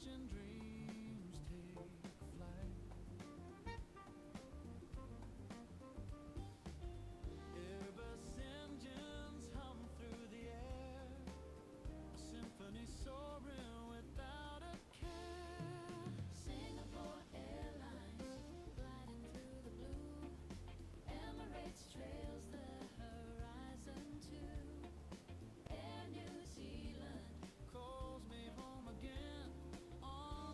watching dreams take flight. Airbus engines hum through the air, a symphony soaring without a care. Singapore Airlines gliding through the blue. Emirates trails the horizon too. Air New Zealand calls me home again on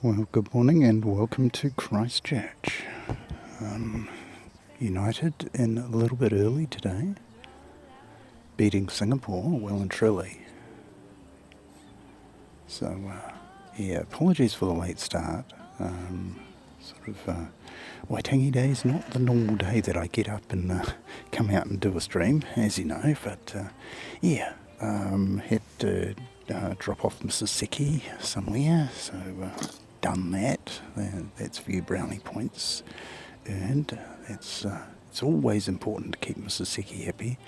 Well, good morning and welcome to Christchurch. United in a little bit early today, beating Singapore well and truly. So, apologies for the late start. Waitangi Day is not the normal day that I get up and come out and do a stream, as you know, but had to drop off Mrs. Seki somewhere, so done that. That's a few brownie points earned. It's always important to keep Mrs. Seki happy.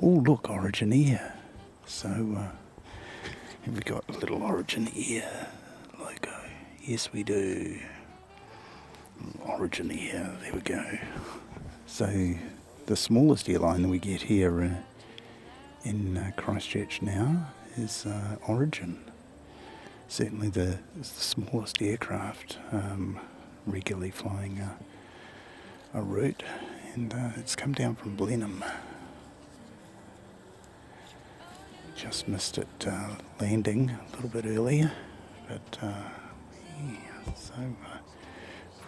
Oh, look, Origin Air. So, have we got a little Origin Air logo? Yes, we do. Origin Air, there we go. So, the smallest airline that we get here in Christchurch now is Origin. Certainly the smallest aircraft regularly flying a route, and it's come down from Blenheim. Just missed it landing a little bit earlier, but so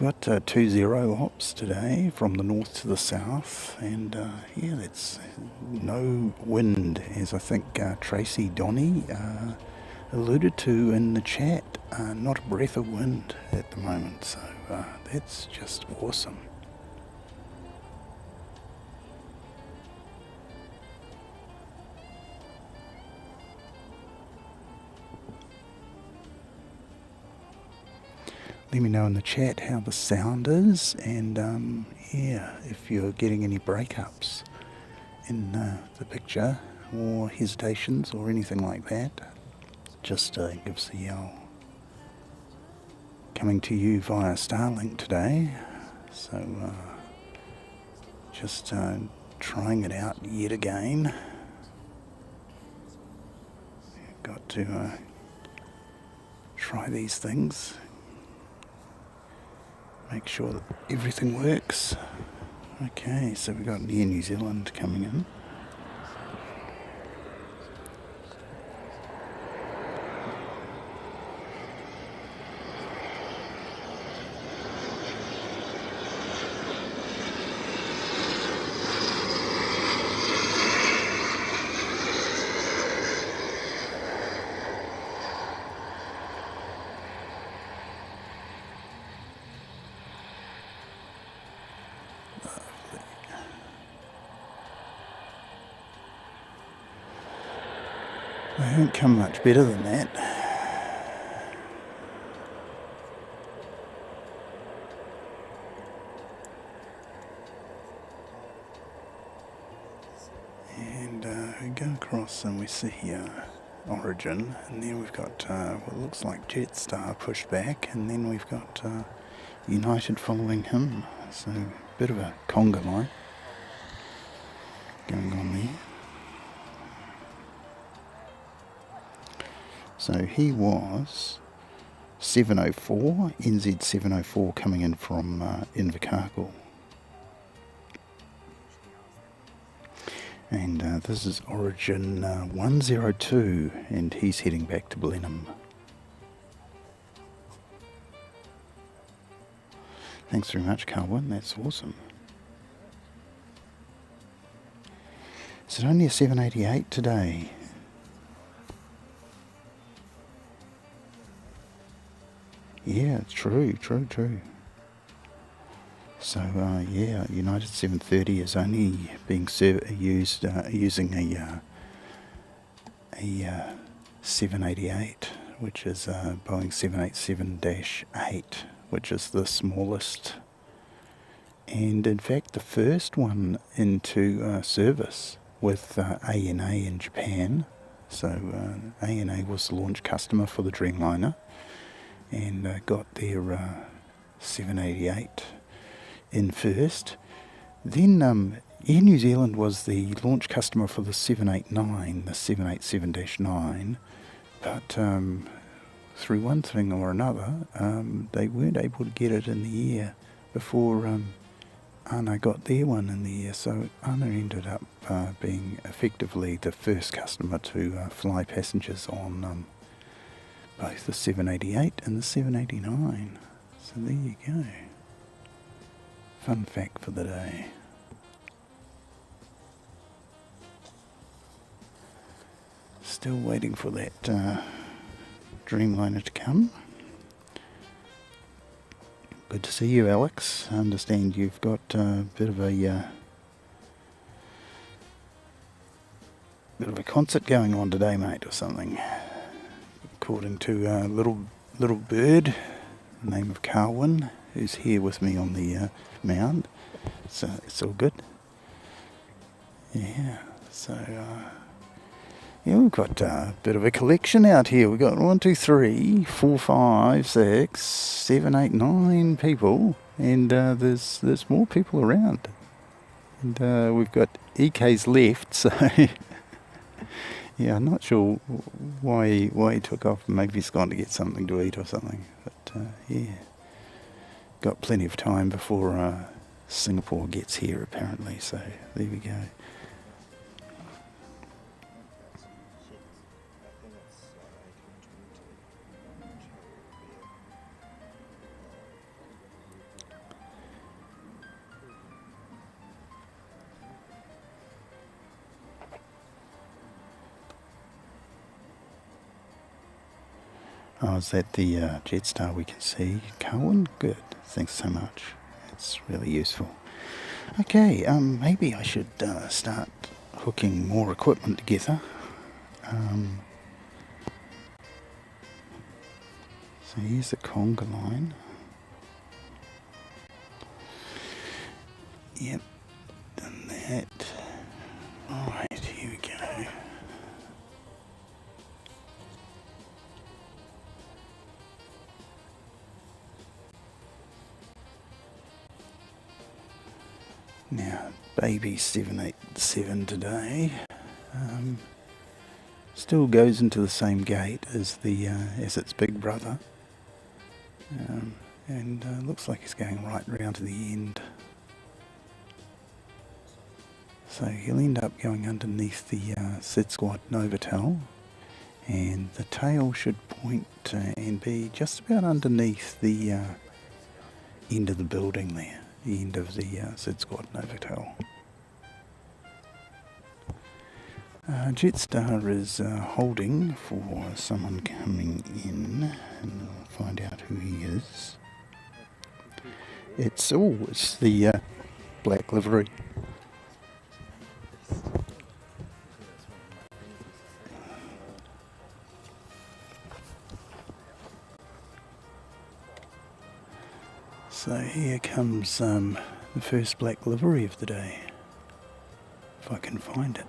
we've got 20 ops today from the north to the south, and that's no wind, as I think Tracy Donny alluded to in the chat. Not a breath of wind at the moment, so that's just awesome. Let me know in the chat how the sound is, and if you're getting any breakups in the picture or hesitations or anything like that. Just give us a yell. Coming to you via Starlink today, so just trying it out yet again. Got to try these things. Make sure that everything works. Okay, so we've got Air New Zealand coming in. They don't come much better than that. And we go across and we see Origin, and then we've got what looks like Jetstar pushed back, and then we've got United following him. So a bit of a conga line going on there. So he was 704, NZ 704 coming in from Invercargill. And this is Origin 102, and he's heading back to Blenheim. Thanks very much, Carwin, that's awesome. Is it only a 788 today? Yeah, true. So, United 730 is only being used using a 788, which is a Boeing 787-8, which is the smallest, and in fact the first one into service with ANA in Japan. So ANA was the launch customer for the Dreamliner, and got their 788 in first. Then Air New Zealand was the launch customer for the 789, the 787-9, but through one thing or another, they weren't able to get it in the air before ANA got their one in the air. So ANA ended up being effectively the first customer to fly passengers on both the 788 and the 789. So there you go. Fun fact for the day. Still waiting for that Dreamliner to come. Good to see you, Alex. I understand you've got a bit of a concert going on today, mate, or something. According to little bird, the name of Carwin, who's here with me on the mound. So it's all good. Yeah. So yeah, we've got a bit of a collection out here. We've got 1, 2, 3, 4, 5, 6, 7, 8, 9 people, and there's more people around. And we've got EK's left, so yeah, I'm not sure why he took off. Maybe he's gone to get something to eat or something. But yeah, got plenty of time before Singapore gets here, apparently. So there we go. Oh, is that the Jetstar we can see? Cohen? Good. Thanks so much. It's really useful. Okay, maybe I should start hooking more equipment together. So here's the conga line. Yep, done that. Alright, here we go. Now, baby 787 today still goes into the same gate as its big brother, and looks like he's going right round to the end. So he'll end up going underneath the Sid Squad Novotel, and the tail should point and be just about underneath the end of the building there. The end of the Sid Squad Novotel. Jetstar is holding for someone coming in, and we'll find out who he is. It's the black livery. So here comes the first black livery of the day, if I can find it.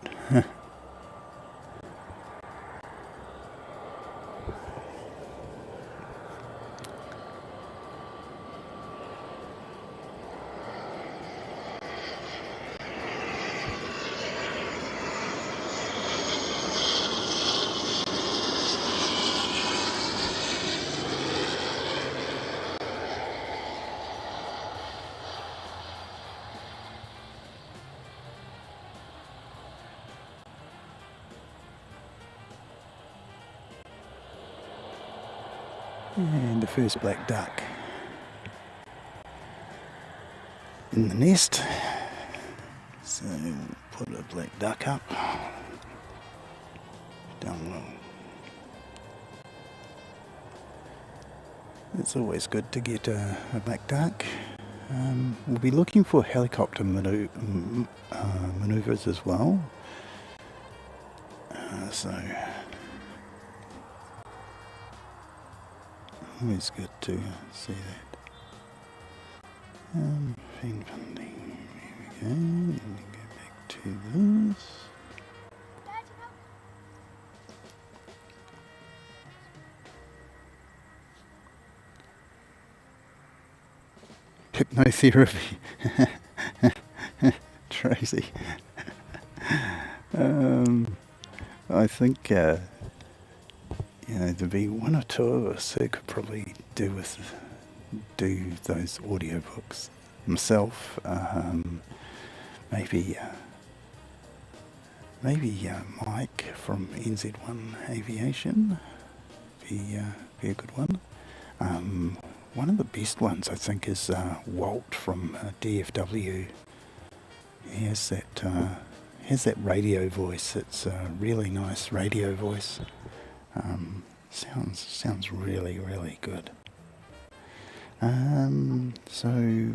And the first black duck in the nest. So put a black duck up. Down low. It's always good to get a black duck. We'll be looking for helicopter maneuvers as well. So always good to see that. Fiend funding. Here we go. Let me go back to this. Hypnotherapy. Tracy. I think there'd be one or two of us who could probably do those audiobooks. Myself, maybe Mike from NZ1 Aviation. be a good one. One of the best ones, I think, is Walt from DFW. He has that radio voice. It's a really nice radio voice. Sounds really, really good. So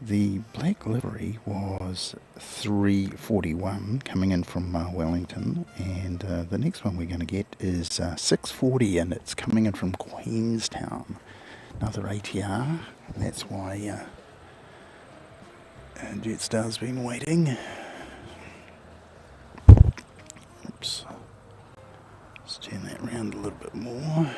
the black livery was $341 coming in from Wellington, and the next one we're going to get is $640, and it's coming in from Queenstown. Another ATR. That's why Jetstar's been waiting. Oops. Let's turn that around a little bit more.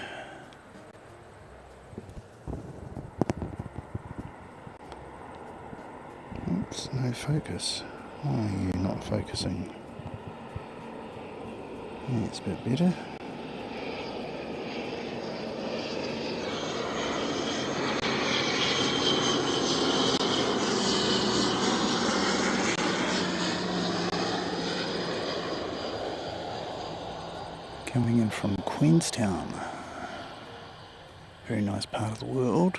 Oops, no focus. Why are you not focusing? That's a bit better. Coming in from Queenstown. Very nice part of the world.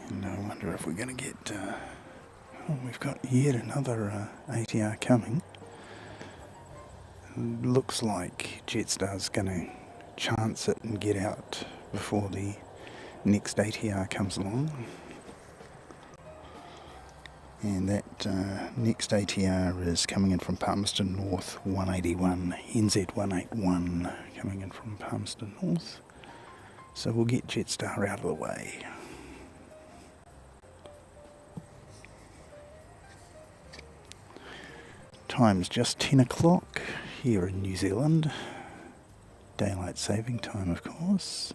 And I wonder if we're going to get... we've got yet another ATR coming. Looks like Jetstar's going to chance it and get out before the next ATR comes along. And that next ATR is coming in from Palmerston North, 181, NZ 181 coming in from Palmerston North. So we'll get Jetstar out of the way. Time's just 10 o'clock here in New Zealand. Daylight saving time, of course.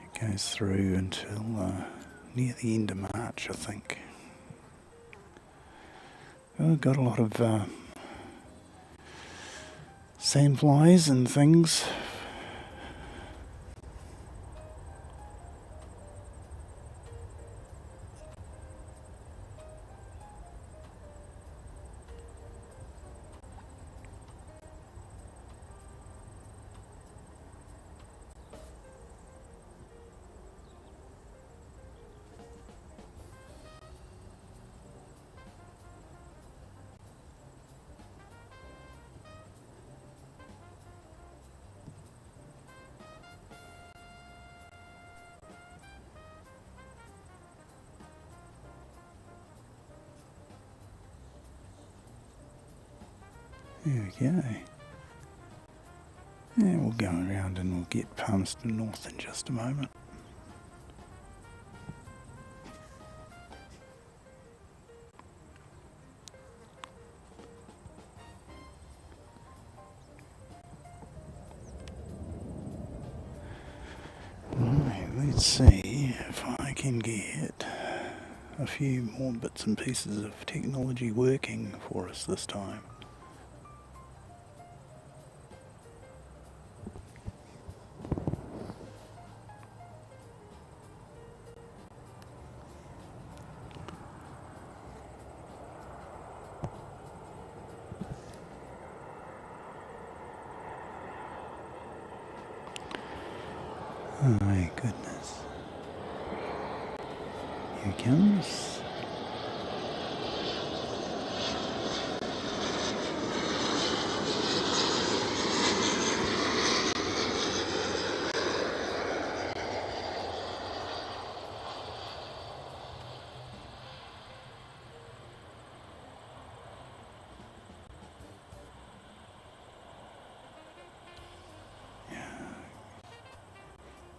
It goes through until near the end of March, I think. Oh, got a lot of sandflies and things. There we go. Yeah, we'll go around and we'll get Palmerston North in just a moment. Right, let's see if I can get a few more bits and pieces of technology working for us this time. Oh my goodness. Here he comes.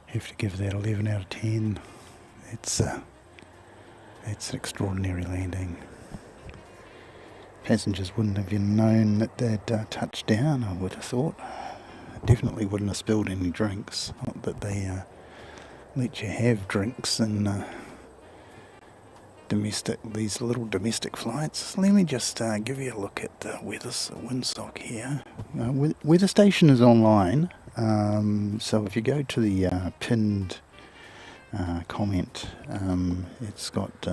Have to give that 11 out of 10. It's an extraordinary landing. Passengers wouldn't have even known that they'd touched down, I would have thought. Definitely wouldn't have spilled any drinks. Not that they let you have drinks in these little domestic flights. Let me just give you a look at the windsock here. Weather station is online. So if you go to the pinned comment. It's got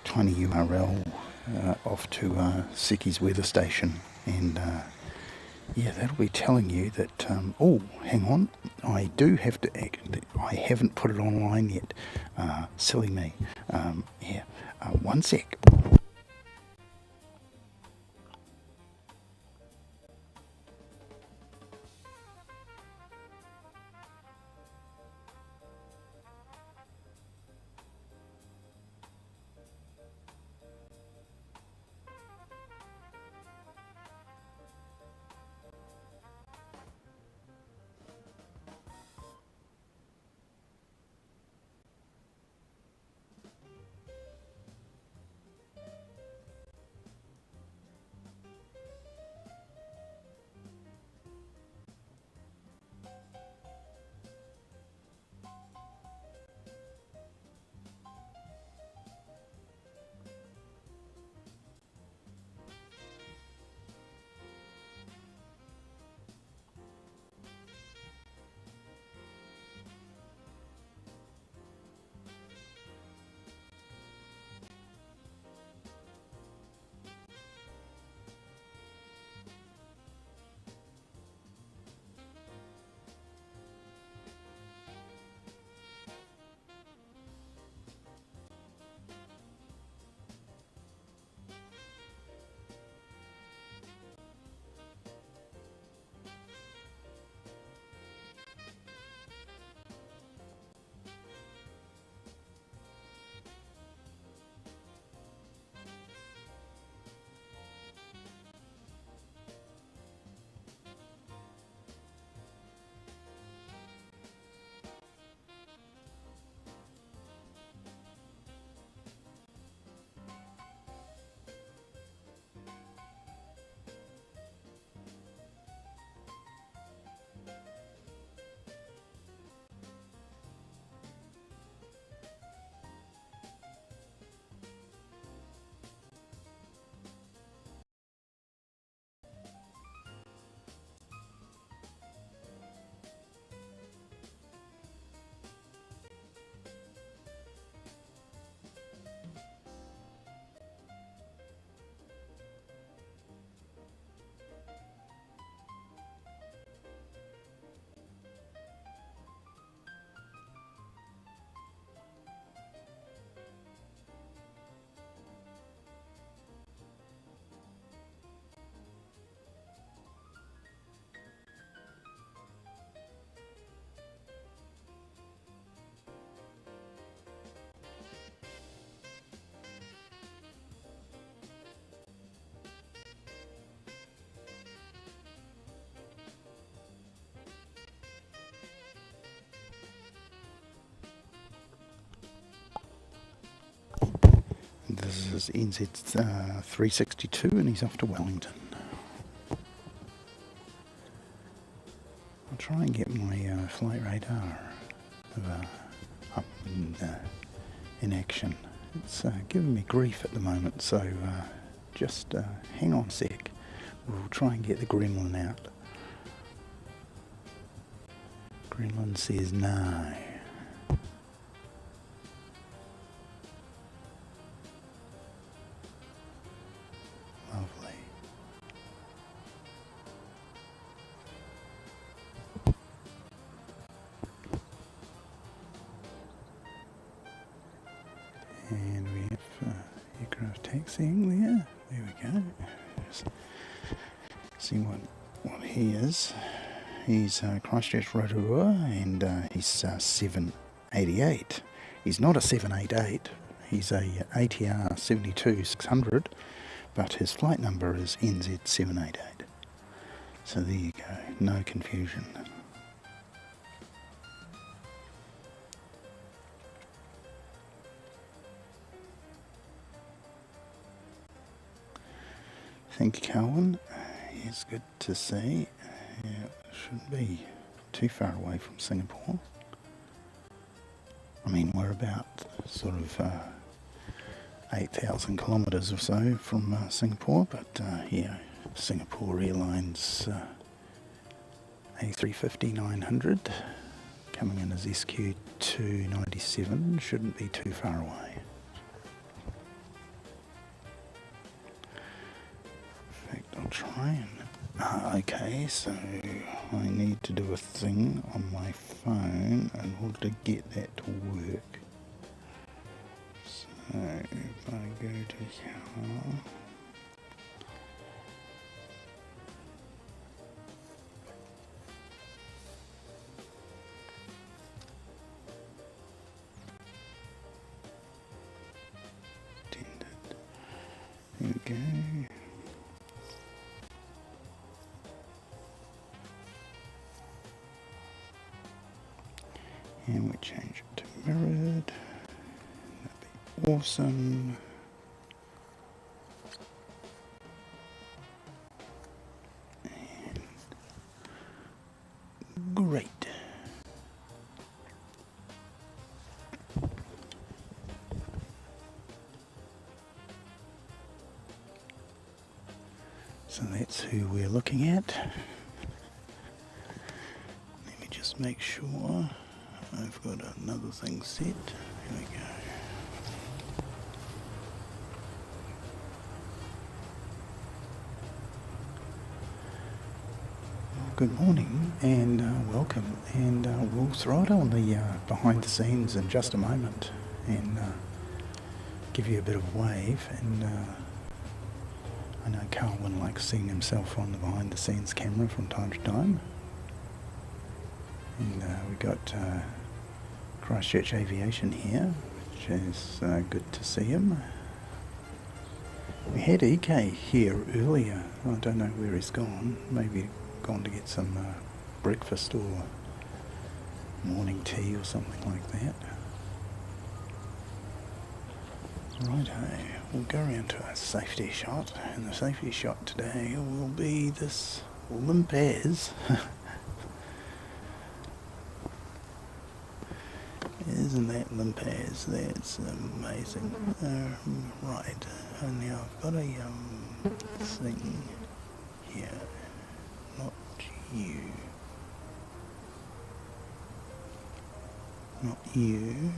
20 URL off to Seki's weather station, and yeah, that'll be telling you that, oh, hang on, I do have to, I haven't put it online yet. Silly me. Yeah, one sec. This is NZ 362 and he's off to Wellington. I'll try and get my flight radar up in action. It's giving me grief at the moment, so just hang on a sec. We'll try and get the gremlin out. Gremlin says no. Lovely. And we have aircraft taxiing there. There we go. Just see what he is. He's Christchurch Rotorua, and he's 788. He's not a 788. He's a ATR 72-600, but his flight number is NZ 788. So there you go. No confusion. Thank you, Calvin. It's good to see. Yeah, shouldn't be too far away from Singapore. I mean, we're about sort of 8,000 kilometres or so from Singapore, but yeah, Singapore Airlines A350-900 coming in as SQ297, shouldn't be too far away. In fact, I'll try and... okay, so I need to do a thing on my phone in order to get that to work. So if I go to here... There we go. And we change it to mirrored. That'd be awesome. And great. So that's who we're looking at. Let me just make sure I've got another thing set. Here we go. Well, good morning and welcome. And we'll throw it on the behind the scenes in just a moment and give you a bit of a wave. And I know Carlin likes seeing himself on the behind the scenes camera from time to time. And we've got Christchurch Aviation here, which is good to see him. We had EK here earlier. I don't know where he's gone. Maybe gone to get some breakfast or morning tea or something like that. Righto, we'll go around to a safety shot, and the safety shot today will be this limp as. Isn't that limp as? That's amazing. Right, and now I've got a thing here. Not you. Not you.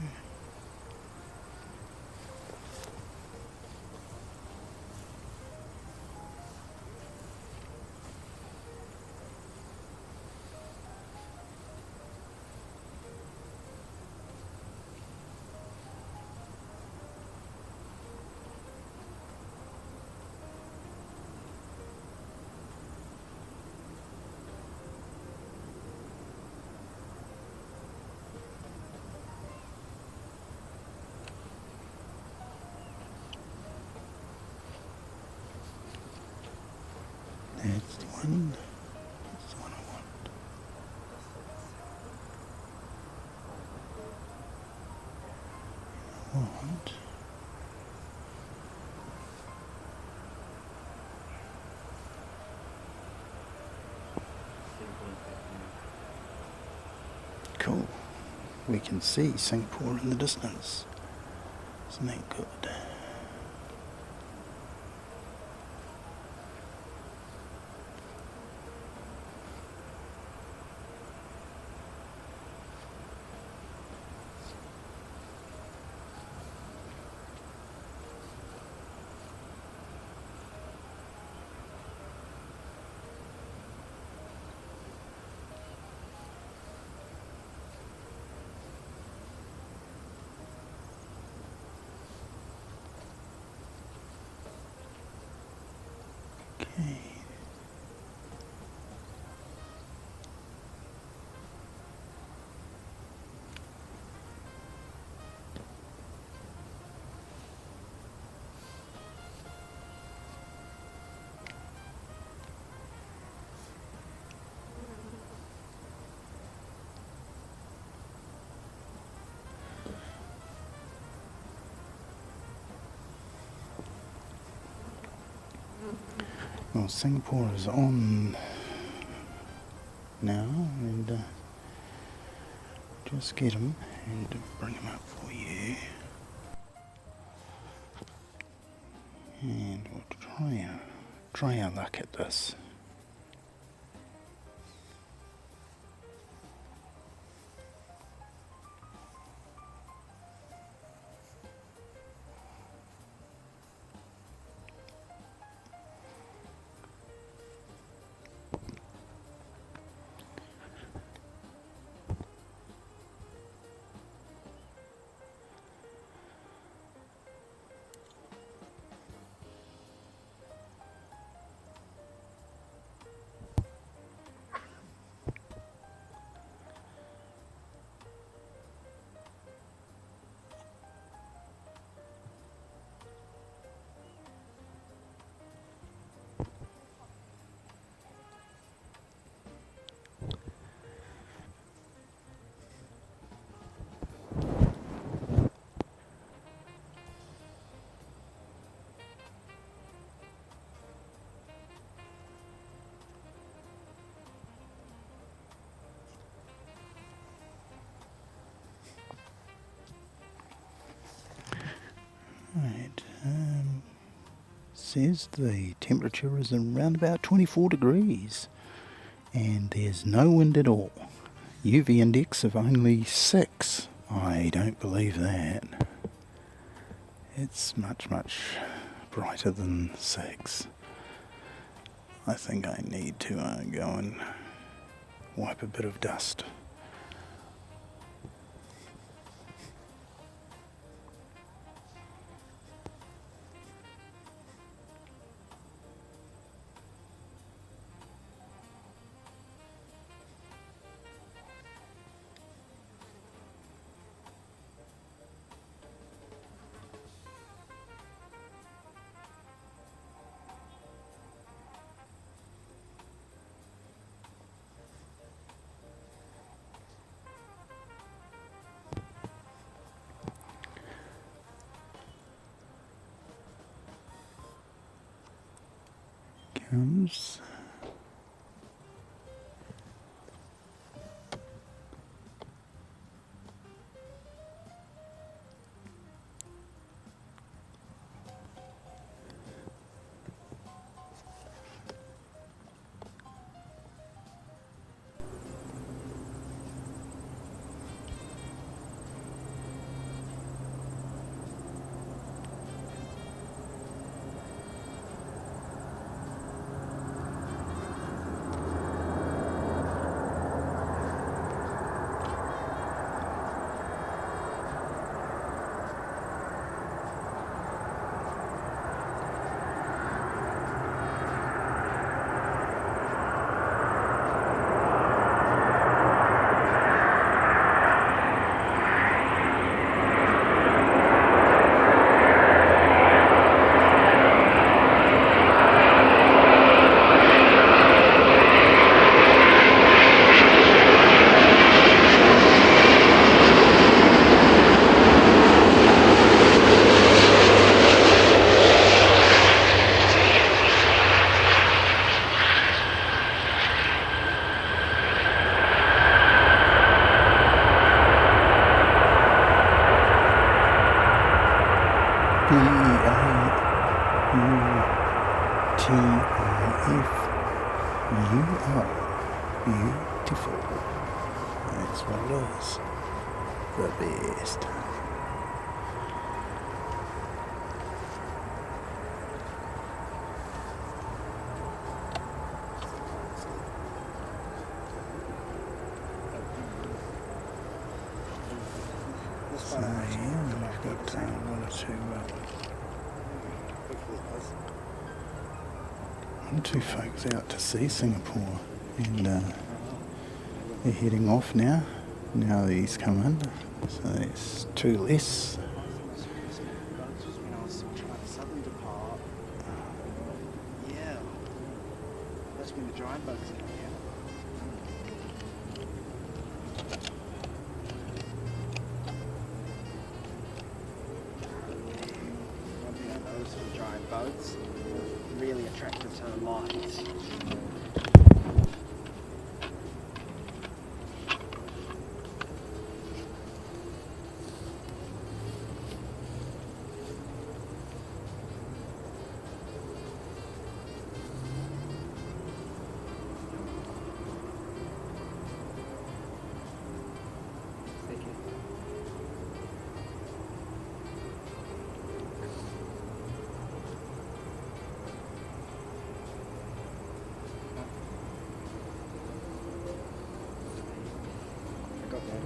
That's the one. That's the one I want. Cool. We can see Singapore in the distance. Isn't that good? Okay. Well, Singapore is on now, and just get him and bring him up for you. And we'll try our luck at this. says the temperature is around about 24 degrees and there's no wind at all. UV index of only 6. I don't believe that. It's much brighter than 6. I think I need to go and wipe a bit of dust. Comes. Beautiful. That's what it is. The best. So yeah, we've got one or two folks out to see Singapore, and they're heading off now. Now these come in, so there's two less. Yeah, that's when the giant bugs are coming out. One thing I noticed with giant bugs, really attractive to the lights.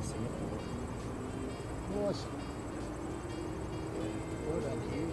Singapore. Awesome. Well done you.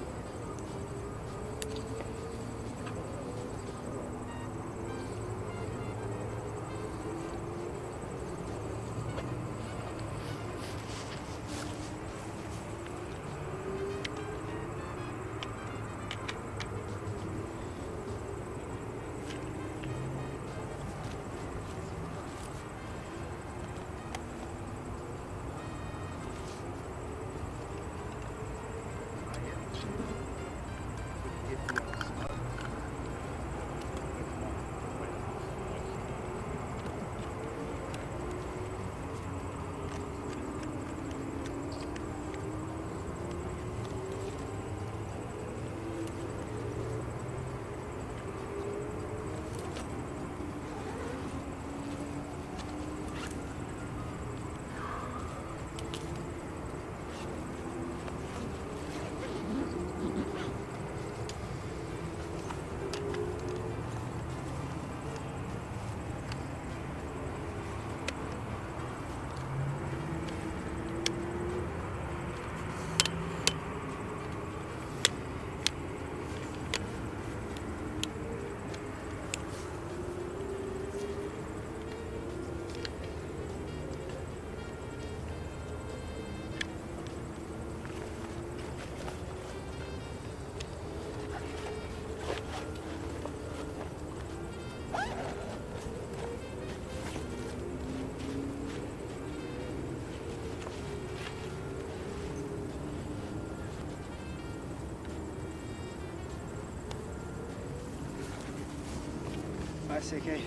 Seki.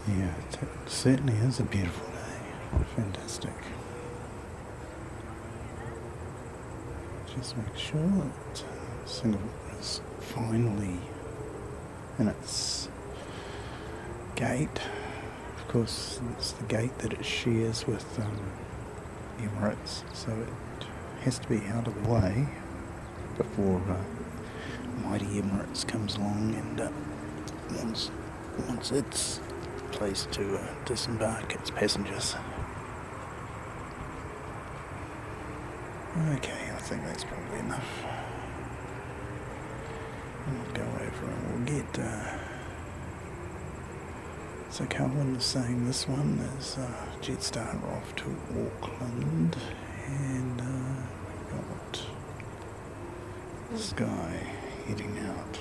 Yeah, it certainly is a beautiful day. Fantastic. Just make sure that Singapore is finally in its gate. Of course, it's the gate that it shares with Emirates, so it has to be out of the way before mighty Emirates comes along and wants its place to disembark its passengers. Okay, I think that's probably enough. We'll go over and we'll get... So Calvin is saying this one is Jetstar off to Auckland, and we've got Sky heading out.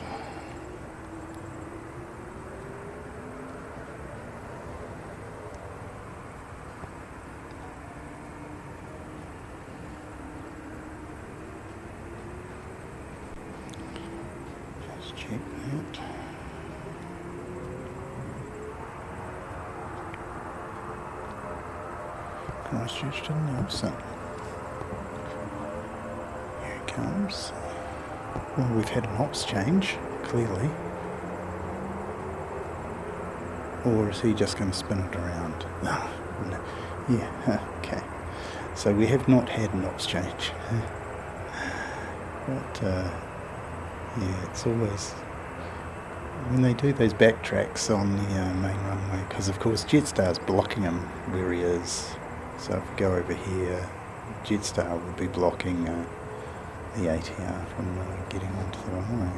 Just check that. Christchurch to Nelson. Here it comes. Well, we've had an ops change, clearly. Or is he just going to spin it around? No. Yeah, okay. So we have not had an ops change. But, yeah, it's always... When they do those backtracks on the main runway, because of course Jetstar's blocking him where he is. So if we go over here, Jetstar will be blocking the ATR from getting onto the runway.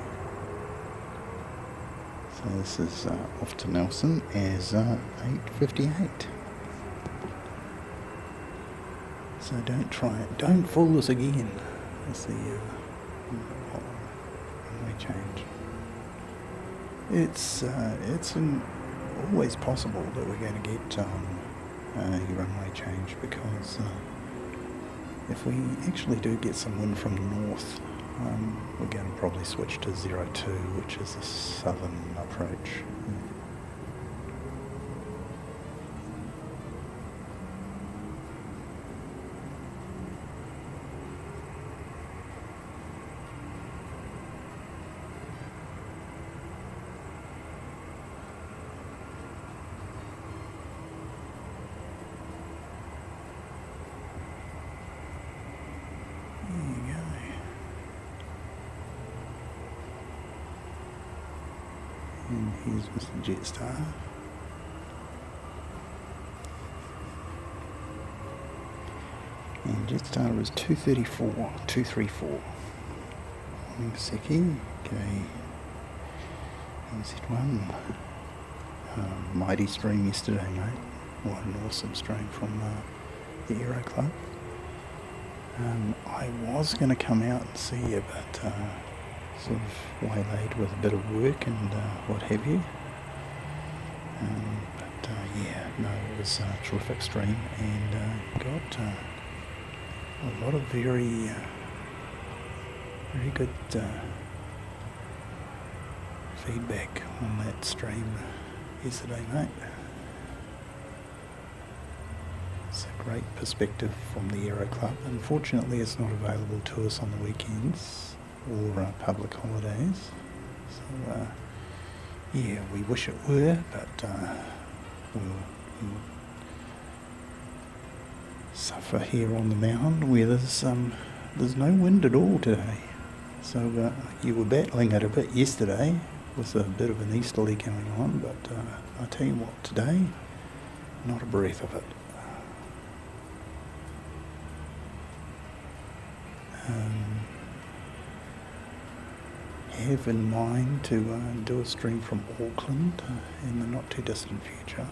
So this is off to Nelson as 8:58. So don't try it. Don't fool us again. That's the runway change. It's always possible that we're going to get a runway change, because if we actually do get some wind from the north, we're going to probably switch to 02, which is the southern approach. And here's Mr. Jetstar. And Jetstar is 234. Morning, Seki. Okay. NZ1. Mighty stream yesterday, mate. What an awesome stream from the Aero Club. I was going to come out and see you, but sort of waylaid with a bit of work and what have you. But yeah, no, it was a terrific stream, and got a lot of very good feedback on that stream yesterday, mate. great perspective from the Aero Club. Unfortunately, it's not available to us on the weekends or public holidays. So, yeah, we wish it were, but we'll suffer here on the mound where there's no wind at all today. So you were battling it a bit yesterday with a bit of an easterly going on, but I tell you what, today, not a breath of it. Have in mind to do a stream from Auckland in the not too distant future.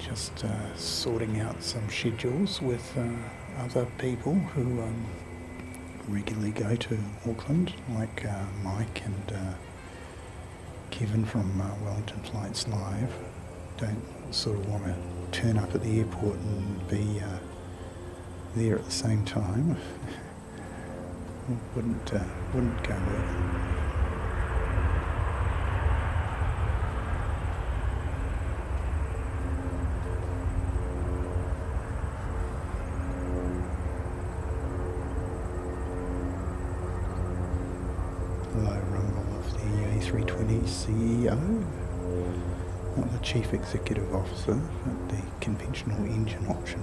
Just sorting out some schedules with other people who regularly go to Auckland, like Mike and Kevin from Wellington Flights Live. Don't sort of want to turn up at the airport and be there at the same time. wouldn't go well. Low rumble of the A320 CEO, not the Chief Executive Officer, but the conventional engine option.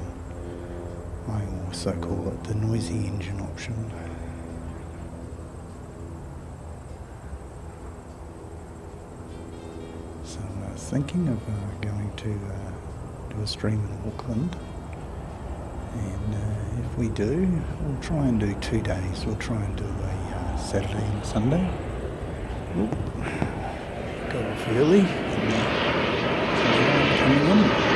I also call it the noisy engine option. So thinking of going to do a stream in Auckland, and if we do, we'll try and do 2 days. We'll try and do a Saturday and a Sunday. Ooh, go off early and coming in.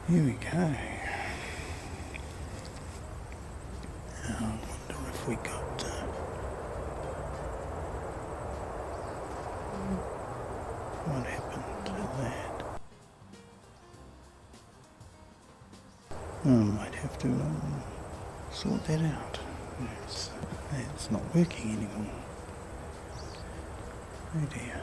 Here we go. I wonder if we got what happened to that. I might have to sort that out. It's not working anymore. Oh dear.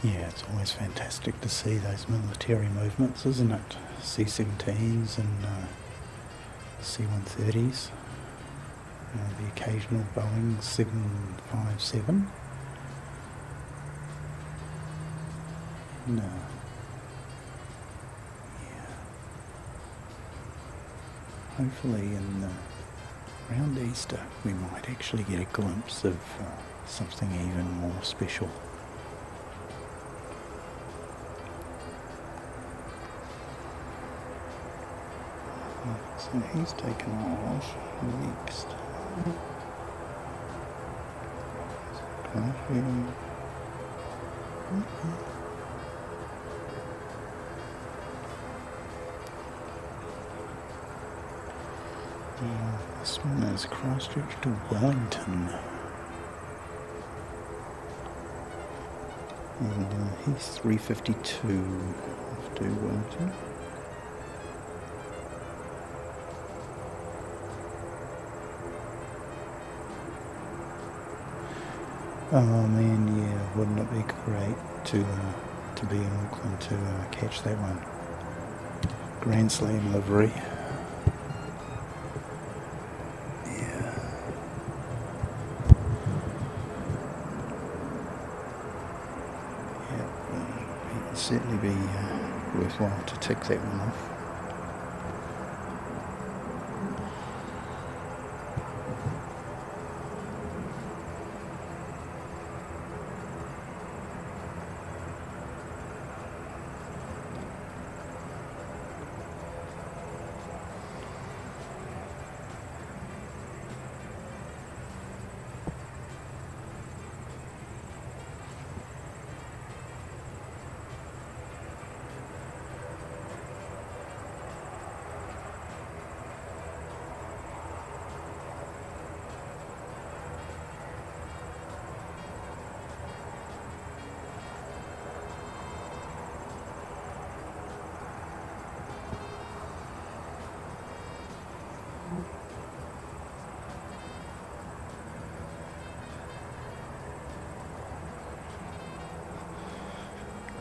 Yeah, it's always fantastic to see those military movements, isn't it? C-17s and C-130s, the occasional Boeing 757. No. Yeah. Hopefully around Easter we might actually get a glimpse of something even more special. So he's taken off next. This one is Christchurch to Wellington. And he's 3:52 off to Wellington. Oh man, yeah, wouldn't it be great to be in Auckland to catch that one? Grand Slam livery. Yeah. Yeah, it would certainly be worthwhile to tick that one off.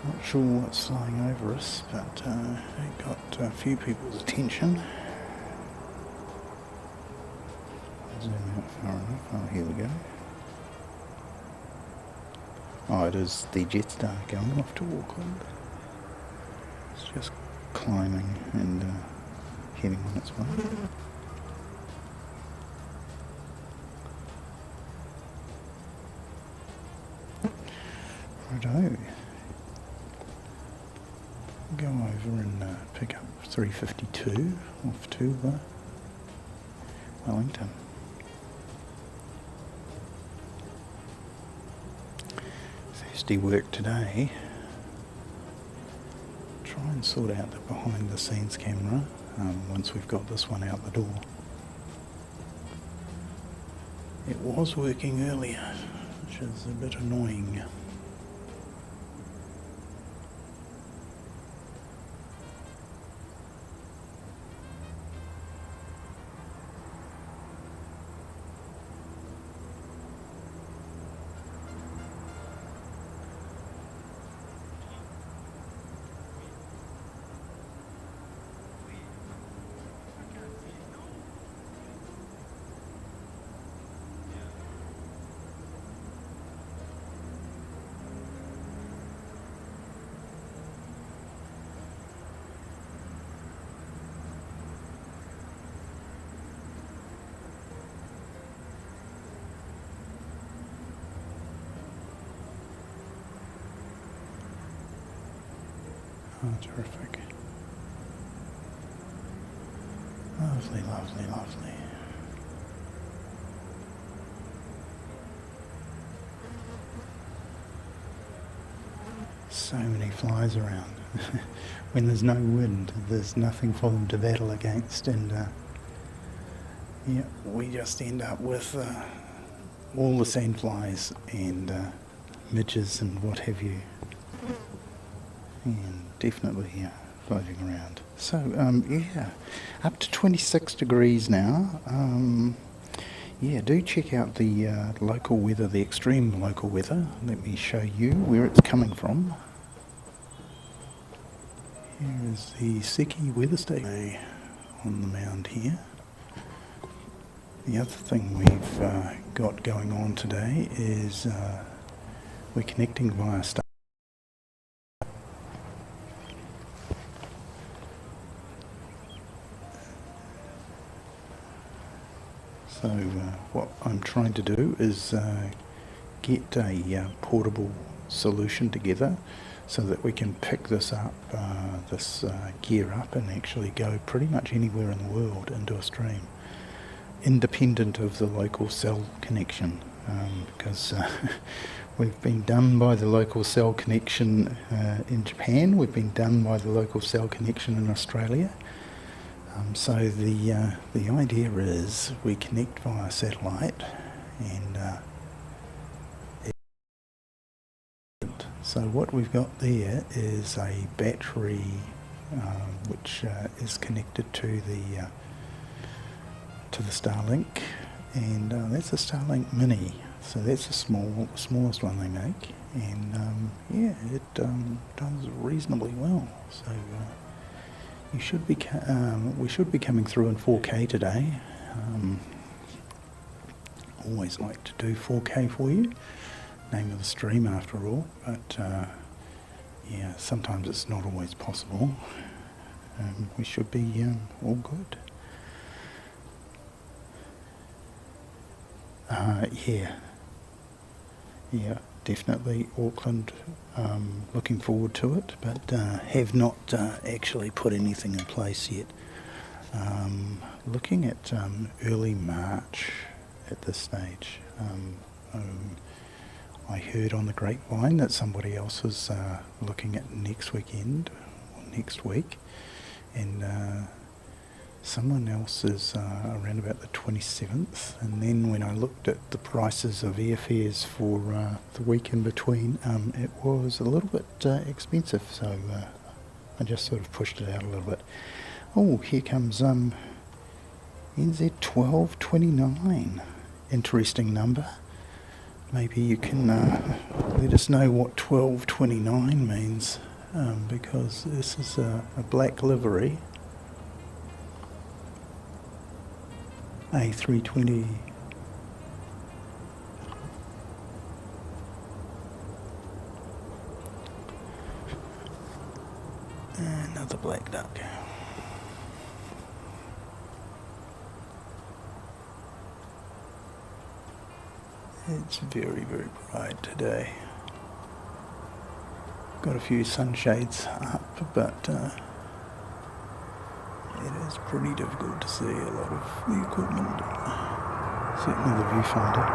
Not sure what's flying over us, but it got a few people's attention. Zoom out far enough. Oh, here we go. Oh, it is the Jetstar going off to Auckland. It's just climbing and heading on its way. Righto. Go over and pick up 352 off to Wellington. Thirsty work today. Try and sort out the behind the scenes camera once we've got this one out the door. It was working earlier, which is a bit annoying. Oh, terrific. Lovely, lovely, lovely. So many flies around. When there's no wind, there's nothing for them to battle against, and yeah, we just end up with all the sandflies and midges and what have you. And definitely floating around. So yeah, up to 26 degrees now. Yeah, do check out the local weather, the extreme local weather. Let me show you where it's coming from. Here is the Seki weather station on the mound here. The other thing we've got going on today is we're connecting via Skyline. So what I'm trying to do is get a portable solution together so that we can pick this up, this gear up, and actually go pretty much anywhere in the world into a stream, independent of the local cell connection, because we've been done by the local cell connection in Japan, we've been done by the local cell connection in Australia. So the idea is we connect via satellite, and so what we've got there is a battery which is connected to the Starlink, and that's a Starlink Mini. So that's the smallest one they make, and yeah, it does reasonably well. So we should be coming through in 4K today. Always like to do 4K for you. Name of the stream after all, but yeah, sometimes it's not always possible. We should be all good. Yeah, definitely Auckland. Looking forward to it, but have not actually put anything in place yet. Looking at early March at this stage. I heard on the grapevine that somebody else was looking at next weekend, or next week, and someone else is around about the 27th, and then when I looked at the prices of airfares for the week in between, it was a little bit expensive, so I just sort of pushed it out a little bit. Oh, here comes NZ 1229. Interesting number. Maybe you can let us know what 1229 means, because this is a black livery. A320. Another black duck. It's very, very bright today. Got a few sunshades up, but it is pretty difficult to see a lot of the equipment, certainly the viewfinder.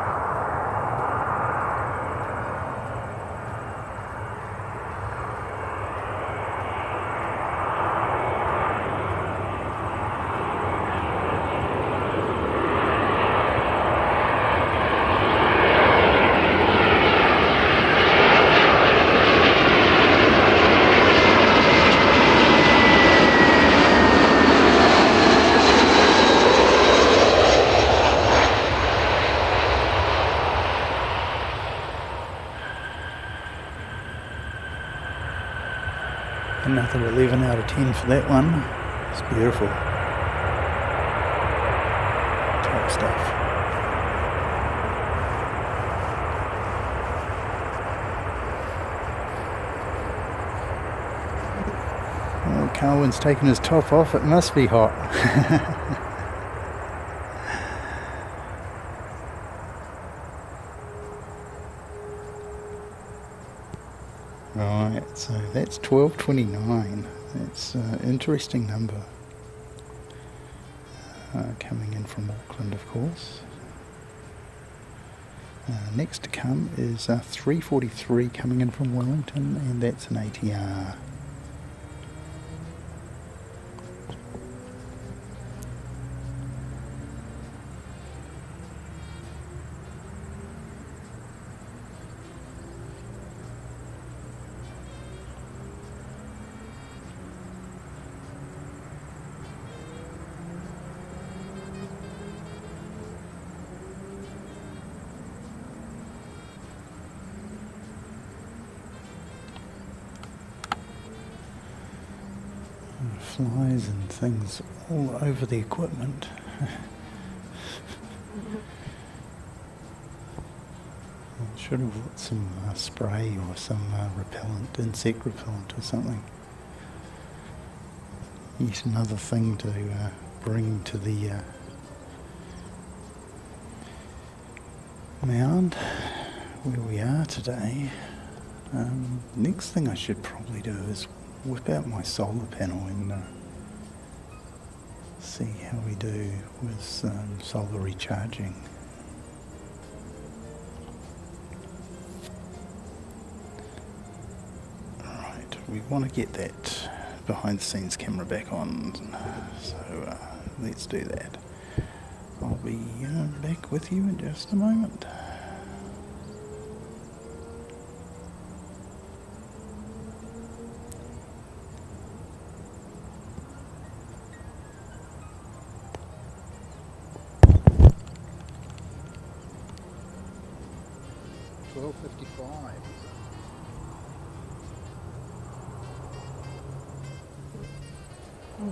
Another 11 out of 10 for that one. It's beautiful. Top stuff. Oh, Carwin's taking his top off. It must be hot. Right, so that's 1229. That's an interesting number. Coming in from Auckland, of course. Next to come is 343 coming in from Wellington, and that's an ATR. Flies and things all over the equipment. I should have bought some spray or some repellent, insect repellent or something. Yet another thing to bring to the mound where we are today. Next thing I should probably do is whip out my solar panel and see how we do with solar recharging. Right, we want to get that behind the scenes camera back on, so let's do that. I'll be back with you in just a moment. Well,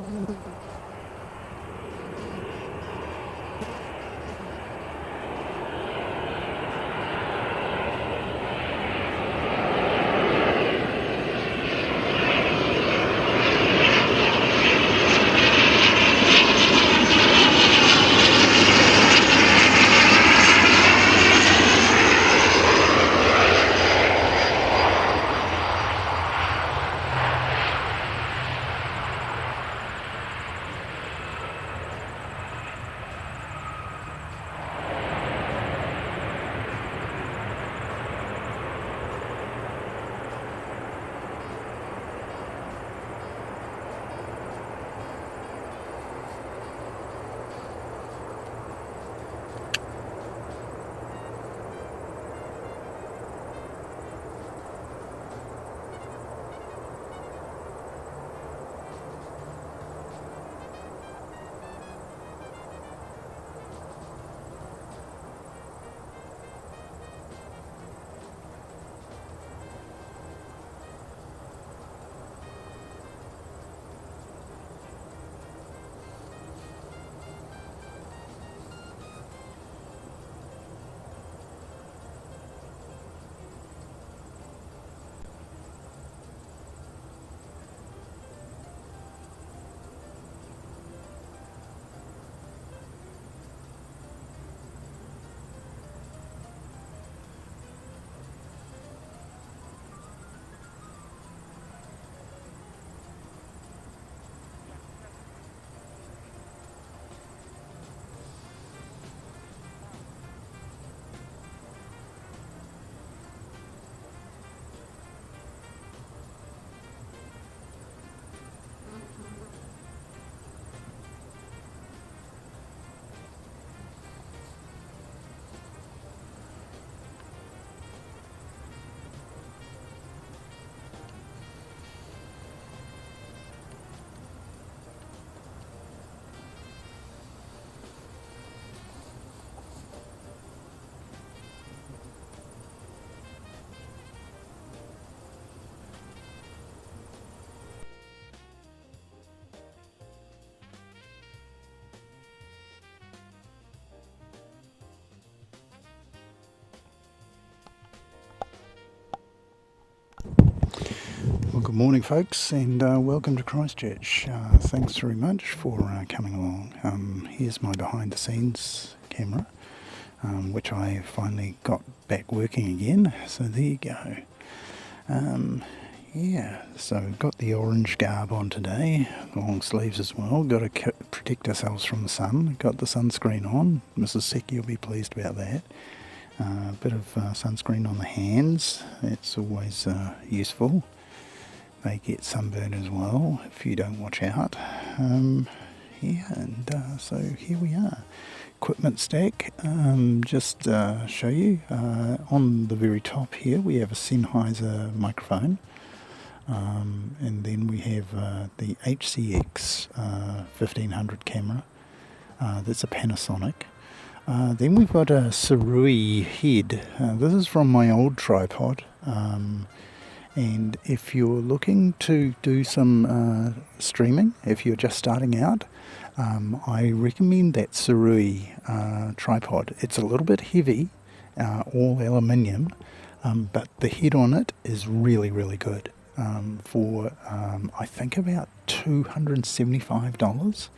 good morning, folks, and welcome to Christchurch. Thanks very much for coming along. Here's my behind-the-scenes camera, which I finally got back working again. So there you go. Yeah, so got the orange garb on today, long sleeves as well. Got to protect ourselves from the sun. Got the sunscreen on. Mrs. Seki will be pleased about that. Bit of sunscreen on the hands. It's always useful. They get sunburn as well if you don't watch out. Yeah, and so here we are. Equipment stack. Just show you on the very top here we have a Sennheiser microphone, and then we have the HCX 1500 camera. That's a Panasonic. Then we've got a Sarui head. This is from my old tripod. And if you're looking to do some streaming, if you're just starting out, I recommend that Sarui tripod. It's a little bit heavy, all aluminium, but the head on it is really, really good. For I think about $275,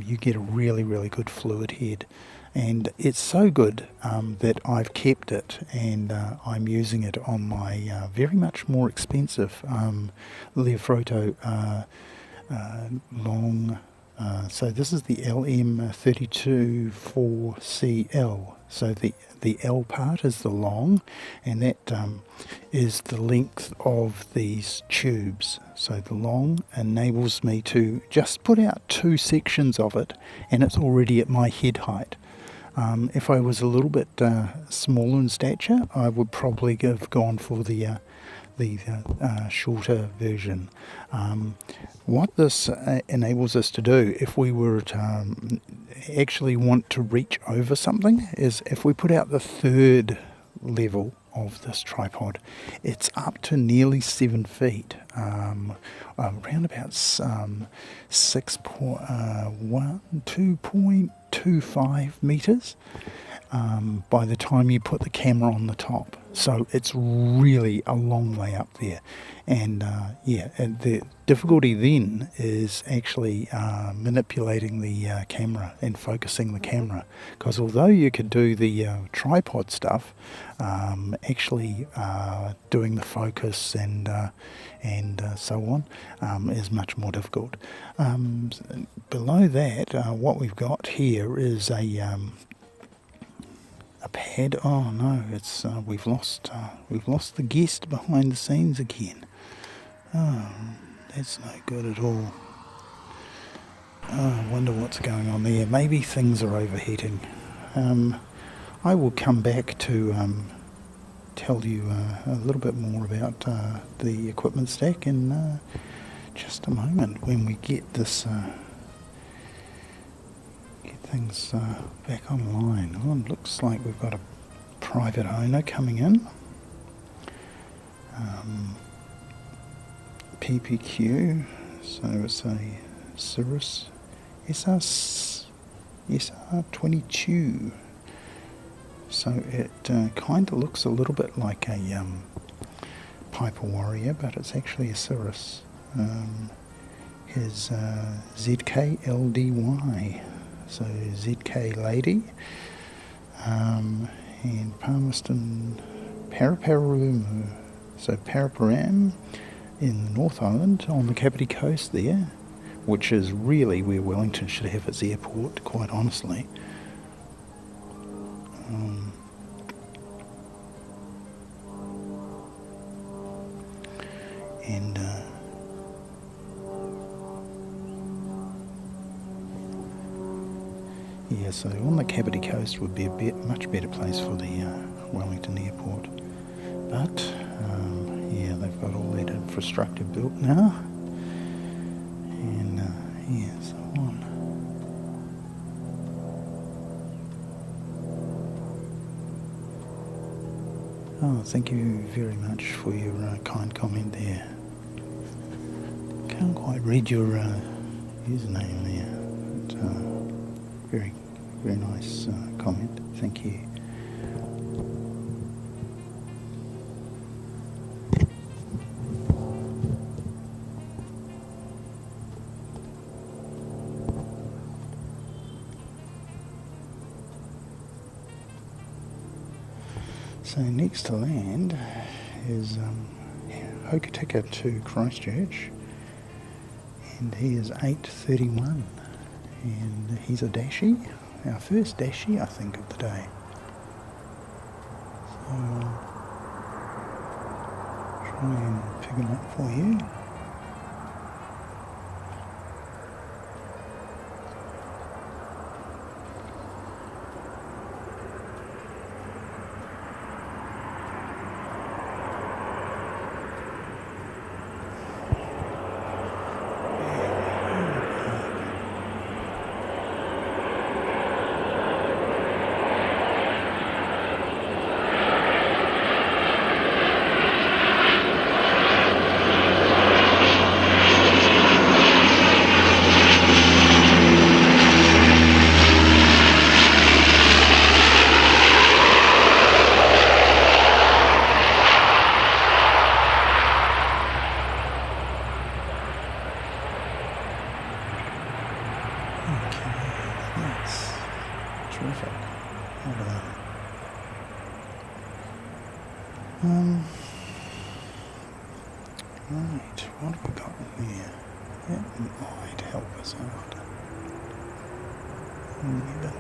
you get a really, really good fluid head. And it's so good that I've kept it, and I'm using it on my very much more expensive Leofroto long. So this is the LM324CL. So the L part is the long, and that is the length of these tubes. So the long enables me to just put out 2 sections of it, and it's already at my head height. If I was a little bit smaller in stature, I would probably have gone for the shorter version. What this enables us to do, if we were to actually want to reach over something, is if we put out the 3rd level of this tripod. It's up to nearly 7 feet, around about 2.25 meters by the time you put the camera on the top. So it's really a long way up there. And and the difficulty then is actually manipulating the camera and focusing the camera, because although you could do the tripod stuff, actually doing the focus and so on is much more difficult. Below that, what we've got here is a pad. Oh no, it's we've lost the guest behind the scenes again. Oh, that's no good at all. Oh, I wonder what's going on there. Maybe things are overheating. I will come back to tell you a little bit more about the equipment stack in just a moment when we get this things back online. Oh, it looks like we've got a private owner coming in. PPQ, so it's a Cirrus SR22. So it kind of looks a little bit like a Piper Warrior, but it's actually a Cirrus. His ZK-LDY, so ZK Lady, and Palmerston Paraparam, so Paraparam in the North Island on the Kapiti Coast there, which is really where Wellington should have its airport, quite honestly. And so on the Kapiti Coast would be a much better place for the Wellington airport. But they've got all that infrastructure built now, and so on. Oh, thank you very much for your kind comment there. Can't quite read your username there, but very, very nice comment. Thank you. So next to land is Hokitika to Christchurch, and he is 8:31, and he's a Dashi, our first Dashi I think of the day. So I'll try and pick him up for you. Right, what have we got in here? That might help us out. You never know.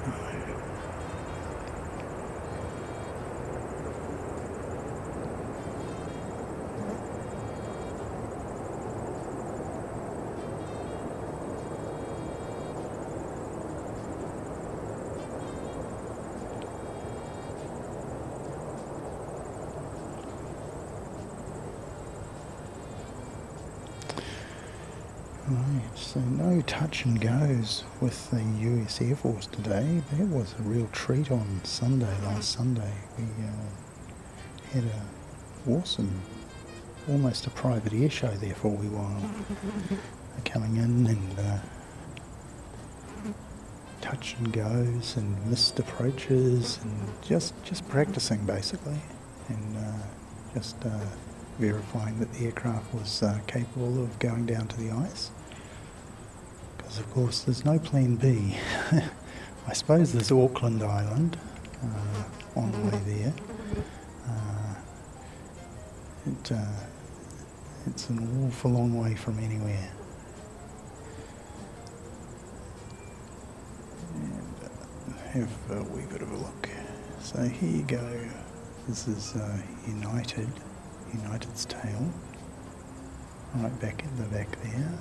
Right, so no touch and goes with the US Air Force today. That was a real treat on Sunday, last Sunday. We had a awesome, almost a private air show there for a wee while. Coming in and touch and goes and missed approaches and just practicing basically, and just verifying that the aircraft was capable of going down to the ice. Because of course there's no plan B. I suppose there's Auckland Island on the way there. It's an awful long way from anywhere. And have a wee bit of a look. So here you go. This is United's tail, right back at the back there.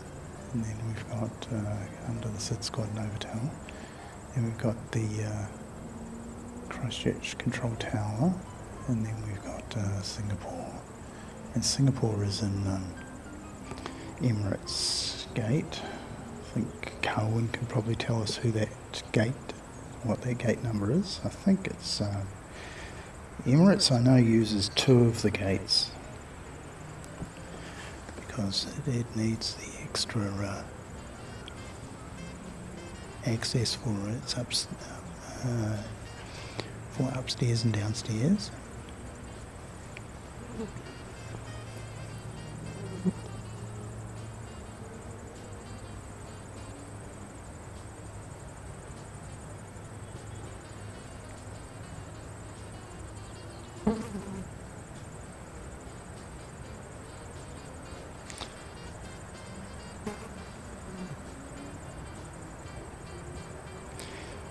And then we've got under the SID Squad Novotel. Then we've got the Christchurch Control Tower, and then we've got Singapore. And Singapore is in Emirates Gate. I think Carwin can probably tell us who that gate, what that gate number is. I think it's Emirates. I know uses 2 of the gates because it needs the extra access for its for upstairs and downstairs.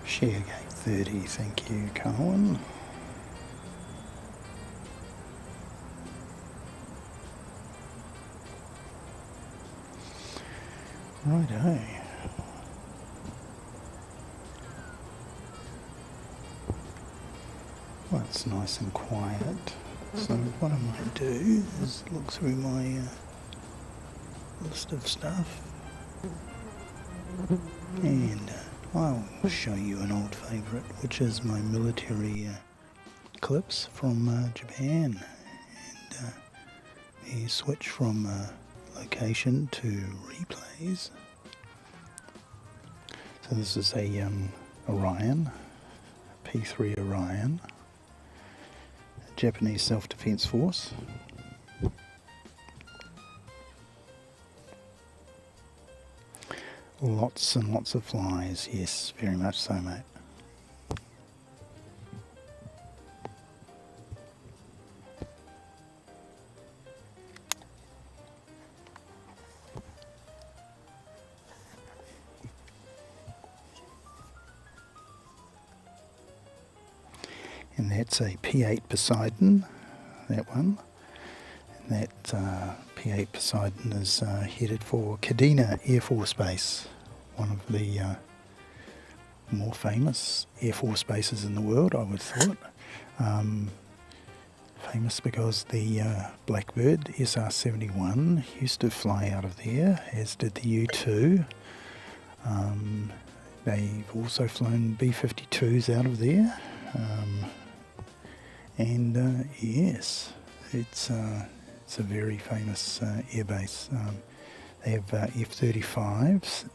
Share gate 30, thank you, Carwin. Righto. Well, it's nice and quiet. So what I might do is look through my list of stuff, and I'll show you an old favourite, which is my military clips from Japan, and we switch from location to replays. So this is a Orion, P3 Orion, Japanese Self-Defense Force. Lots and lots of flies, yes, very much so, mate. And that's a P8 Poseidon, that one. And that P8 Poseidon is headed for Kadena Air Force Base, one of the more famous Air Force bases in the world, I would have thought. Famous because the Blackbird SR-71 used to fly out of there, as did the U-2. They've also flown B-52s out of there. Yes, it's a very famous airbase. They have F-35s.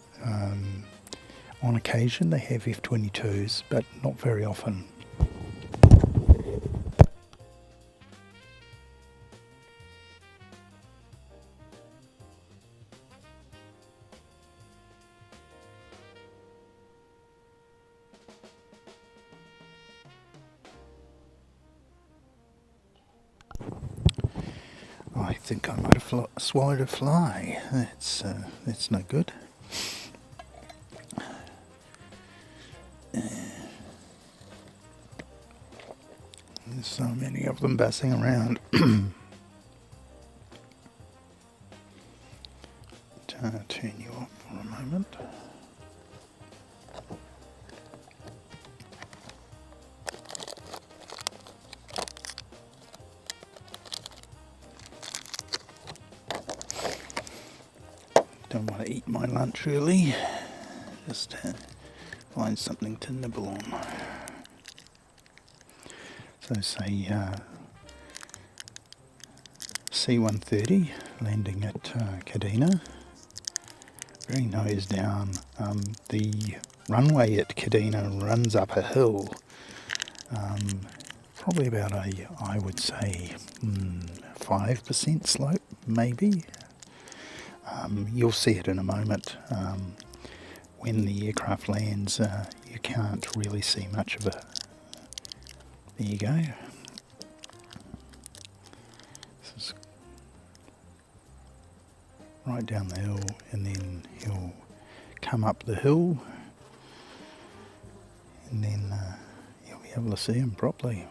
On occasion they have F-22s, but not very often. I think I might have swallowed a fly. That's no good. There's so many of them buzzing around. Turn you off for a moment. Don't want to eat my lunch early, just find something to nibble on. So say C-130 landing at Kadena. Very nose down. The runway at Kadena runs up a hill. Probably about I would say, 5% slope, maybe. You'll see it in a moment. When the aircraft lands, you can't really see much of it. There you go. This is right down the hill, and then he'll come up the hill, and then you'll be able to see him properly.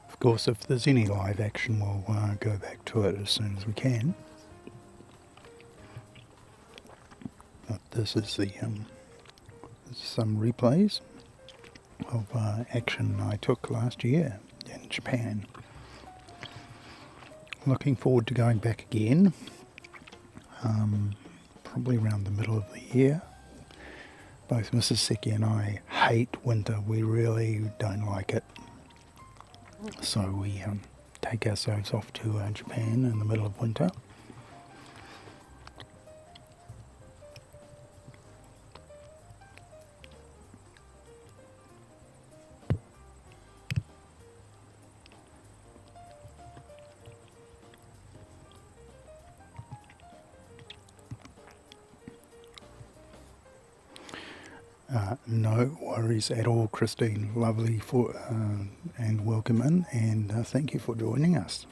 Of course, if there's any live action, we'll go back to it as soon as we can. But this is some replays of action I took last year in Japan. Looking forward to going back again, probably around the middle of the year. Both Mrs. Seki and I hate winter. We really don't like it. So we take ourselves off to Japan in the middle of winter. No worries at all, Christine. Lovely for and welcome in, and thank you for joining us.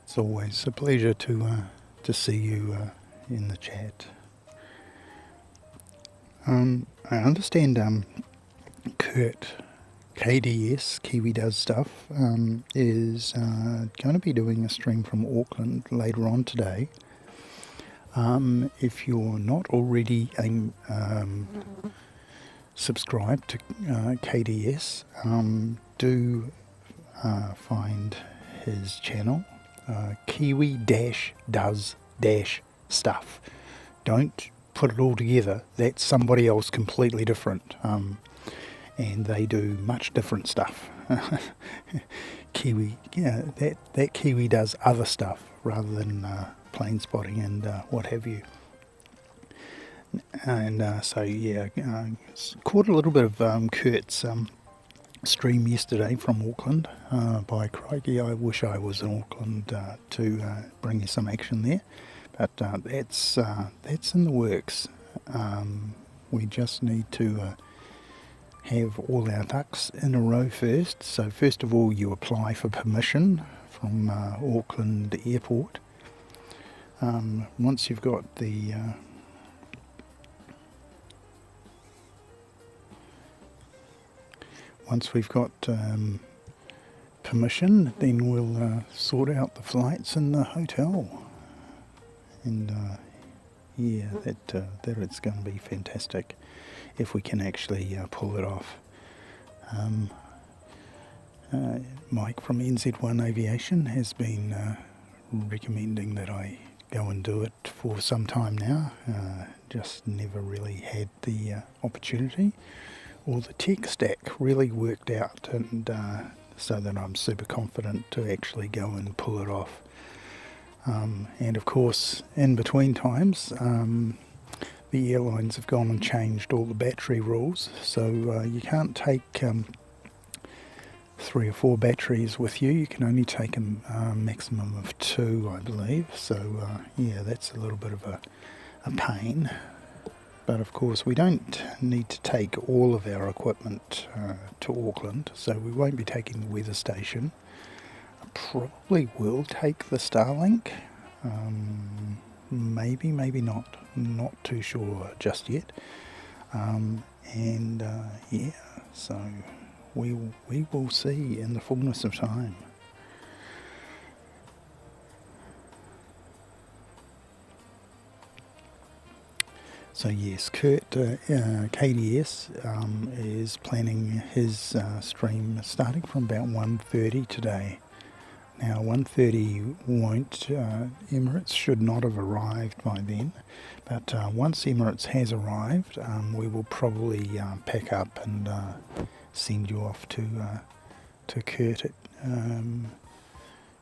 It's always a pleasure to see you in the chat. I understand Kurt, KDS, Kiwi Does Stuff, is going to be doing a stream from Auckland later on today. If you're not already subscribed to KDS, do find his channel, Kiwi-Does-Stuff. Don't put it all together. That's somebody else completely different, and they do much different stuff. Kiwi, that Kiwi does other stuff rather than plane spotting and what have you. And so yeah, caught a little bit of Kurt's stream yesterday from Auckland. By crikey, I wish I was in Auckland to bring you some action there, but that's in the works. We just need to have all our ducks in a row first. So first of all, you apply for permission from Auckland Airport. Once you've got the once we've got permission, then we'll sort out the flights and the hotel, and yeah, that it's going to be fantastic if we can actually pull it off. Mike from NZ1 Aviation has been recommending that I go and do it for some time now. Just never really had the opportunity, or the tech stack really worked out, and so that I'm super confident to actually go and pull it off. And of course, in between times, the airlines have gone and changed all the battery rules, so you can't take 3 or 4 batteries with you. You can only take a maximum of 2, I believe. So yeah, that's a little bit of a pain. But of course, we don't need to take all of our equipment to Auckland, so we won't be taking the weather station. I probably will take the Starlink. Maybe, maybe not. Not too sure just yet. And yeah, so we will see in the fullness of time. So yes, Kurt, KDS, is planning his stream starting from about 1:30 today. Now 1:30 won't, Emirates should not have arrived by then, but once Emirates has arrived, we will probably pack up and send you off to Kurt at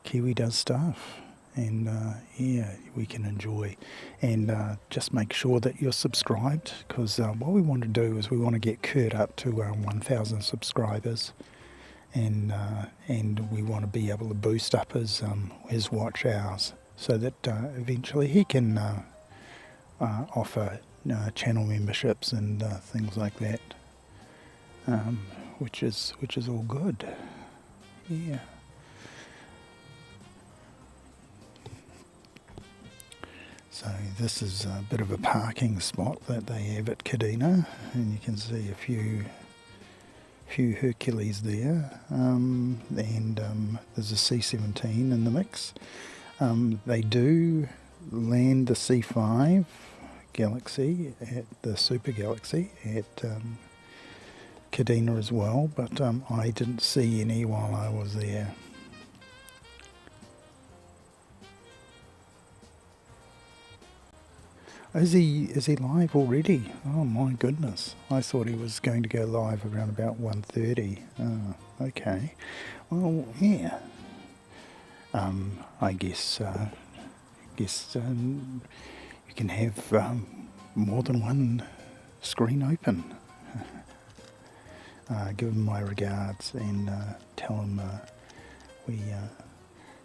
Kiwi Does Stuff. And yeah, we can enjoy, and just make sure that you're subscribed, because what we want to do is we want to get Kurt up to 1,000 subscribers, and we want to be able to boost up his watch hours, so that eventually he can offer channel memberships and things like that, which is all good. Yeah. So this is a bit of a parking spot that they have at Kadena, and you can see a few Hercules there, and there's a C-17 in the mix. They do land the C5 Galaxy at the Super Galaxy at Kadena as well, but I didn't see any while I was there. Is he live already? Oh my goodness. I thought he was going to go live around about 1:30. Oh, okay. Well, yeah. I guess you can have more than one screen open. Give him my regards and tell him we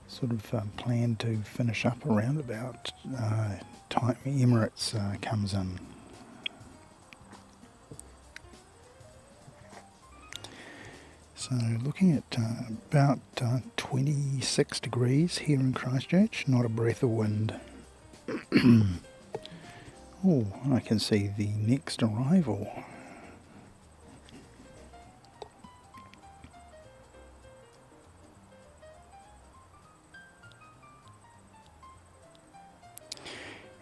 sort of plan to finish up around about time Emirates comes in. So looking at about 26 degrees here in Christchurch, not a breath of wind. Oh, I can see the next arrival.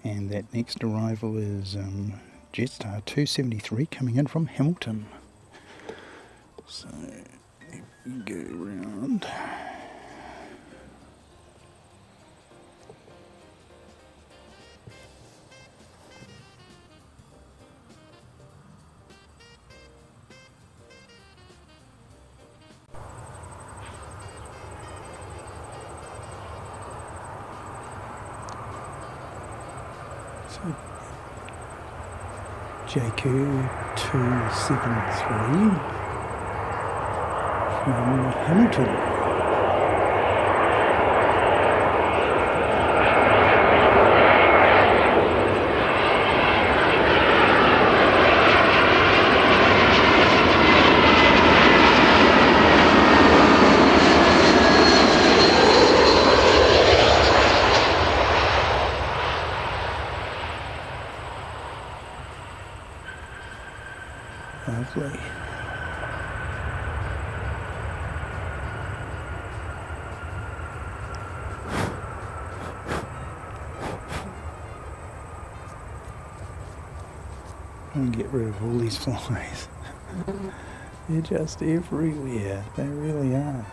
And that next arrival is Jetstar 273 coming in from Hamilton. So if we go around. JQ 273 from Hamilton. Lovely. And get rid of all these flies. They're just everywhere. They really are.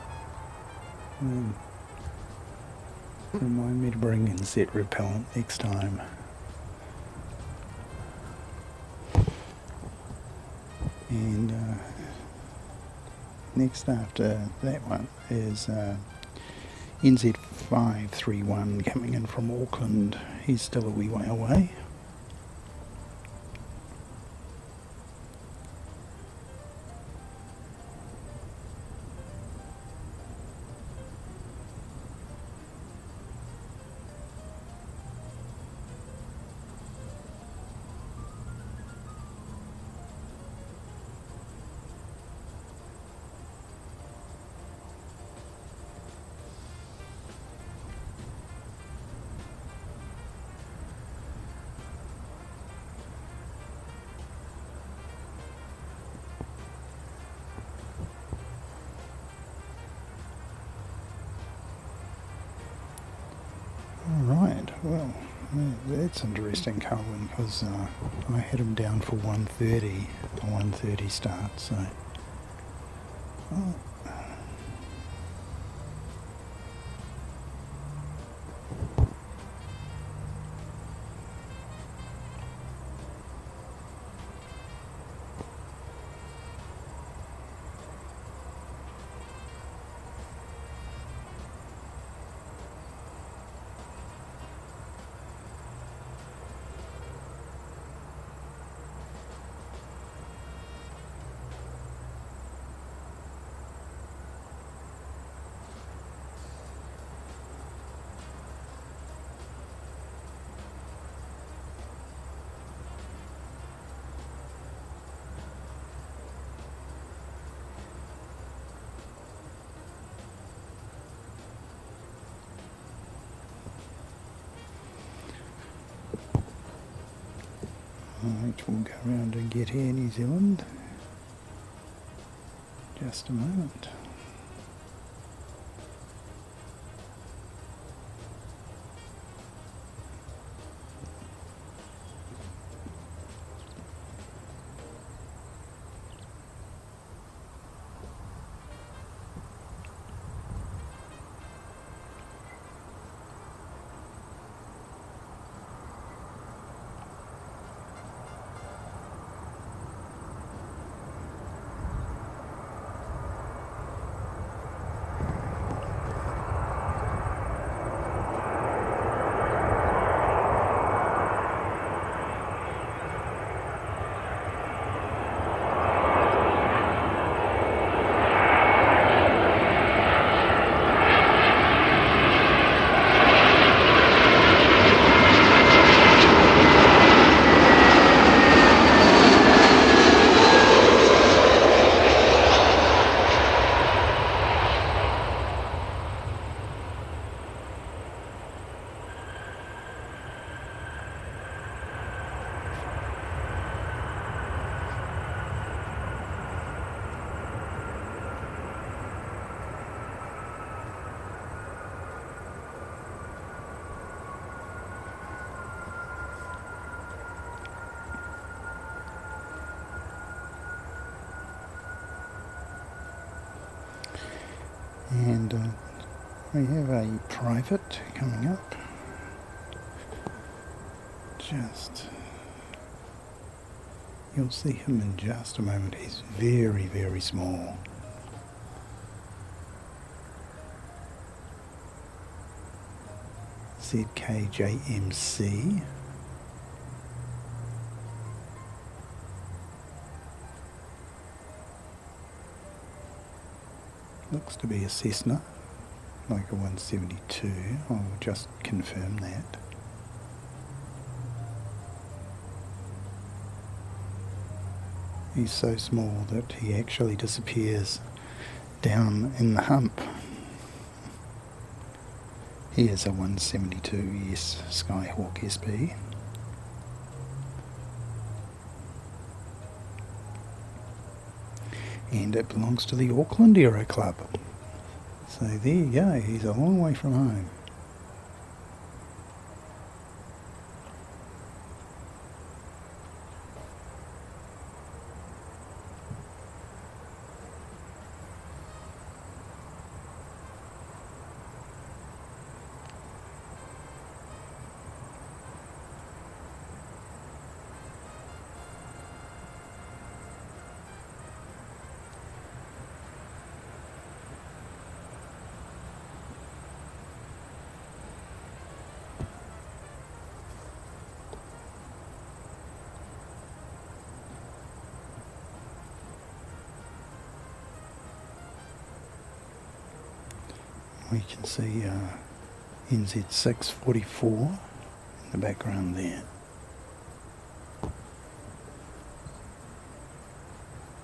Remind me to bring insect repellent next time. And next after that one is NZ531 coming in from Auckland. He's still a wee way away. Alright, well, That's interesting, Colin, because I had him down for 1:30, a 1:30 start, so... Oh. Right, we'll go around and get here, New Zealand. Just a moment. And we have a private coming up. You'll see him in just a moment. He's very, very small. ZKJMC. Looks to be a Cessna, like a 172. I'll just confirm that. He's so small that he actually disappears down in the hump. He is a 172, yes, Skyhawk SB. And it belongs to the Auckland Aero Club. So there you go, he's a long way from home. We can see NZ644 in the background there.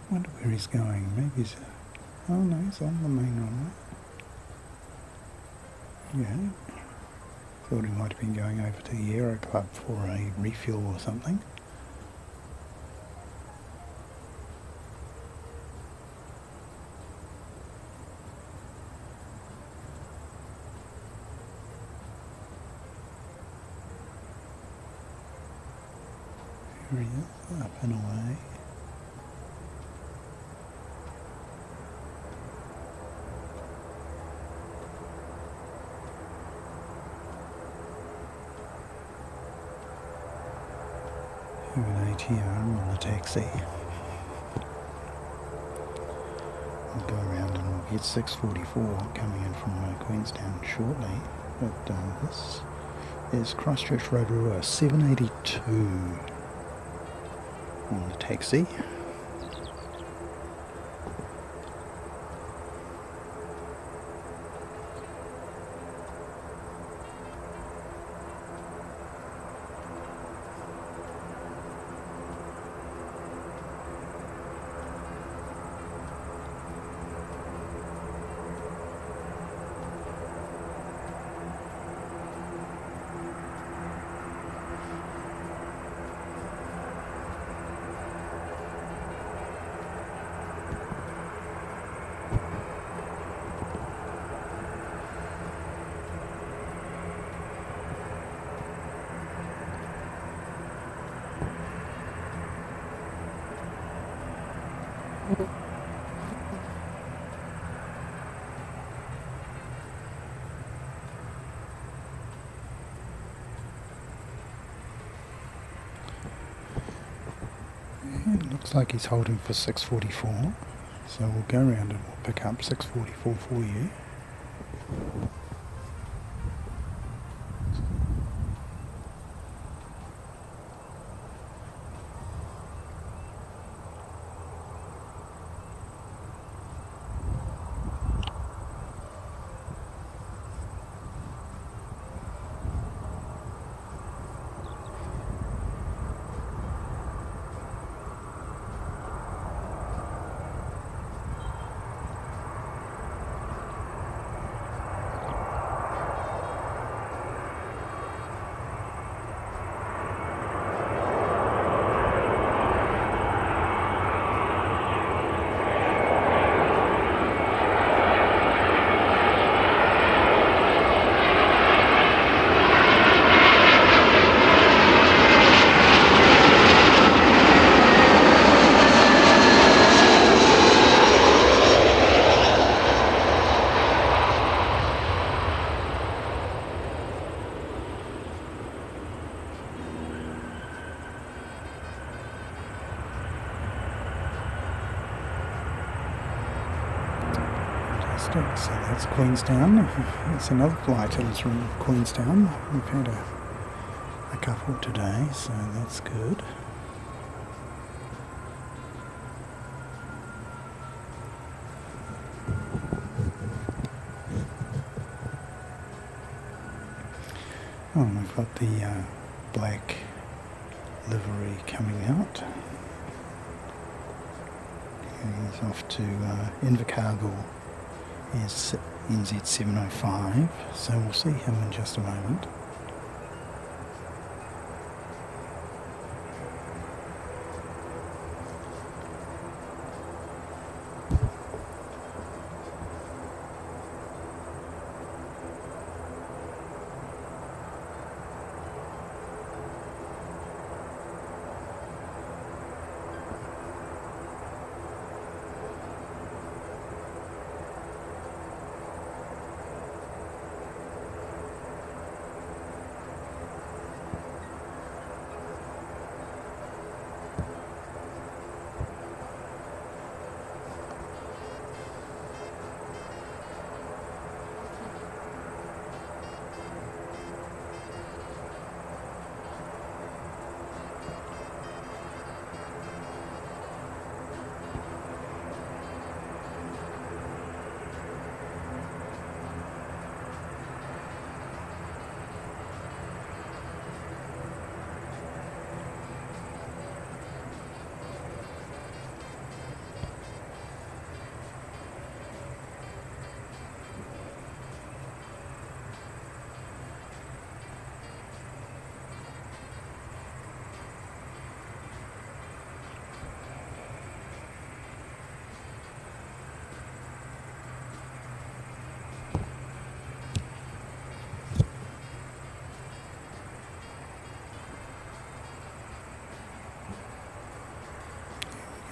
Wonder where he's going. Maybe he's... Oh no, he's on the main runway. Yeah. Thought he might have been going over to the Aero Club for a refuel or something. There he is, up and away. Have an ATR on the taxi. We'll go around and we'll get 644 coming in from Queenstown shortly. But this is Christchurch Rotorua 782 on the taxi. It looks like he's holding for 644, so we'll go around and we'll pick up 644 for you. So that's Queenstown. It's another flight in from Queenstown. We've had a couple today, so that's good. Oh, and we've got the black livery coming out. And he's off to Invercargill is NZ 705, so we'll see him in just a moment.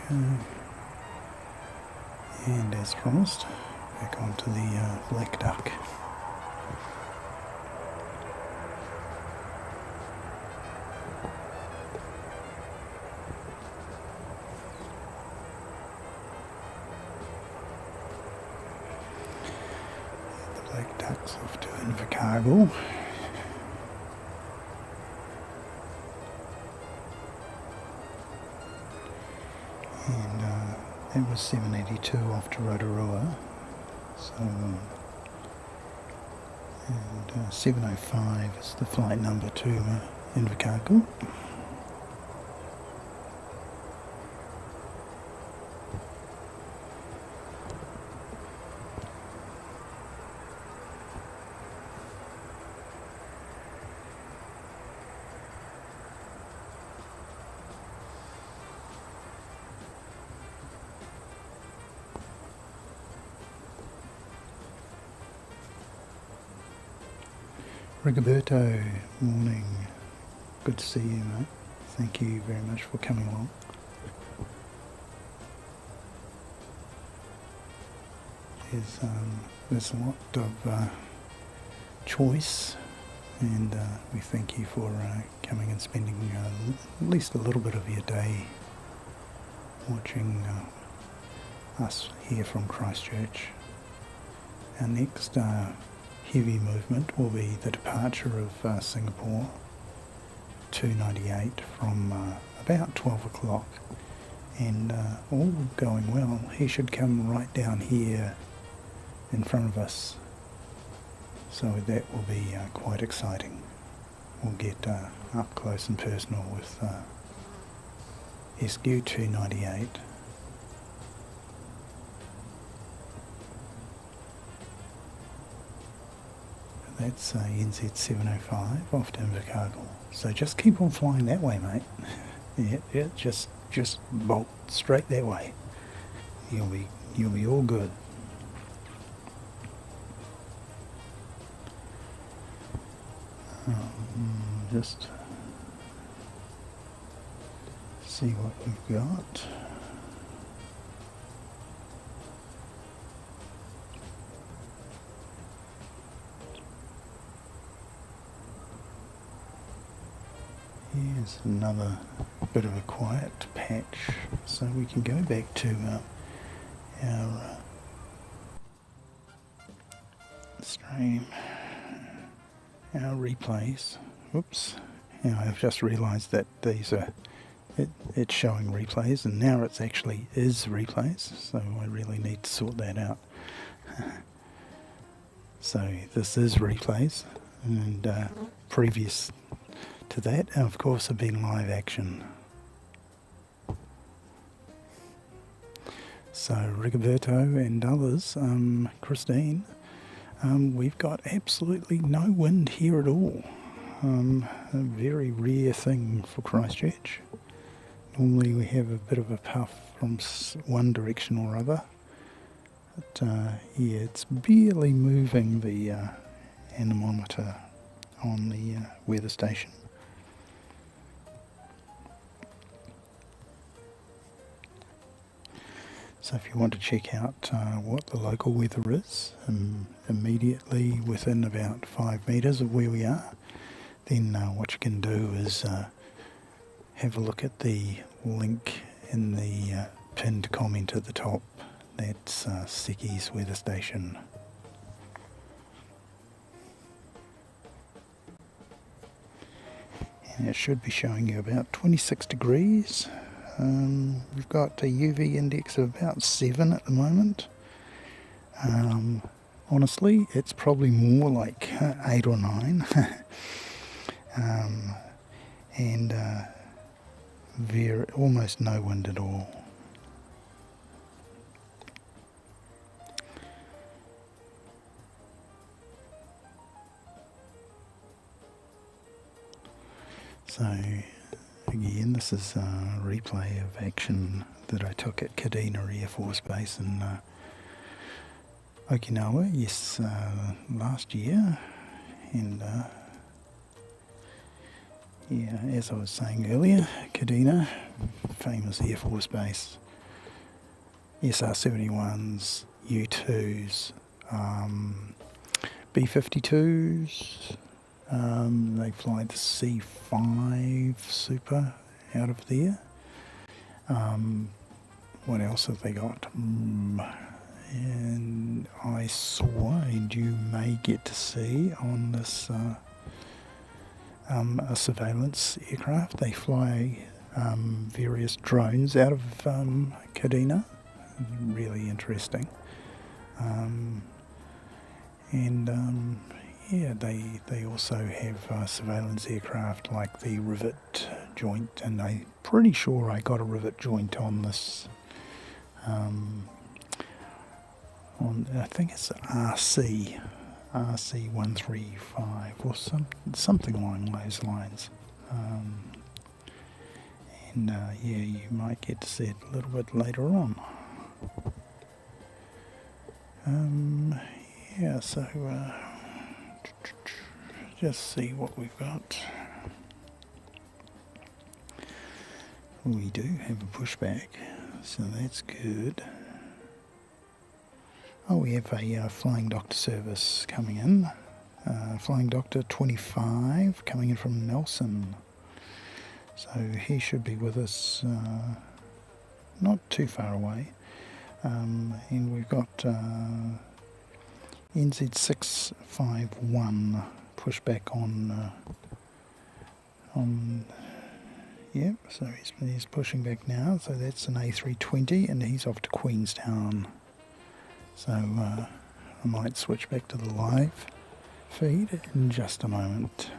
go. And as promised, back onto the black duck. The black duck's off to Invercargill. And that was 782 off to Rotorua. So, and 705 is the flight number to Invercargill. Rigoberto, morning. Good to see you, mate. Thank you very much for coming along. There's a lot of choice, and we thank you for coming and spending at least a little bit of your day watching us here from Christchurch. Our next heavy movement will be the departure of Singapore 298 from about 12 o'clock, and all going well he should come right down here in front of us, so that will be quite exciting. We'll get up close and personal with SQ 298. That's NZ 705 off to Invercargill. So just keep on flying that way, mate. Yeah, just bolt straight that way. You'll be all good. Just see what we've got. Here's another bit of a quiet patch, so we can go back to our stream, our replays. Whoops, now I've just realised that these are, it's showing replays, and now it's actually is replays, so I really need to sort that out. So this is replays, and previous to that, of course, have been live action. So Rigoberto and others, Christine, we've got absolutely no wind here at all. A very rare thing for Christchurch. Normally we have a bit of a puff from one direction or other. But yeah, it's barely moving the anemometer on the weather station. So if you want to check out what the local weather is, immediately within about 5 metres of where we are, then what you can do is have a look at the link in the pinned comment at the top. That's Seki's weather station. And it should be showing you about 26 degrees. We've got a UV index of about 7 at the moment. Honestly, it's probably more like 8 or 9. And almost no wind at all. So again, this is a replay of action that I took at Kadena Air Force Base in Okinawa, yes, last year. And yeah, as I was saying earlier, Kadena, famous Air Force Base, SR-71s, U-2s, B-52s. They fly the C5 Super out of there. What else have they got? And I saw, and you may get to see on this a surveillance aircraft, they fly various drones out of Kadena. Really interesting. Yeah, they also have surveillance aircraft like the rivet joint, and I'm pretty sure I got a rivet joint on this. I think it's RC135 or something along those lines. Yeah, you might get to see it a little bit later on. Yeah, so just see what we've got. We do have a pushback, so that's good. Oh, we have a Flying Doctor service coming in. Flying Doctor 25 coming in from Nelson. So he should be with us not too far away. And we've got NZ651 pushback on yep, so he's pushing back now, so that's an A320 and he's off to Queenstown. So I might switch back to the live feed in just a moment.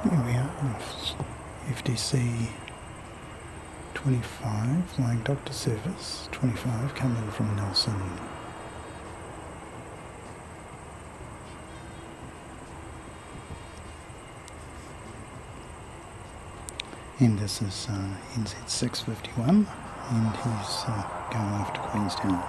Here we are, FDC 25, Flying Doctor Service 25, coming from Nelson. And this is NZ651, and he's going off to Queenstown.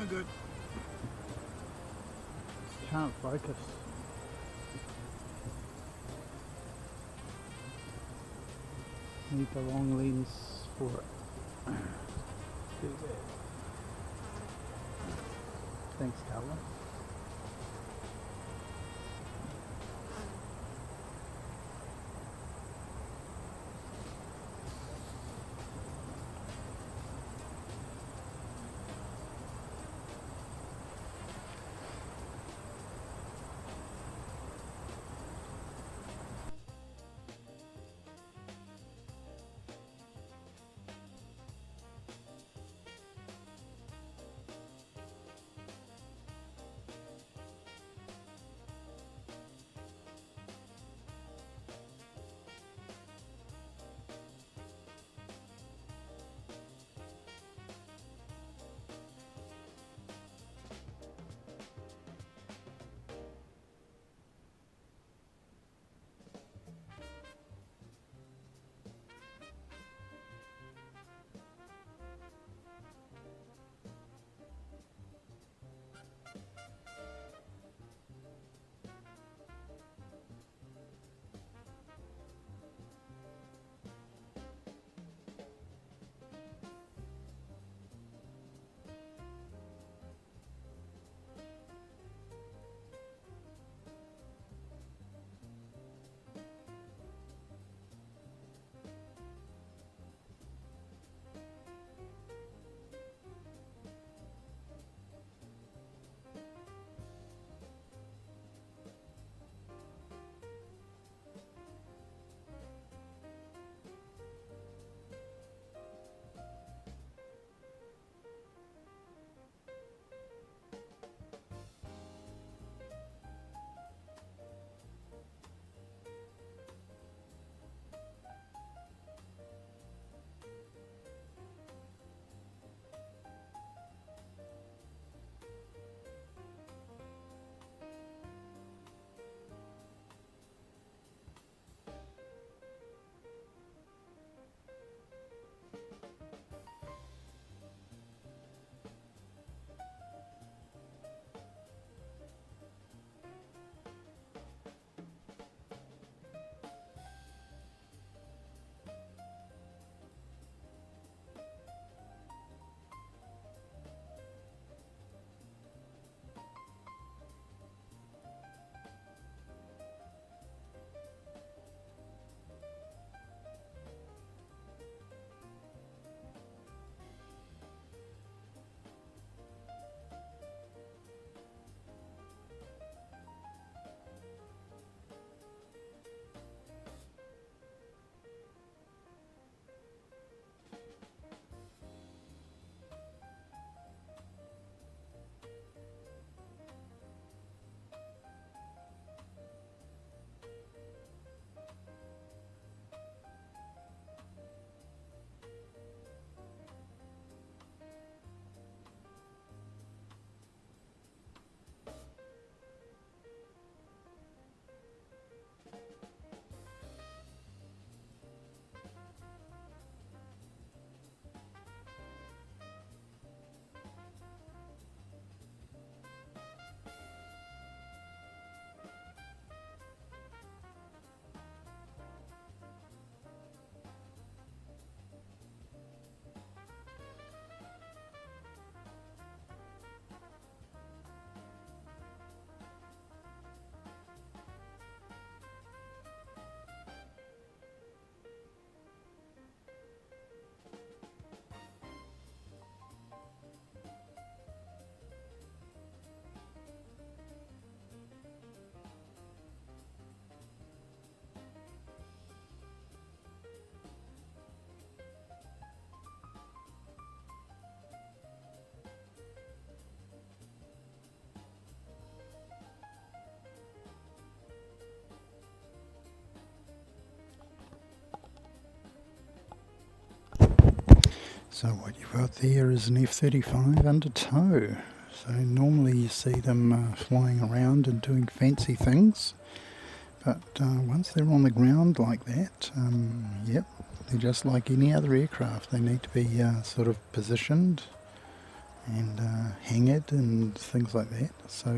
No good. Can't focus. Need the long lens for it. Do that. Thanks, Carla. So what you've got there is an F-35 under tow. So normally you see them flying around and doing fancy things, but once they're on the ground like that, they're just like any other aircraft. They need to be sort of positioned and hang it and things like that. So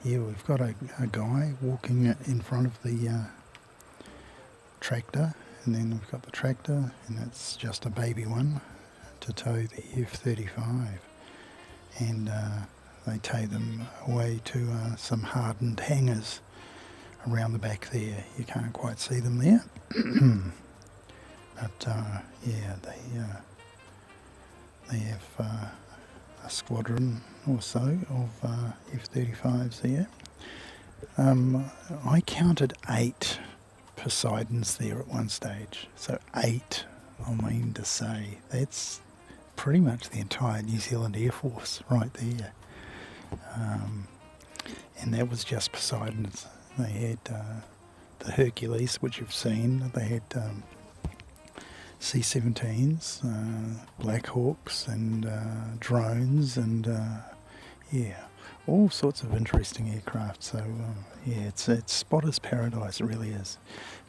yeah, we've got a guy walking in front of the tractor, and then we've got the tractor, and it's just a baby one to tow the F-35, and they tow them away to some hardened hangars around the back there. You can't quite see them there, but yeah, they have a squadron or so of F-35s there. I counted 8 Poseidons there at one stage, so 8, I mean to say, that's pretty much the entire New Zealand Air Force right there. And that was just Poseidons. They had the Hercules, which you've seen. They had C-17s, Black Hawks, and drones, and yeah, all sorts of interesting aircraft. So yeah, it's spotter's paradise, it really is.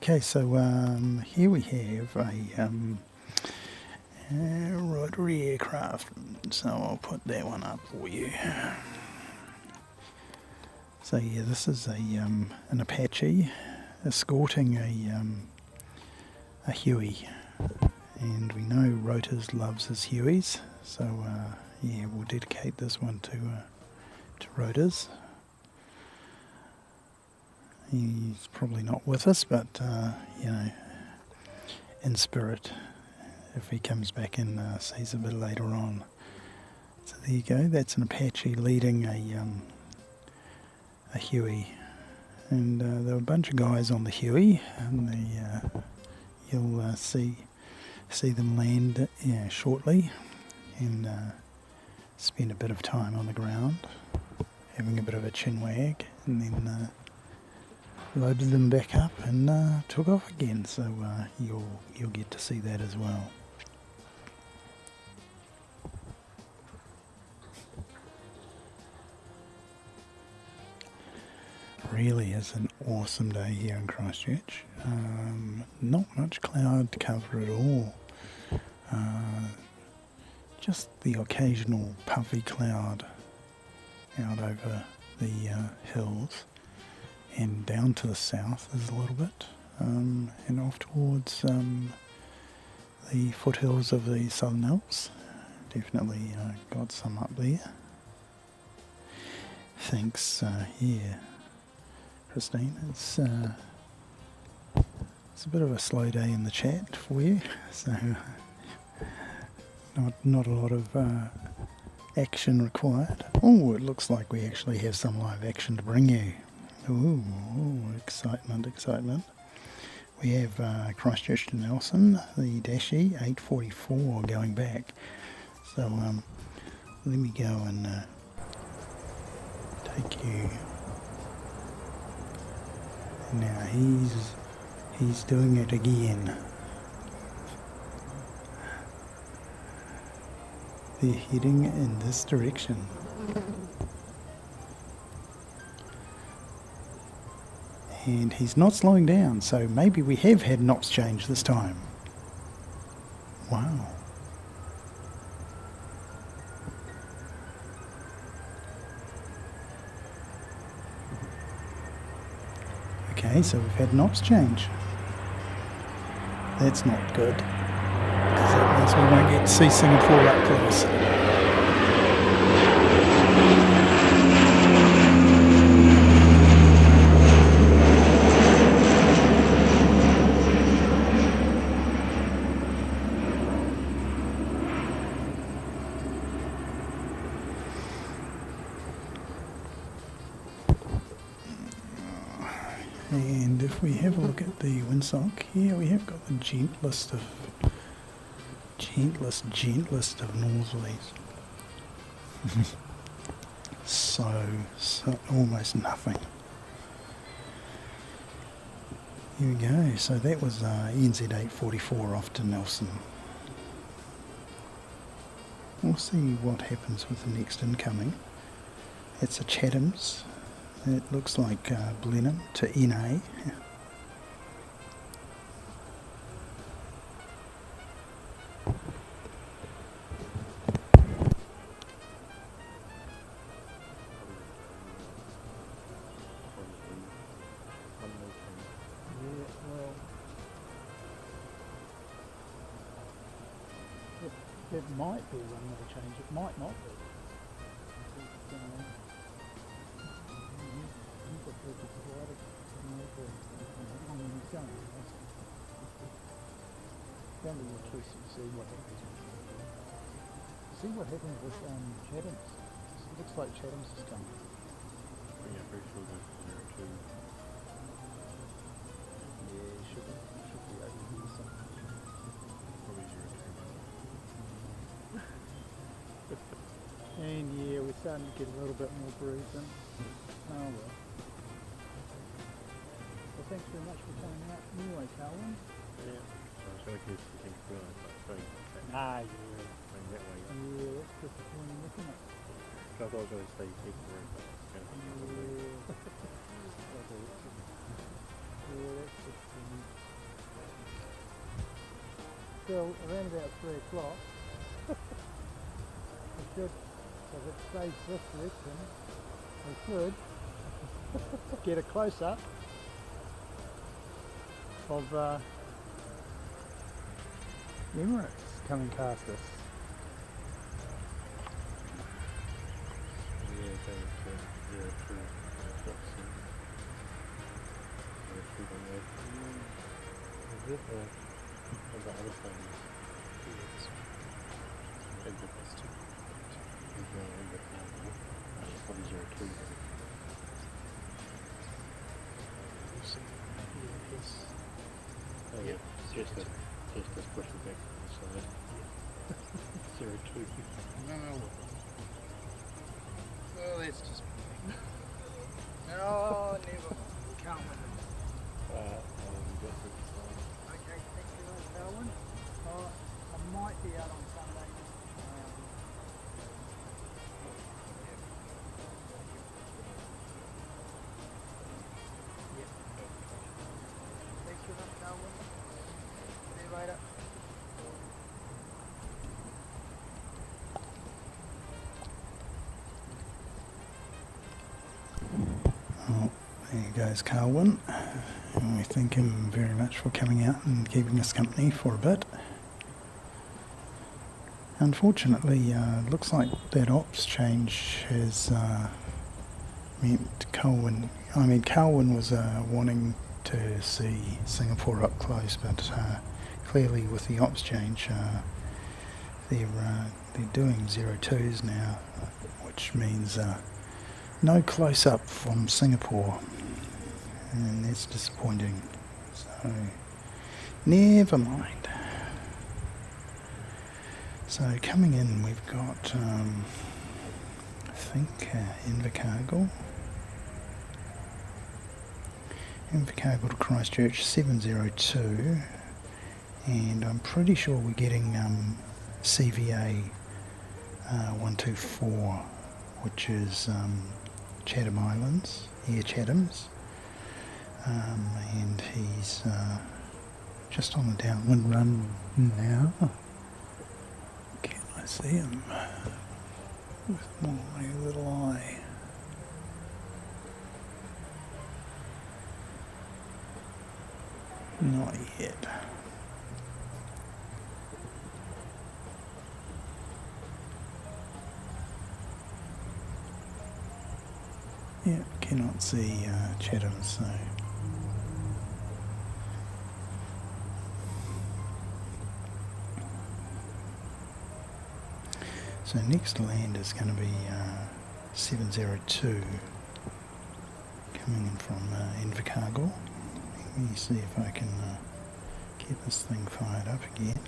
Okay, so here we have a rotary aircraft. So I'll put that one up for you. So yeah, this is an Apache escorting a Huey, and we know Rotors loves his Hueys, so yeah, we'll dedicate this one to Rotors. He's probably not with us, but you know, in spirit, if he comes back and sees a bit later on. So there you go. That's an Apache leading a Huey, and there were a bunch of guys on the Huey, and you'll see them land shortly, and spend a bit of time on the ground, having a bit of a chin wag, and then loaded them back up and took off again. So you'll get to see that as well. Really is an awesome day here in Christchurch. Not much cloud cover at all. Just the occasional puffy cloud out over the hills, and down to the south is a little bit, and off towards the foothills of the Southern Alps. Definitely got some up there. Thanks, yeah, Christine. It's a bit of a slow day in the chat for you, so not a lot of action required. Oh, it looks like we actually have some live action to bring you. Ooh, excitement. We have Christchurch to Nelson, the Dashi 844 going back. So let me go and take you. Now he's doing it again. They're heading in this direction. And he's not slowing down, so maybe we have had knots change this time. Wow. Okay, so we've had knots change. That's not good, because that means we won't get to see Singapore up close. And if we have a look at the windsock here, we have got the gentlest of northerlies. so almost nothing. Here we go. So that was NZ 844 off to Nelson. We'll see what happens with the next incoming. It's a Chatham's. It looks like Blenheim to NA. It might be a runway change, it might not be. Don't be interested to see what happens. See what happens with Chatham's. It looks like Chatham's is coming. Yeah, pretty sure there's 02. Yeah, it should be over here somewhere. Probably 02. And yeah, we're starting to get a little bit more bruising. Oh well. Well, thanks very much for coming out anyway, Carlin. Yeah. So I was going to keep thinking feeling but it's going Ah, yeah. that way. Yeah, that's disappointing, isn't it? So I thought I was going to stay keep the room, but it's going to be Yeah, that's disappointing. Still, around about 3 o'clock, we should, if it stays this direction, we should get a close-up of Emirates coming past us. Yeah, going to 02. Is it or is that other phone? Probably 02. Oh yeah, just push it back to the side. 02. No. Oh, that's just me. No, never. Can't win. Okay, thank you very much, Darwin. I might be out on Sunday. Yep. Thanks very much, Darwin. See you later. Oh, there goes Carwin. And we thank him very much for coming out and keeping us company for a bit. Unfortunately, looks like that ops change has meant Carwin was wanting to see Singapore up close, but clearly with the ops change, they're doing 02s now, which means no close up from Singapore, and that's disappointing. So never mind. So coming in, we've got I think Invercargill to Christchurch 702, and I'm pretty sure we're getting CVA 124, which is Chatham Islands, Air Chathams, and he's just on the downwind run now. Can I see him with my little eye? Not yet. Yeah, cannot see Chatham, so next land is going to be 702 coming in from Invercargill. Let me see if I can get this thing fired up again.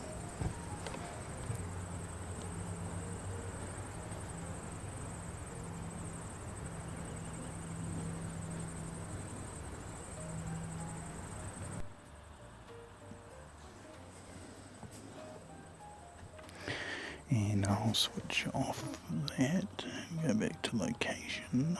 And I'll switch off that and go back to location.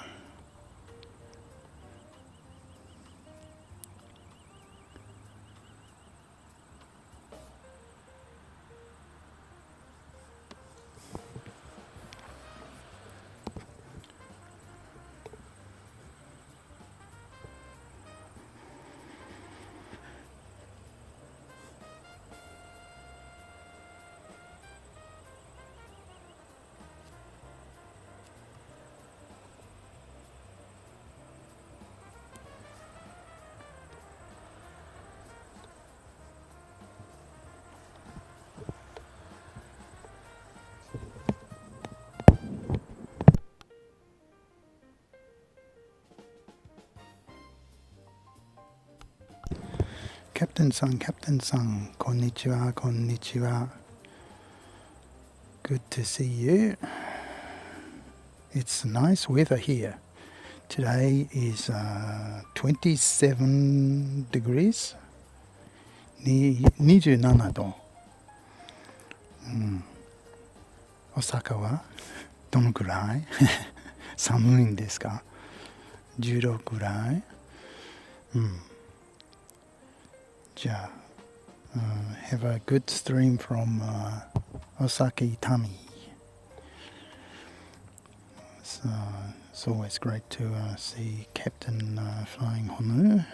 Captain San, konnichiwa, konnichiwa. Good to see you. It's nice weather here. Today is 27 degrees. 27度。Osaka はどのくらい寒いんですか ?10 度くらいじゃあ、have a good stream from Osaka Itami. So, it's always great to see Captain flying Honu.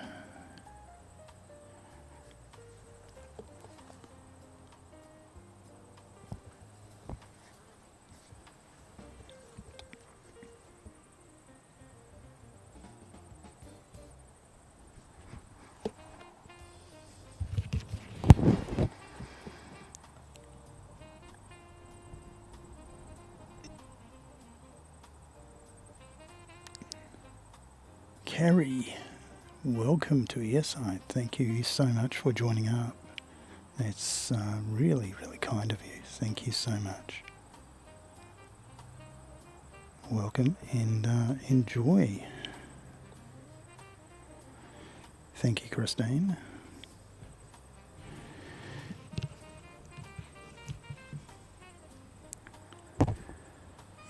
Carrie, welcome to Airside. Thank you so much for joining up. That's really, really kind of you. Thank you so much. Welcome and enjoy. Thank you, Christine.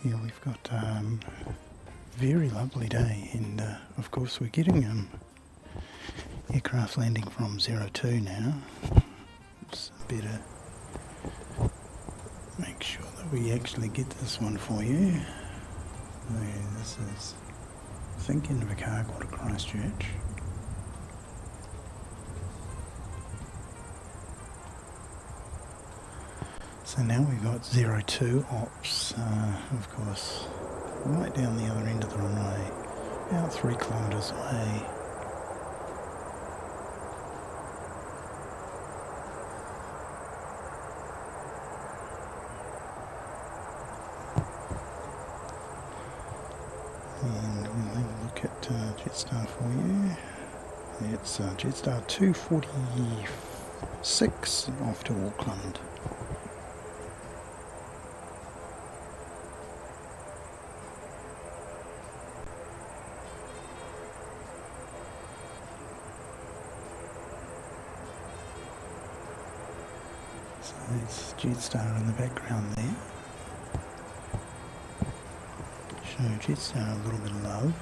Yeah, we've got very lovely day, and of course we're getting aircraft landing from 02 now. It's better make sure that we actually get this one for you. This is, I think, Invercargill to Christchurch. So now we've got 02 ops, of course, right down the other end of the runway, about 3 kilometres away. And we'll have a look at Jetstar for you. It's Jetstar 246 off to Auckland. There's Jetstar in the background there. Show Jetstar a little bit of love.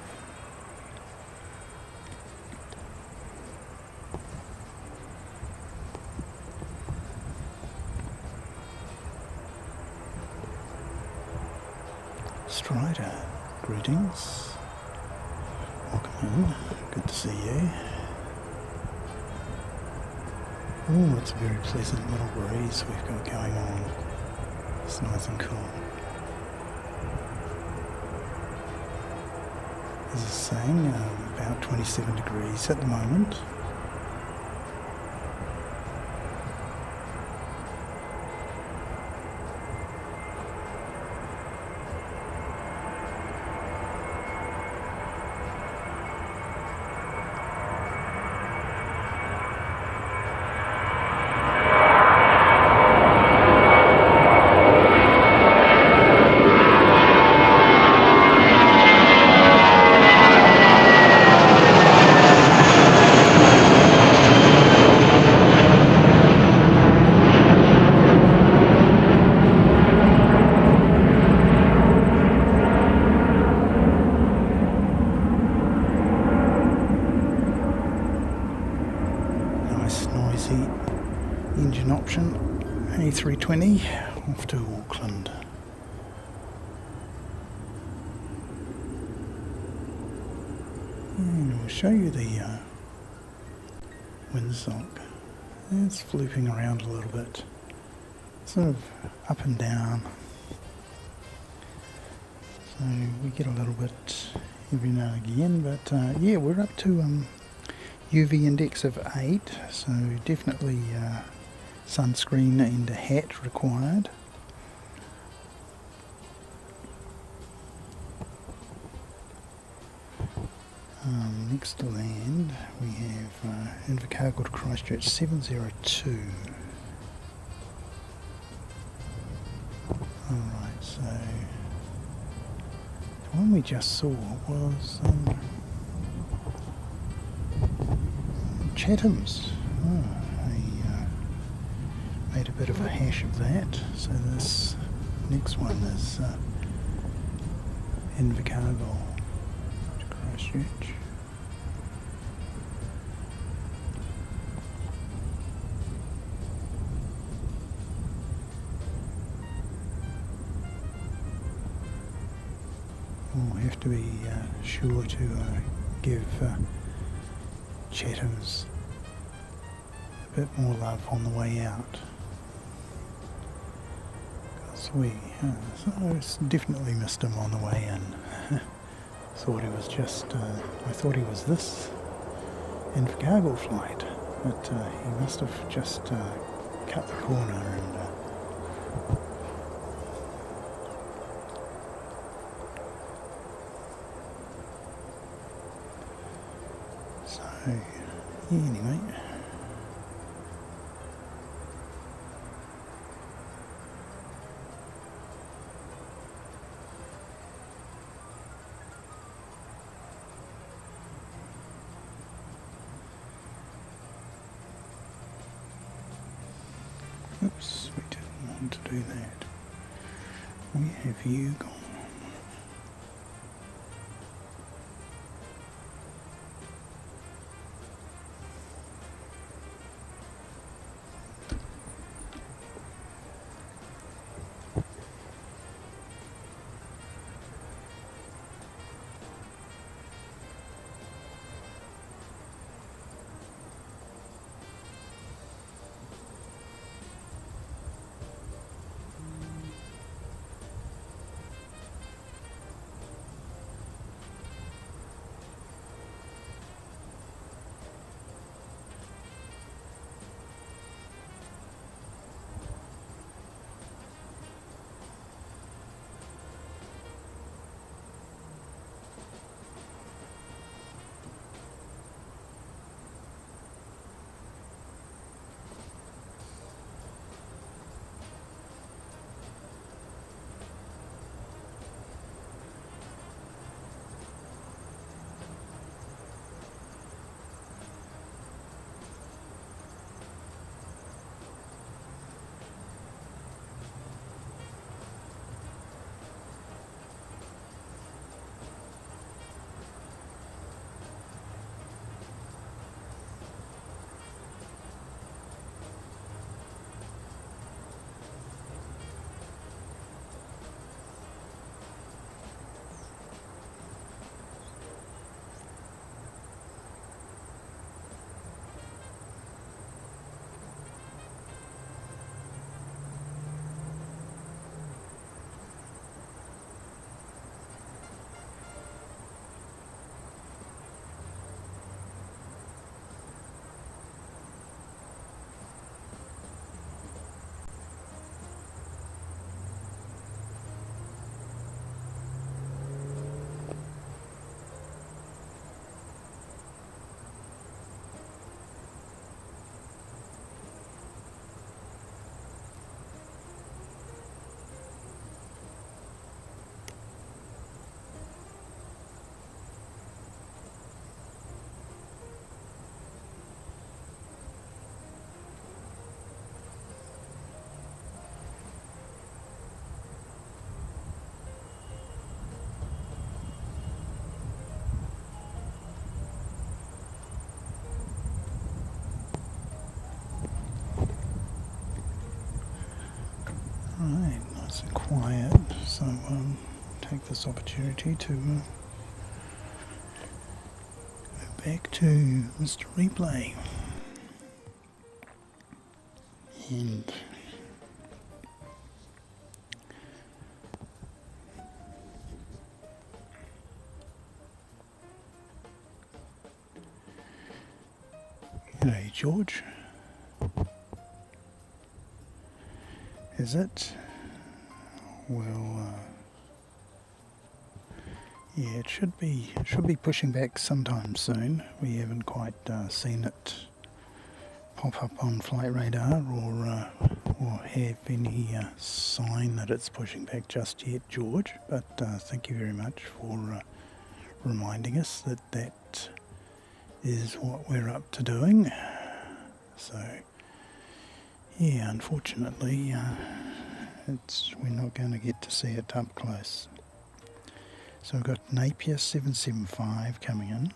Strider, greetings. Welcome in. Good to see you. Oh, it's a very pleasant little breeze we've got going on. It's nice and cool. As I was saying, about 27 degrees at the moment. Engine option, A320 off to Auckland. And we'll show you the windsock. It's flooping around a little bit, sort of up and down. So we get a little bit every now and again, but yeah, we're up to UV index of 8, so definitely sunscreen and a hat required. next to land we have Invercargill to Christchurch 702. Alright, so the one we just saw was Chatham's. Oh, I made a bit of a hash of that. So this next one is Invercargill to Christchurch. We'll have to be sure to give Chatham's a bit more love on the way out. Because so definitely missed him on the way in. Thought he was just, I thought he was this Invercargill flight, but he must have just cut the corner and yeah, anyway. Oops, we didn't want to do that. Where have you gone? Right, nice and quiet, so take this opportunity to go back to Mr. Replay and g'day George. Is it? Well, Yeah, it should be pushing back sometime soon. We haven't quite seen it pop up on flight radar or have any sign that it's pushing back just yet, George. But thank you very much for reminding us that that is what we're up to doing. So yeah, unfortunately, we're not going to get to see it up close. So we've got Napier 775 coming in.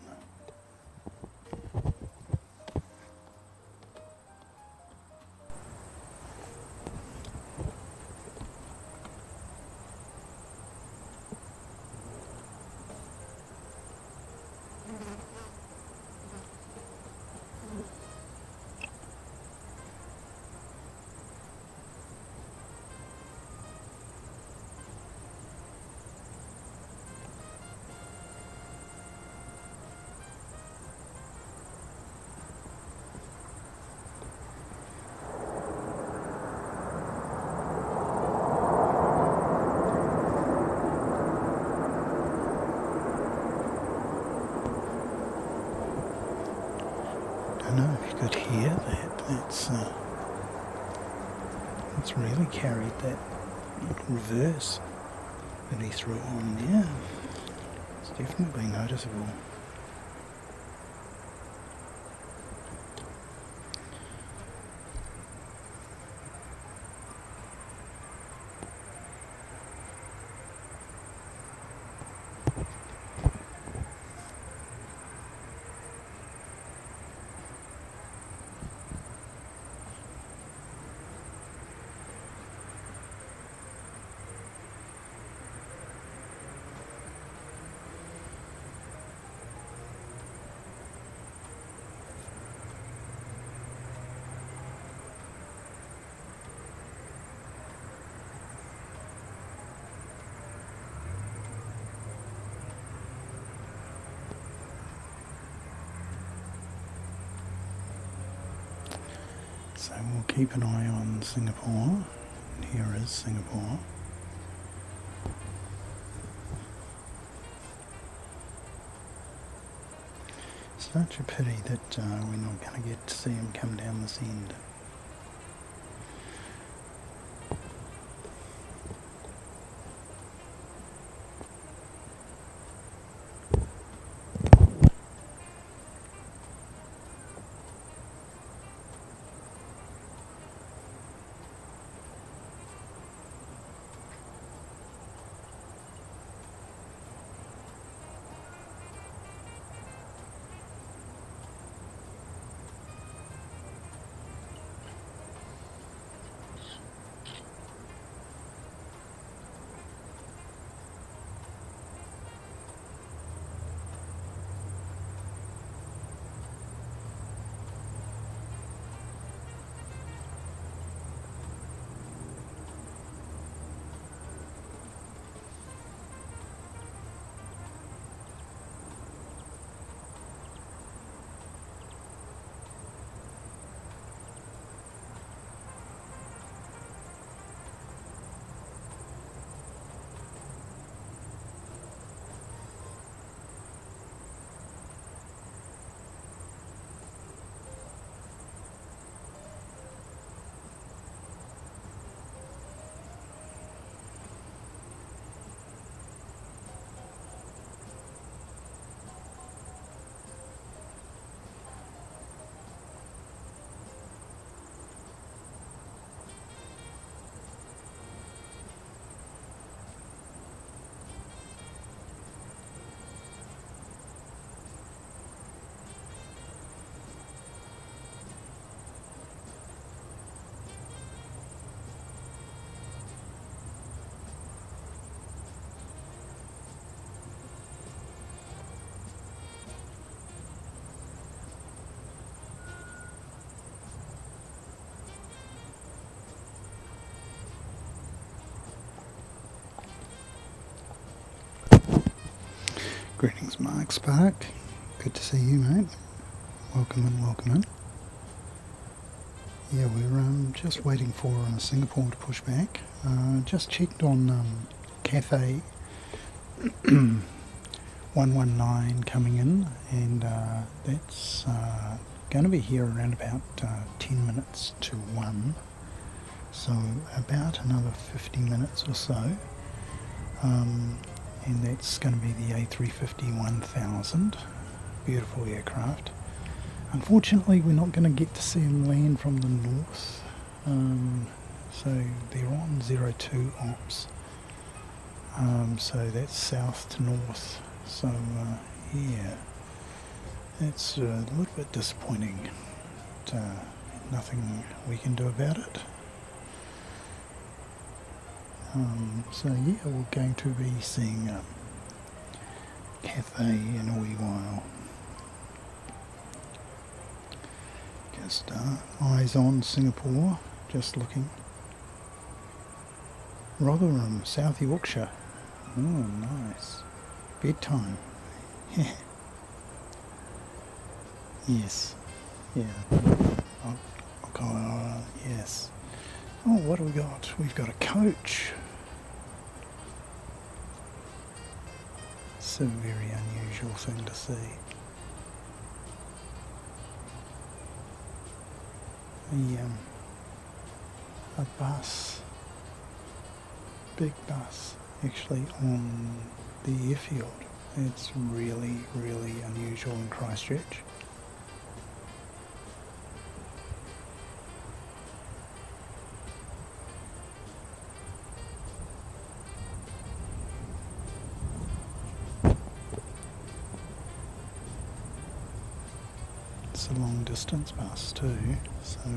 I don't know if you could hear that. It's really carried that reverse that he threw on there. It's definitely noticeable. So we'll keep an eye on Singapore. Here is Singapore. Such a pity that we're not going to get to see him come down this end. Greetings, Mark Spark. Good to see you, mate. Welcome in, welcome in. Yeah, we're just waiting for Singapore to push back. Just checked on Cathay 119 coming in, and that's going to be here around about 10 minutes to 1, so about another 50 minutes or so, and that's going to be the A350-1000, beautiful aircraft. Unfortunately, we're not going to get to see them land from the north, so they're on 02 ops, so that's south to north, so yeah, it's a little bit disappointing, but nothing we can do about it. So yeah, we're going to be seeing Cathay in a wee while. Just eyes on Singapore, just looking. Rotherham, South Yorkshire. Oh, nice. Bedtime. Yeah. Yes. Yeah. Oh, yes. Oh, what have we got? We've got a coach. It's a very unusual thing to see. A bus, big bus, actually on the airfield. It's really, really unusual in Christchurch. It's a long distance bus too, so you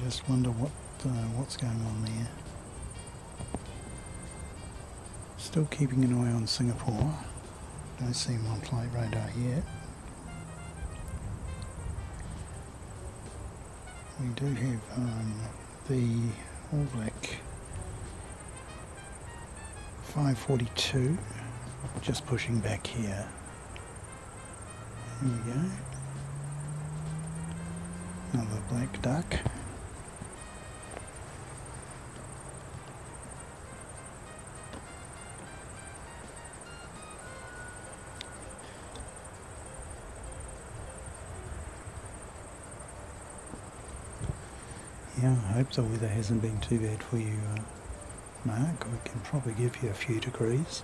just wonder what's going on there. Still keeping an eye on Singapore. Don't see him on flight radar yet. We do have the All Black 542 just pushing back here. Here we go. Another black duck. Yeah, I hope the weather hasn't been too bad for you, Mark. We can probably give you a few degrees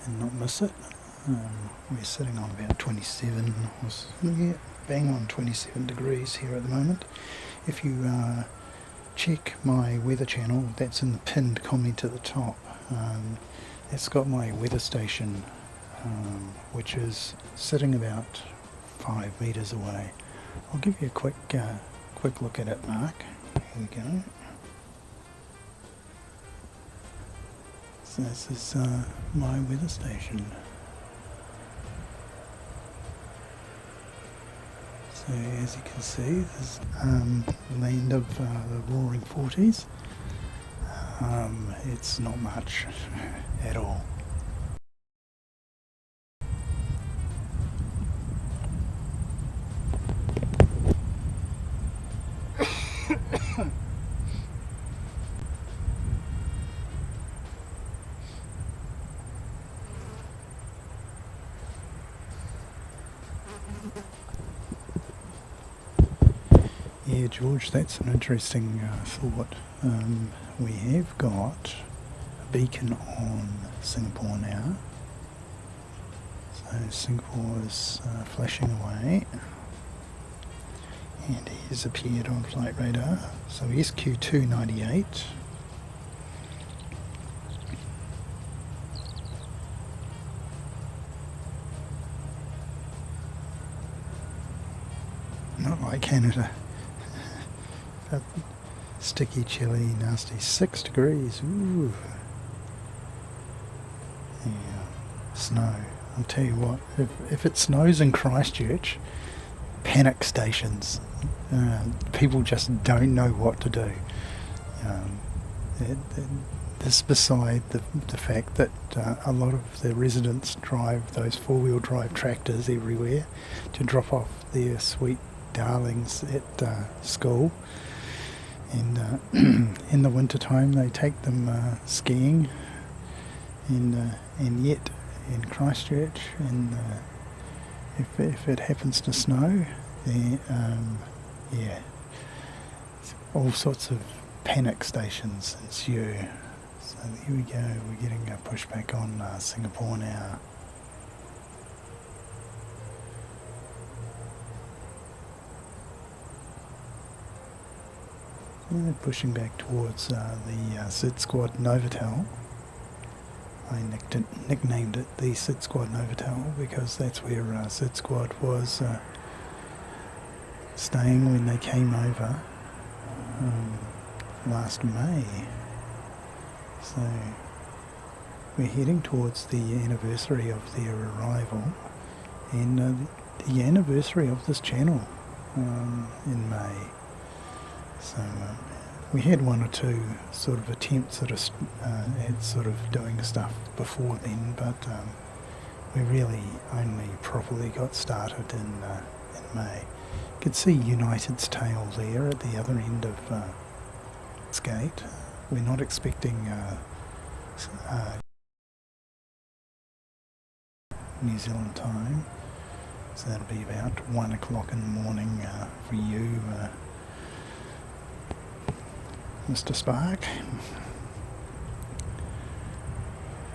and not miss it. We're sitting on about 27, yeah, bang on 27 degrees here at the moment. If you check my weather channel, that's in the pinned comment at the top. It's got my weather station, which is sitting about 5 metres away. I'll give you a quick look at it, Mark. Here we go. So this is my weather station. So as you can see, there's land of the roaring 40s. It's not much at all. Yeah, George, that's an interesting thought. We have got a beacon on Singapore now. So Singapore is flashing away. And he's appeared on flight radar. So SQ298. Not like Canada. Sticky, chilly, nasty. 6 degrees. Ooh. Yeah. Snow. I'll tell you what, if it snows in Christchurch, panic stations. People just don't know what to do. This beside the fact that a lot of the residents drive those four-wheel drive tractors everywhere to drop off their sweet darlings at school. And in the winter time they take them skiing, and yet in Christchurch, and if it happens to snow, then yeah, all sorts of panic stations ensue. So here we go, we're getting a pushback on Singapore now. And they're pushing back towards the Sid Squad Novotel. I nicknamed it the Sid Squad Novotel because that's where Sid Squad was staying when they came over last May. So we're heading towards the anniversary of their arrival, and the anniversary of this channel in May. So we had one or two sort of attempts at sort of doing stuff before then, but we really only properly got started in May. You could see United's tail there at the other end of its gate. We're not expecting New Zealand time, so that'll be about 1 o'clock in the morning for you, Mr. Spark.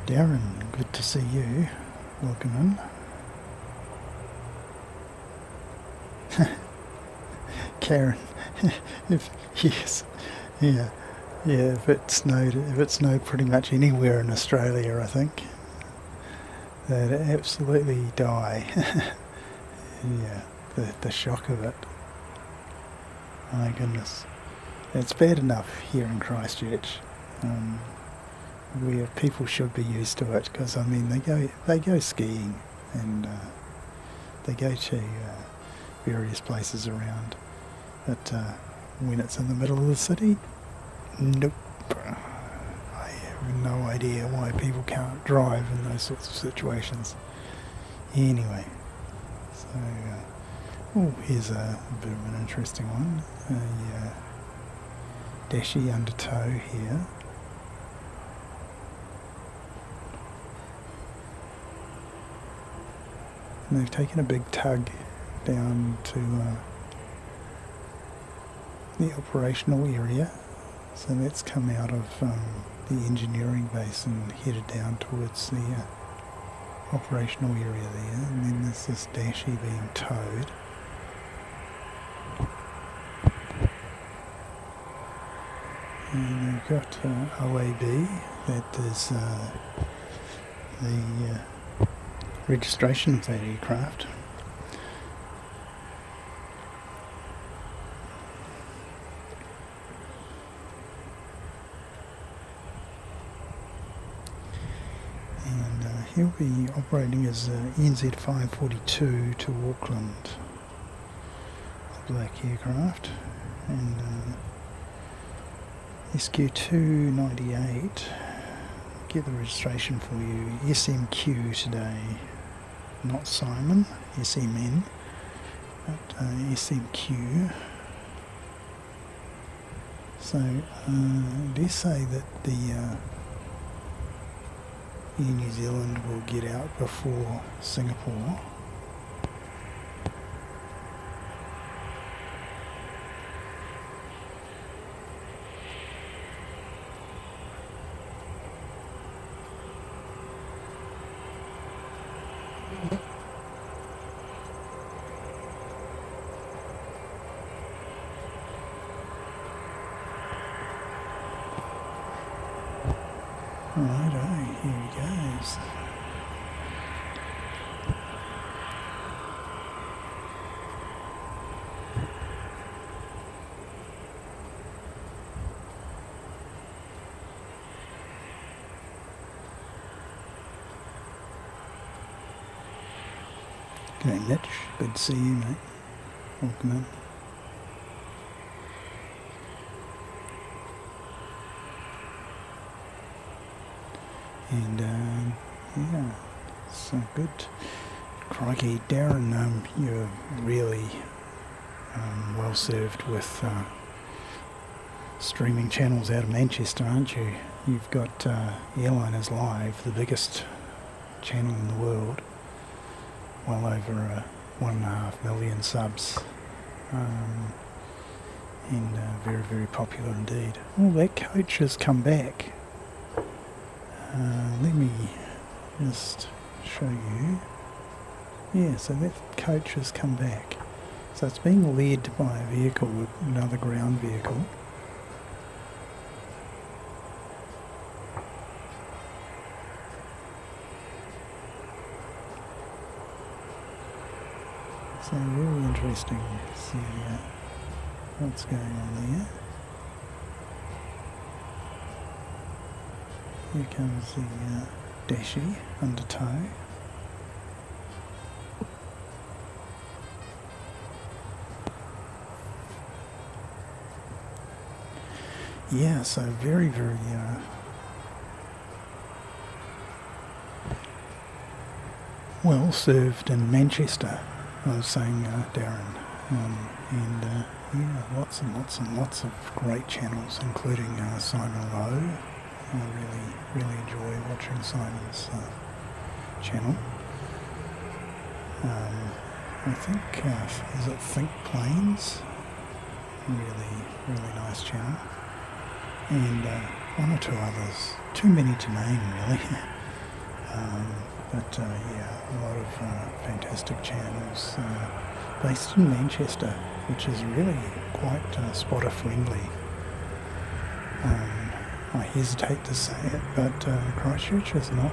Darren, good to see you. Welcome in. Karen, yes, yeah, if it snowed pretty much anywhere in Australia, I think they'd absolutely die. Yeah, the shock of it. My goodness. It's bad enough here in Christchurch, where people should be used to it, because I mean they go skiing and they go to various places around, but when it's in the middle of the city, nope. I have no idea why people can't drive in those sorts of situations. Anyway, so oh, here's a bit of an interesting one. Dashi under tow here. And they've taken a big tug down to the operational area. So that's come out of the engineering base and headed down towards the operational area there. And then there's this Dashi being towed. And they've got OAB, that is the registration of that aircraft. And he'll be operating as NZ 542 to Auckland, the black aircraft. And SQ298, get the registration for you, SMQ today, not Simon, SMN, but SMQ. So they say that the Air New Zealand will get out before Singapore. Righto, here he goes. G'day Mitch, good to see you mate. Welcome in. And yeah, so good. Crikey, Darren, you're really well served with streaming channels out of Manchester, aren't you? You've got Airliners Live, the biggest channel in the world. Well over 1.5 million subs. And very, very popular indeed. Oh, that coach has come back. Let me just show you. Yeah, so that coach has come back. So it's being led by a vehicle, another ground vehicle. So very interesting to see what's going on there. Here comes the Dashi under tow. Yeah, so very, very well served in Manchester, I was saying, Darren. And yeah, lots and lots and lots of great channels, including Simon Lowe. I really, really enjoy watching Simon's channel. I think, is it Think Planes? Really, really nice channel. And one or two others. Too many to name, really. But yeah, a lot of fantastic channels based in Manchester, which is really quite spotter friendly. I hesitate to say it, but Christchurch is not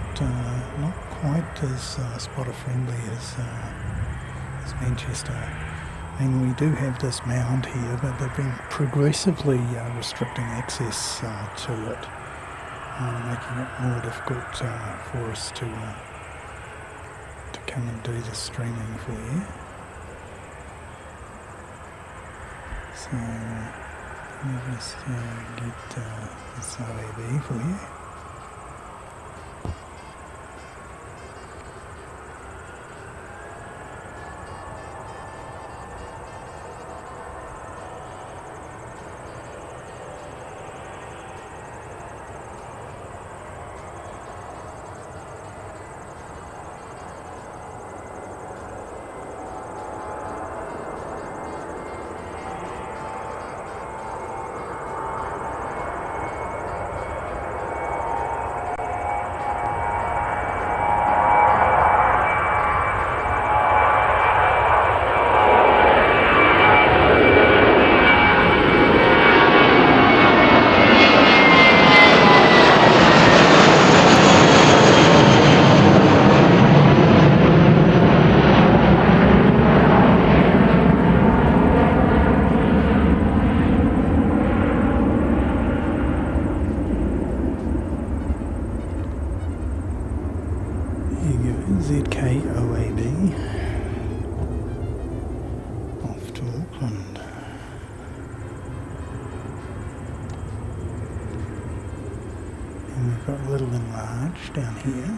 quite as spotter friendly as Manchester. I mean, we do have this mound here, but they've been progressively restricting access to it, making it more difficult for us to come and do the streaming for you. So let me just get this OAB for you. ZKOAB off to Auckland. And we've got Little and Large down here.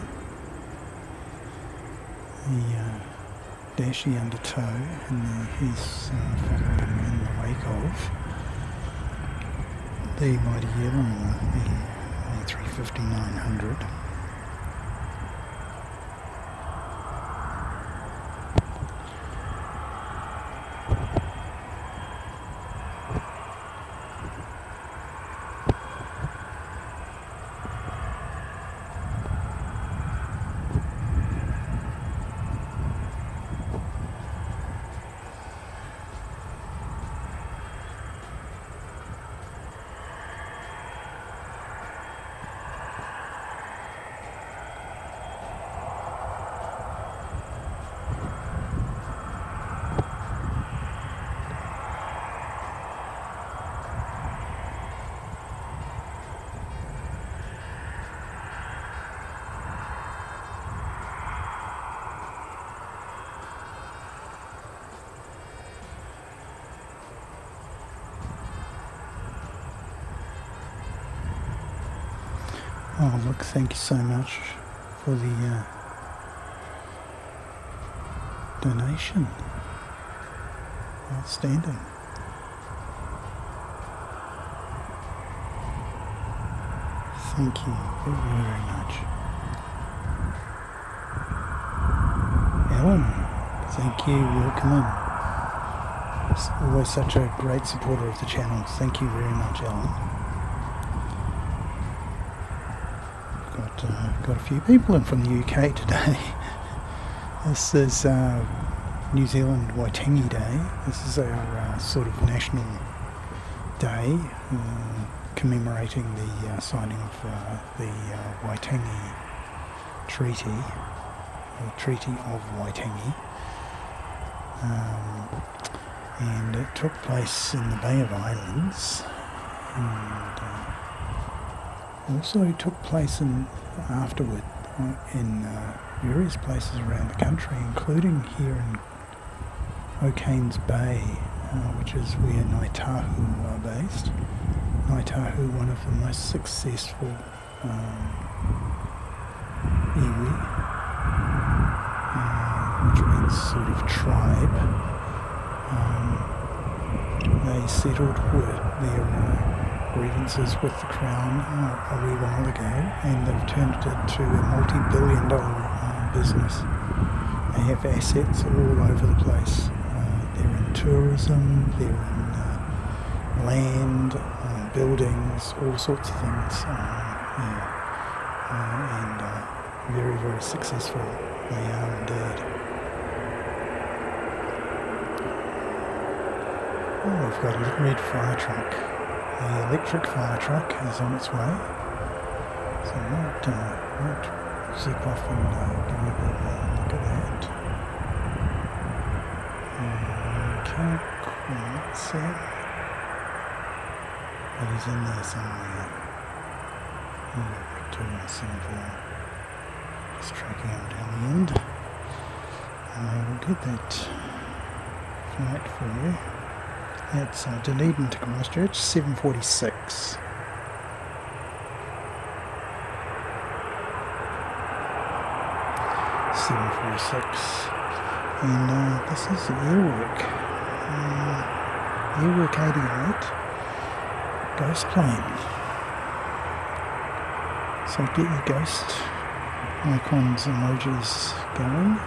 The Dashi under tow, and he's following in the wake of the Mighty Yellow, the A350-900. Oh look, thank you so much for the donation. Outstanding. Thank you very, very much. Ellen, thank you, welcome in. It's always such a great supporter of the channel. Thank you very much, Ellen. Got a few people in from the UK today. This is New Zealand Waitangi Day. This is our sort of national day commemorating the signing of the Waitangi Treaty, the Treaty of Waitangi. And it took place in the Bay of Islands, and also took place afterward in various places around the country, including here in O'Kane's Bay, which is where Ngāi Tahu are based. Ngāi Tahu, one of the most successful iwi, which means sort of tribe. They settled their grievances with the Crown a wee while ago, and they've turned it into a multi-billion-dollar business. They have assets all over the place. They're in tourism, they're in land, buildings, all sorts of things. And very, very successful they are indeed. Oh, we've got a little red fire truck. The electric fire truck is on its way. So I might zip off and give you a bit of a look at that. Can't quite see it, but he's in there somewhere. To myself, just tracking him down the end. We'll get that flight for you. That's Dunedin to Christchurch, 7:46. And this is Airwork. Airwork 88 Ghost plane. So get your ghost icons, emojis going.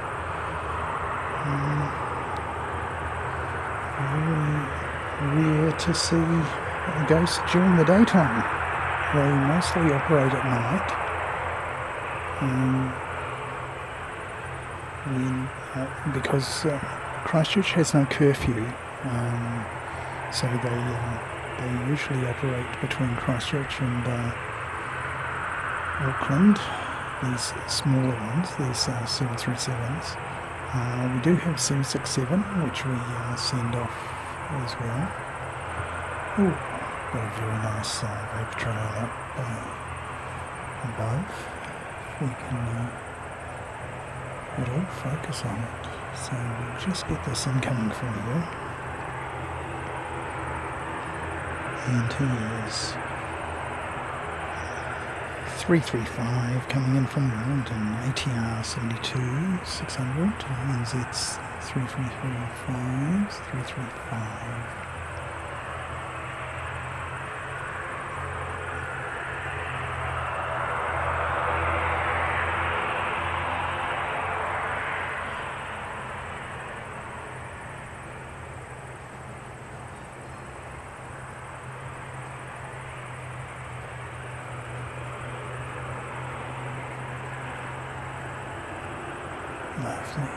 Rare to see a ghost during the daytime. They mostly operate at night. Because Christchurch has no curfew, so they usually operate between Christchurch and Auckland. These smaller ones, these 737s. We do have 767, which we send off as well. Oh, got a very nice vapor trail up above. We can it'll focus on it. So we'll just get this incoming for you. And here's 335 coming in from Wellington, ATR 72-600, NZ's 335. Lovely.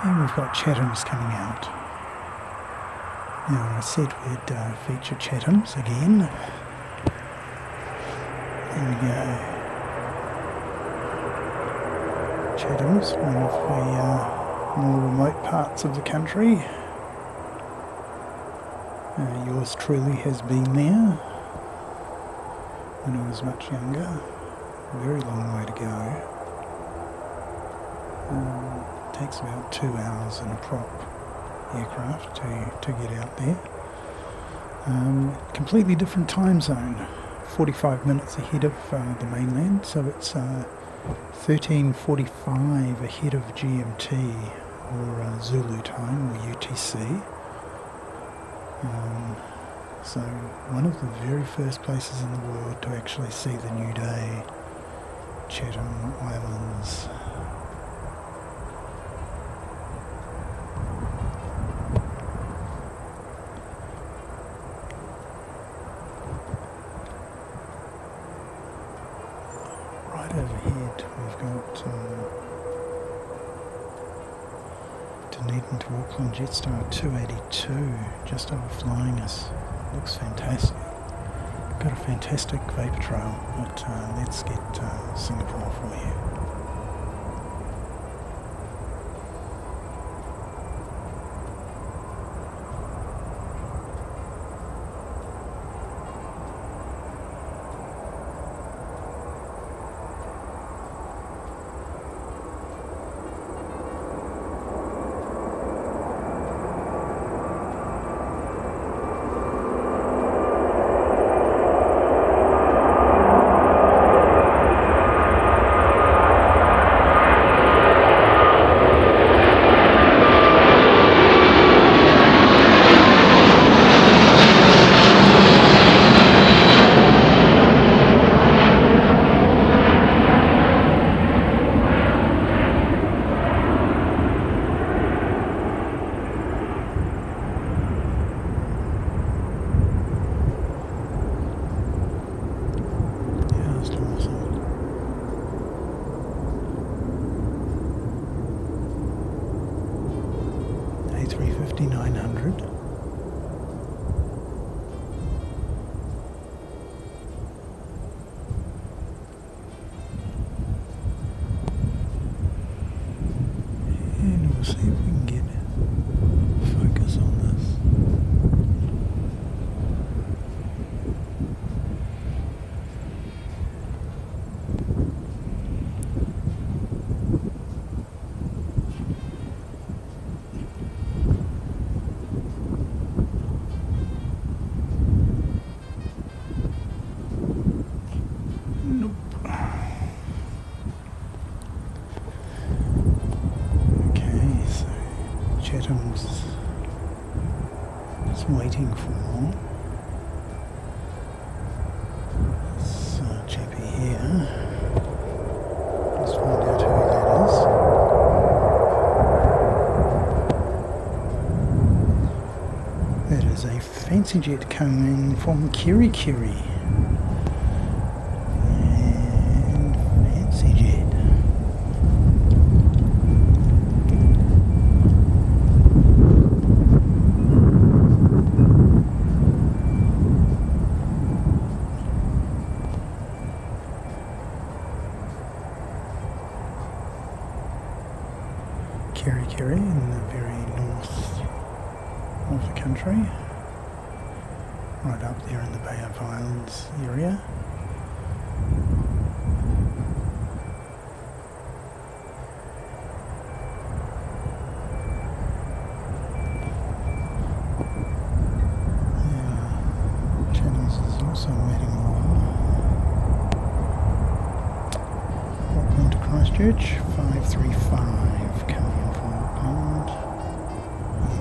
And we've got Chatham's coming out. Now I said we'd feature Chatham's again. There we go. Chatham's, one of the more remote parts of the country. Yours truly has been there when I was much younger. Very long way to go. Takes about 2 hours in a prop aircraft to get out there. Completely different time zone, 45 minutes ahead of the mainland, so it's 13:45 ahead of GMT or Zulu time or UTC. So one of the very first places in the world to actually see the new day Chatham Islands. Right overhead we've got Dunedin to Auckland Jetstar 282 just overflying us. Looks fantastic. Got a fantastic vapor trail, but let's get Singapore for you. A350-900. And we'll see if we can get focus on this. It's waiting for this chappie here. Let's find out who that is. That is a fancy jet coming from Kiri Kiri. And fancy jet. Kiri in the very north of the country, right up there in the Bay of Islands area. Yeah, Channels is also waiting on. Auckland to Christchurch, 535 coming in from Auckland,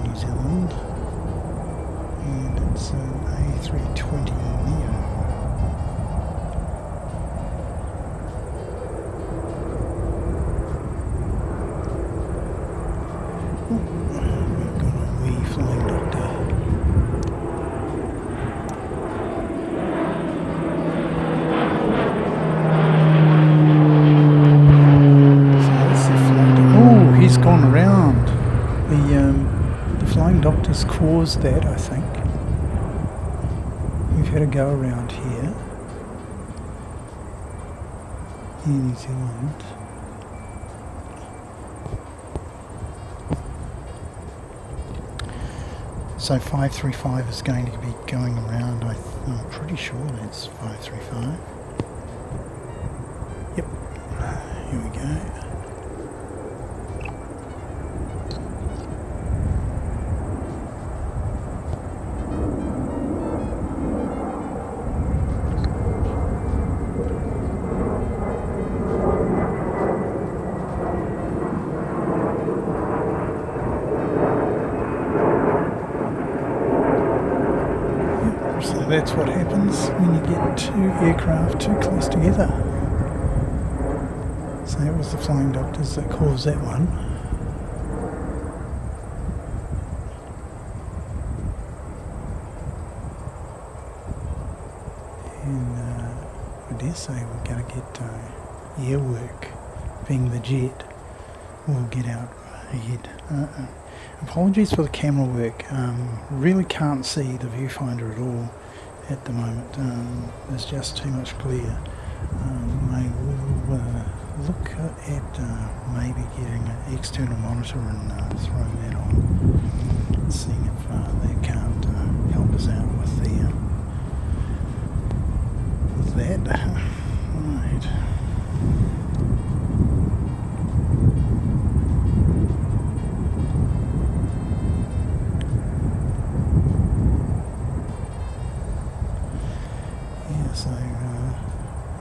New Zealand, and it's an A320 Neo. We've got a wee flying doctor. He's gone around. The Flying Doctor's caused that, I think. We've had a go around here in New Zealand. So 535 is going to be going around. I'm pretty sure that's 535. Yep. Here we go. So that's what happens when you get two aircraft too close together. That was the Flying Doctors that caused that one. And I dare say we're going to get air work, being the jet, will get out ahead. Apologies for the camera work. Really can't see the viewfinder at all at the moment. There's just too much glare. I will look at maybe getting an external monitor and throwing that on, seeing if they can't help us out with that. Right. So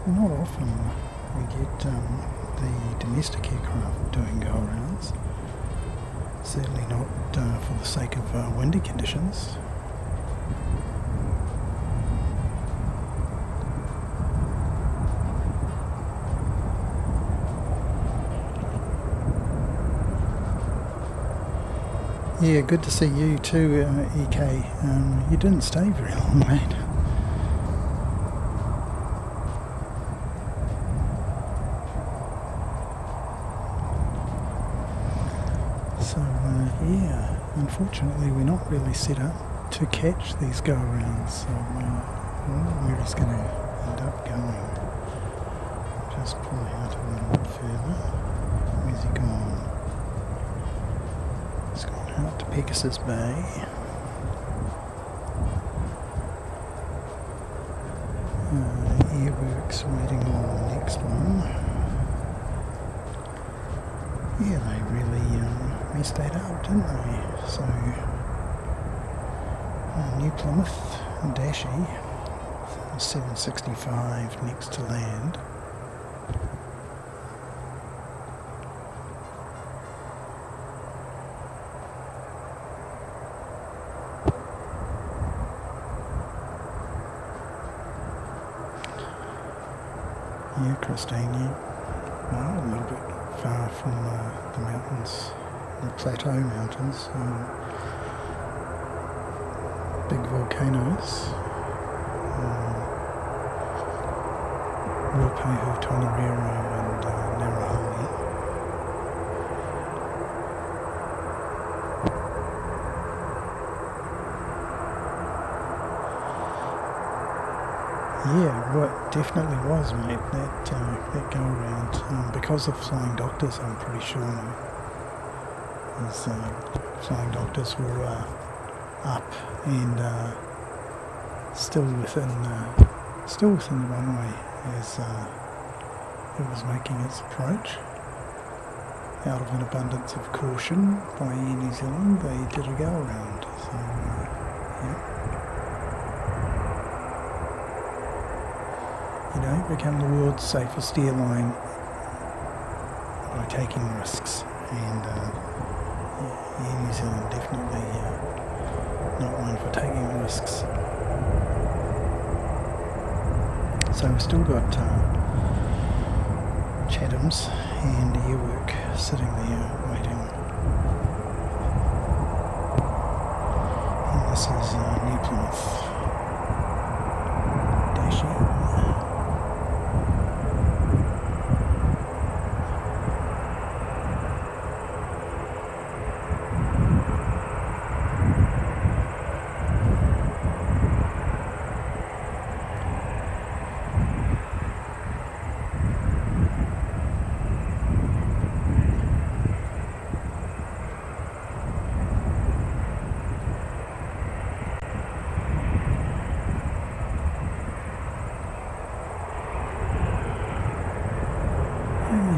not often we get the domestic aircraft doing go-arounds, certainly not for the sake of windy conditions. Yeah, good to see you too, EK. You didn't stay very long, mate. Yeah, unfortunately we're not really set up to catch these go-arounds, so where he's going to end up going. Just pull out a little bit further. Where's he gone? He's gone out to Pegasus Bay. Airworks waiting on the next one. Yeah, they really messed that up, didn't they? So, New Plymouth and Dashi, 765 next to land. Yeah, Christine, well, a little bit far from the mountains, the Plateau Mountains, big volcanoes, Ruapehu, Tongariro and Narahali. Yeah, what definitely was, mate, that go around, because of Flying Doctors, I'm pretty sure, as Flying Doctors were up and still within the runway as it was making its approach. Out of an abundance of caution by Air New Zealand, they did a go around. So, yeah. You know, become the world's safest airline by taking risks, and Air New Zealand definitely not one for taking risks. So we've still got Chatham's and Airwork sitting there waiting, and this is New Plymouth Dashi.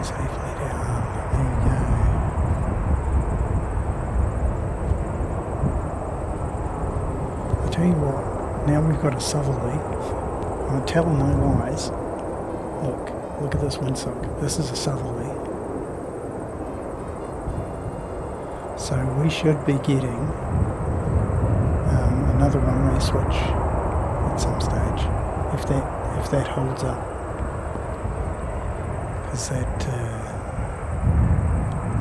Safely down. There you go. I tell you what, now we've got a southerly. I'm telling no lies. Look at this windsock. This is a southerly. So we should be getting another runway switch at some stage, if that holds up. Because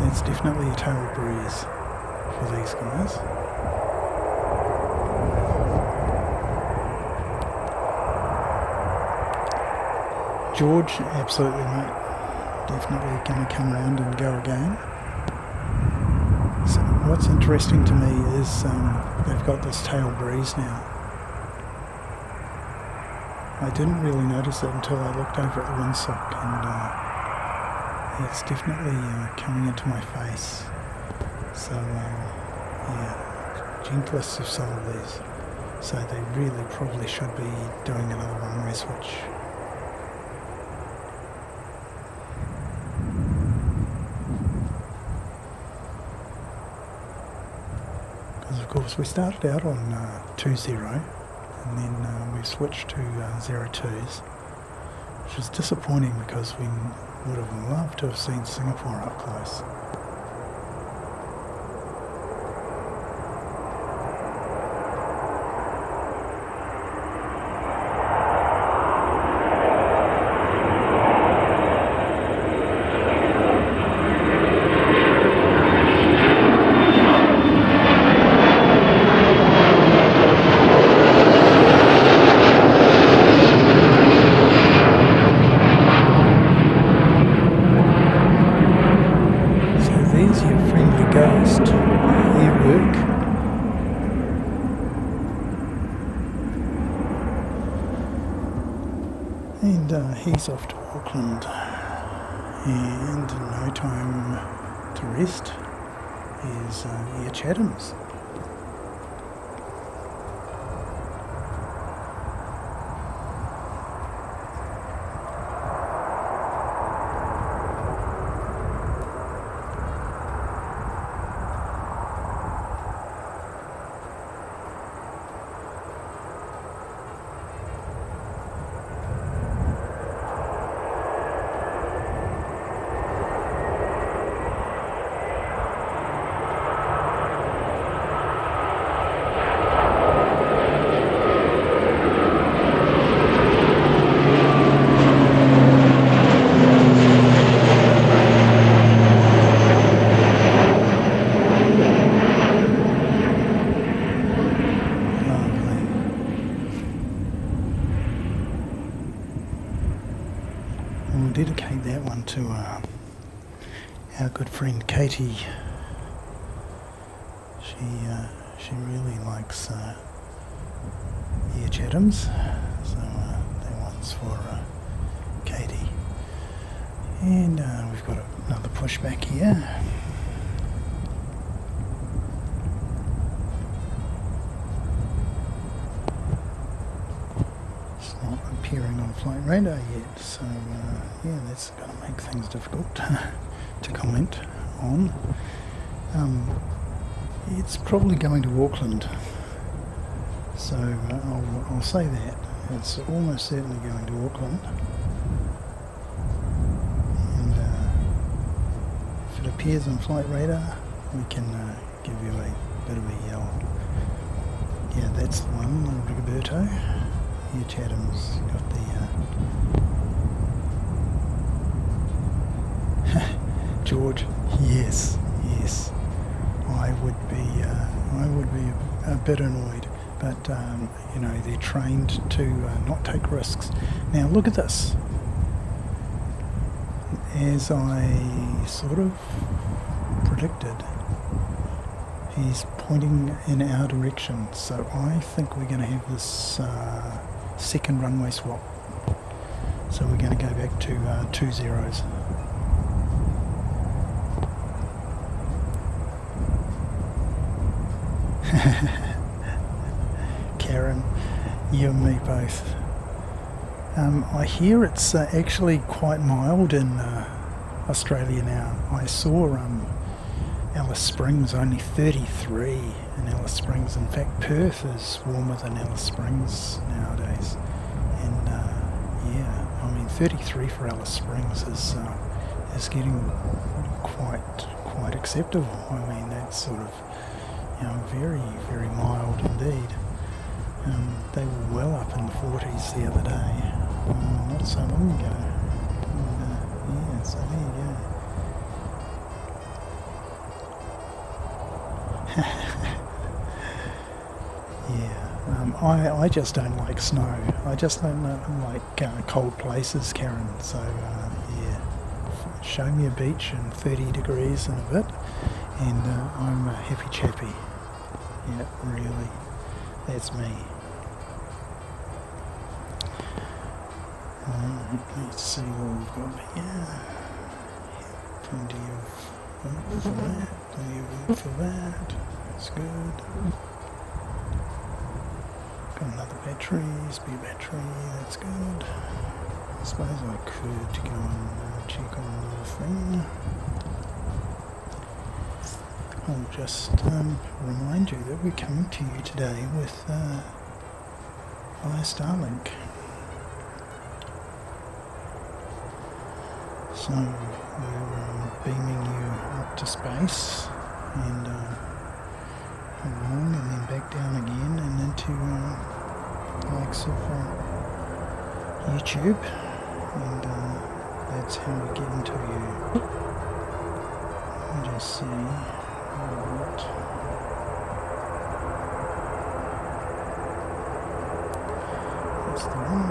That's definitely a tail breeze for these guys. George, absolutely mate. Definitely going to come around and go again. So what's interesting to me is they've got this tail breeze now. I didn't really notice it until I looked over at the windsock, and it's definitely coming into my face. So yeah, gentlest of some of these. So they really probably should be doing another runway switch. Of course, we started out on 2-0, and then we switched to 0-2s, which is disappointing because we would have loved to have seen Singapore up close. And he's off to Auckland, and no time to rest is Air Chatham's. Dedicate that one to our good friend Katie. She really likes Air Chatham's, so that one's for Katie. And we've got another pushback here. Appearing on flight radar yet, so yeah, that's going to make things difficult to comment on. It's probably going to Auckland, so I'll say that it's almost certainly going to Auckland, and if it appears on flight radar, we can give you a bit of a yell. Yeah, that's the one, Rigoberto. Here Chatham's got the George. Yes. I would be a bit annoyed, but you know, they're trained to not take risks. Now look at this. As I sort of predicted, he's pointing in our direction, so I think we're going to have this second runway swap. So we're going to go back to 2 zeros. Karen, you and me both. I hear it's actually quite mild in Australia now. I saw Alice Springs only 33 in Alice Springs. In fact, Perth is warmer than Alice Springs nowadays. And yeah, I mean 33 for Alice Springs is getting quite acceptable. I mean, that's sort of, you know, very, very mild indeed. They were well up in the 40s the other day, not so long ago. And, yeah, so there you go. I just don't like snow. I just don't like cold places, Karen. So yeah, show me a beach and 30 degrees and a bit, and I'm a happy chappy. Yeah, really, that's me. Let's see what we've got here. Plenty of work for that. Plenty of work for that. That's good. Got another battery, spare battery, that's good. I suppose I could go and check on the thing. I'll just remind you that we're coming to you today with via Starlink. So we're beaming you up to space and along and then back down again and into the likes of YouTube, and that's how we get into you. Let me just see what that's the one.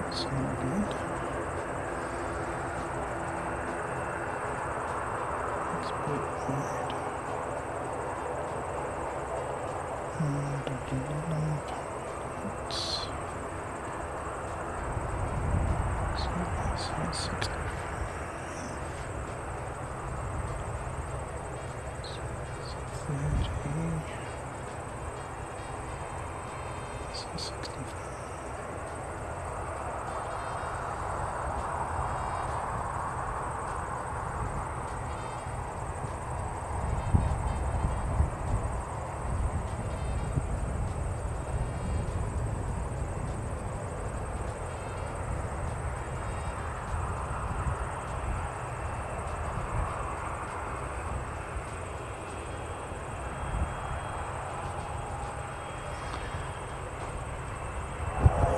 That's not good. It's a bit wide. It's 65. It's 30. It's 65.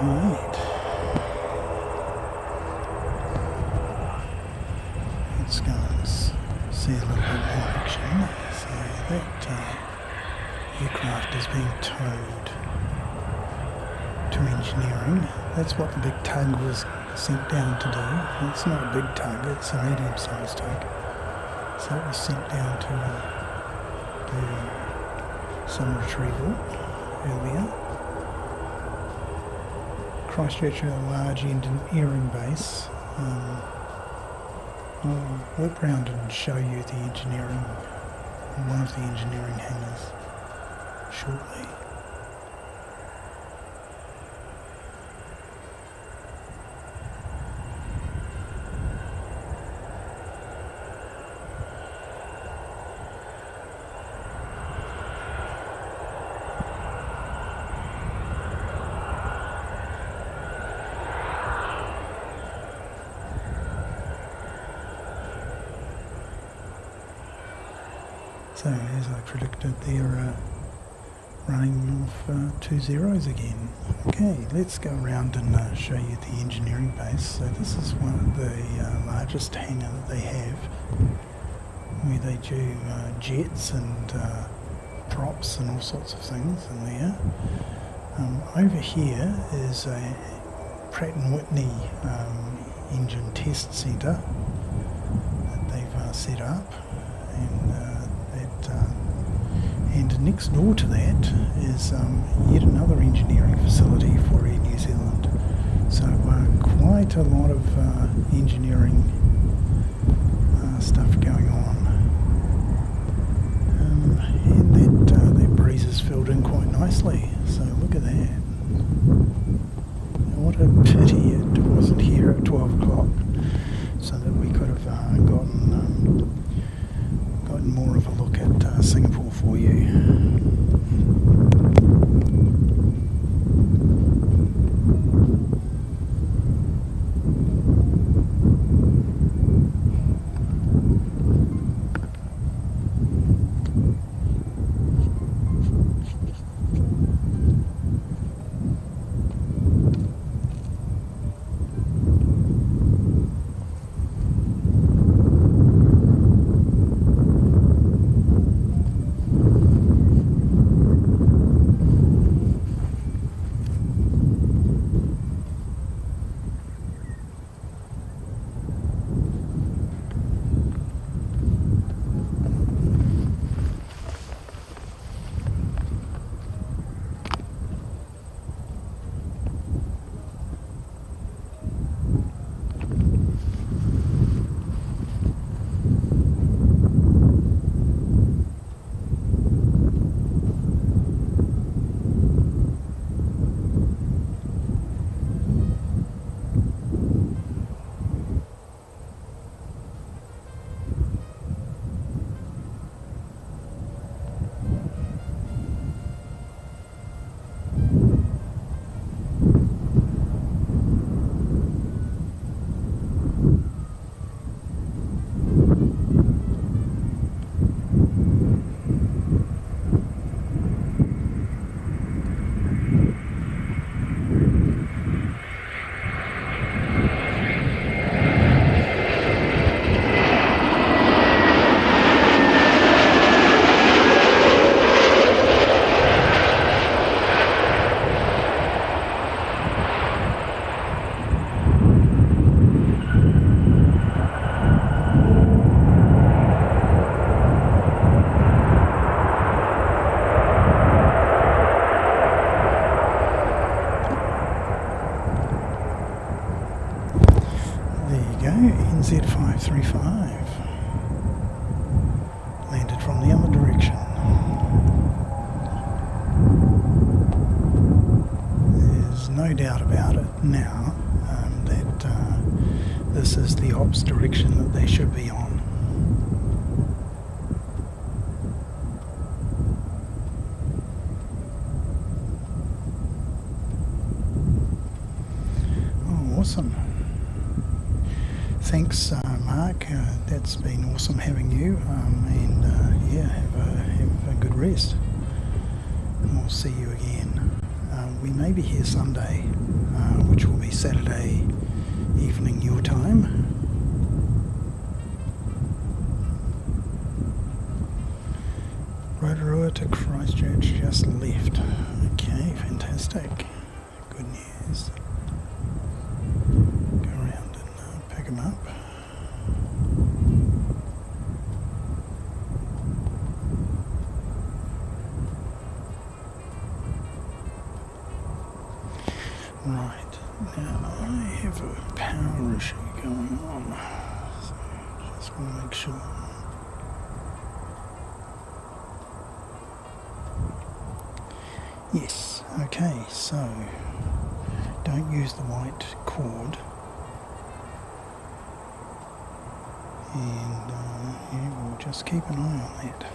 Right. Let's go and see a little bit more action. So that aircraft is being towed to engineering. That's what the big tug was sent down to do. It's not a big tug, it's a medium-sized tug. So it was sent down to do some retrieval earlier. Christchurch are a large engineering base. I'll whip round and show you the engineering, one of the engineering hangars shortly. So as I predicted, they're running off 2 zeros again. Okay, let's go around and show you the engineering base. So this is one of the largest hangar that they have, where they do jets and props and all sorts of things in there. Over here is a Pratt & Whitney engine test centre that they've set up, and next door to that is yet another engineering facility for Air New Zealand. So quite a lot of engineering stuff going on, and that breeze is filled in quite nicely. So look at that. What a pity it wasn't here at 12 o'clock, so that we could have gotten more of a look at Singapore for you. Z535 landed from the other direction. There's no doubt about it now that this is the ops direction that they should be on. Oh, awesome. Thanks, Mark. That's been awesome having you, and yeah, have a good rest. And we'll see you again. We may be here Sunday, which will be Saturday evening your time. Rotorua to Christchurch just left. Okay, fantastic. Good news. Go around and pick them up. Right, now I have a power issue going on, so just want to make sure. Yes, okay, so don't use the white cord, and yeah, we'll just keep an eye on that.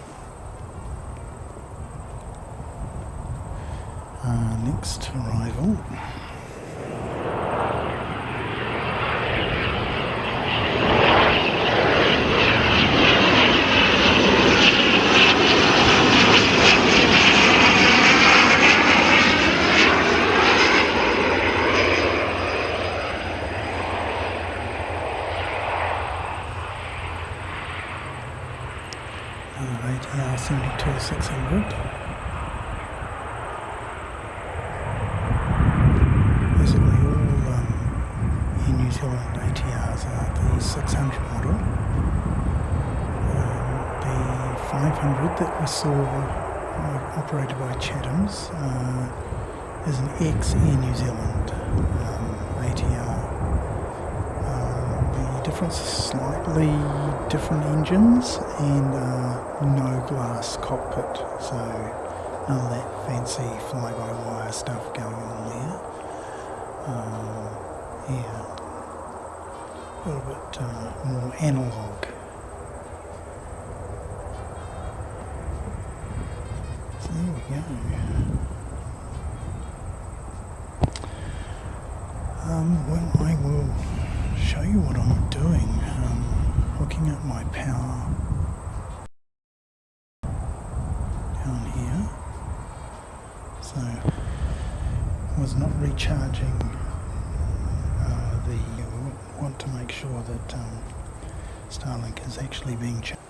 Next arrival. ATR 72600. Basically all Air New Zealand ATRs are the 600 model. The 500 that we saw operated by Chatham's is an ex-Air New Zealand ATR. The difference is slightly different engines and no glass cockpit, so none of that fancy fly-by-wire stuff going on there. Yeah, a little bit more analog. So there we go. Well, I will show you what I'm doing. Hooking up my power down here. So I was not recharging want to make sure that Starlink is actually being charged.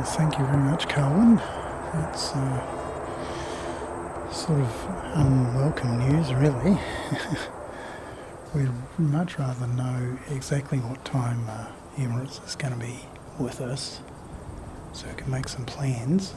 Well, thank you very much, Carwin. That's sort of unwelcome news, really. We'd much rather know exactly what time Emirates is going to be with us, so we can make some plans.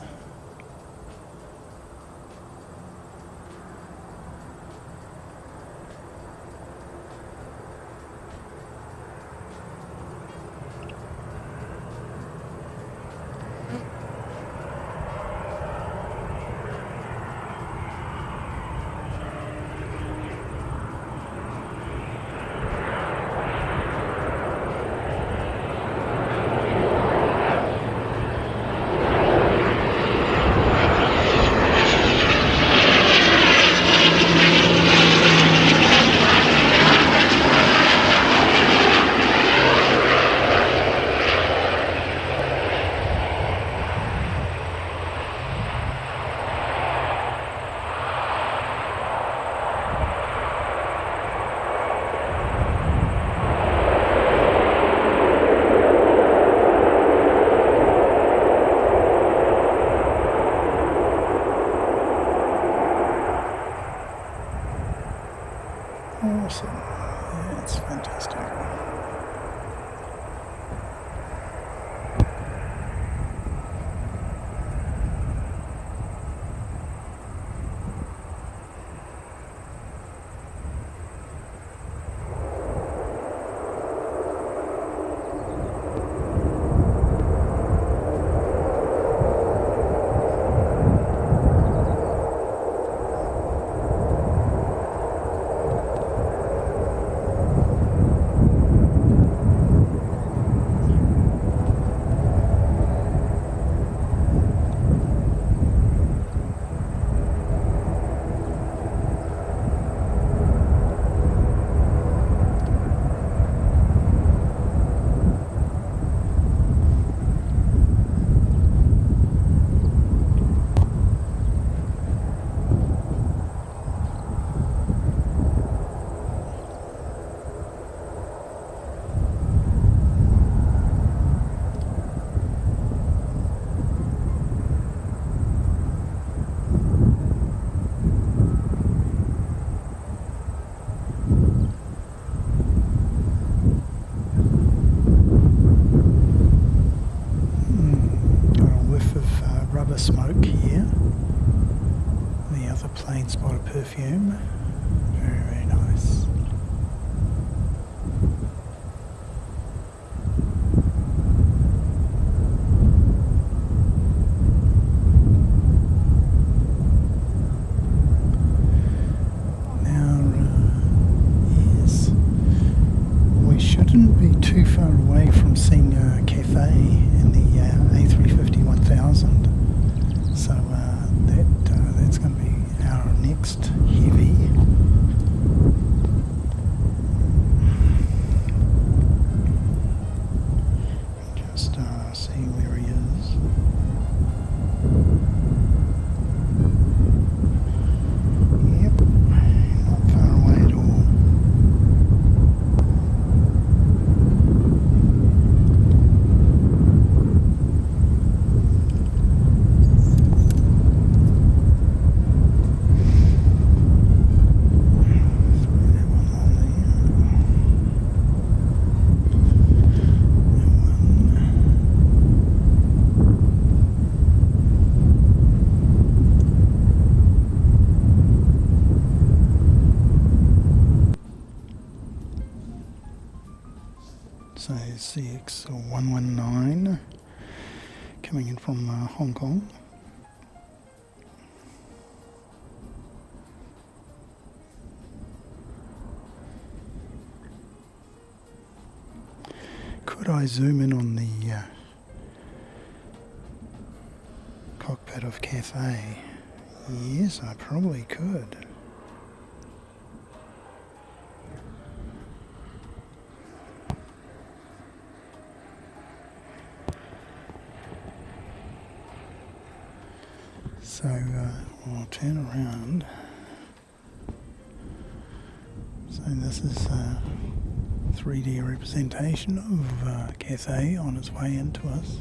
Awesome. Yeah, it's fantastic. Smoke here. The other plane spotted perfume. Very, very nice. Now, yes, we shouldn't be too far away from seeing Cathay in the A350-1000. So that's going to be our next heavy. Just see where he is. Yep, not far away at all. So CX119 coming in from Hong Kong. Could I zoom in on the cockpit of Cathay? Yes, I probably could. So I'll turn around. So this is a 3D representation of Cathay on its way into us.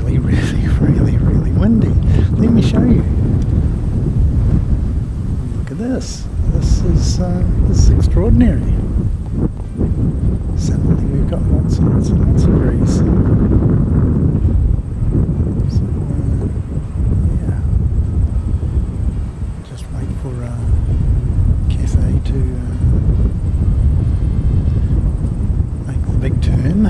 really, really, really, really windy. Let me show you. Look at this. This is extraordinary. Suddenly we've got lots and lots and lots of breeze. So, yeah. Just wait for Cathay to make the big turn.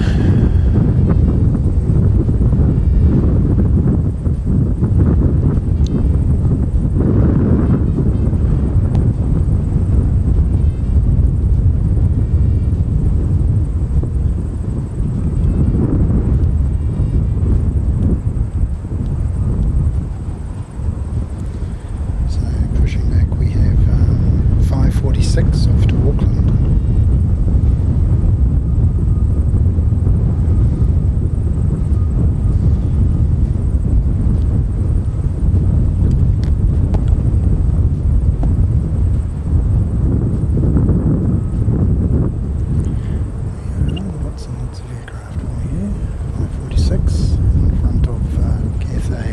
Off to Auckland. Lots and lots of aircraft over here. 546 in front of Cathay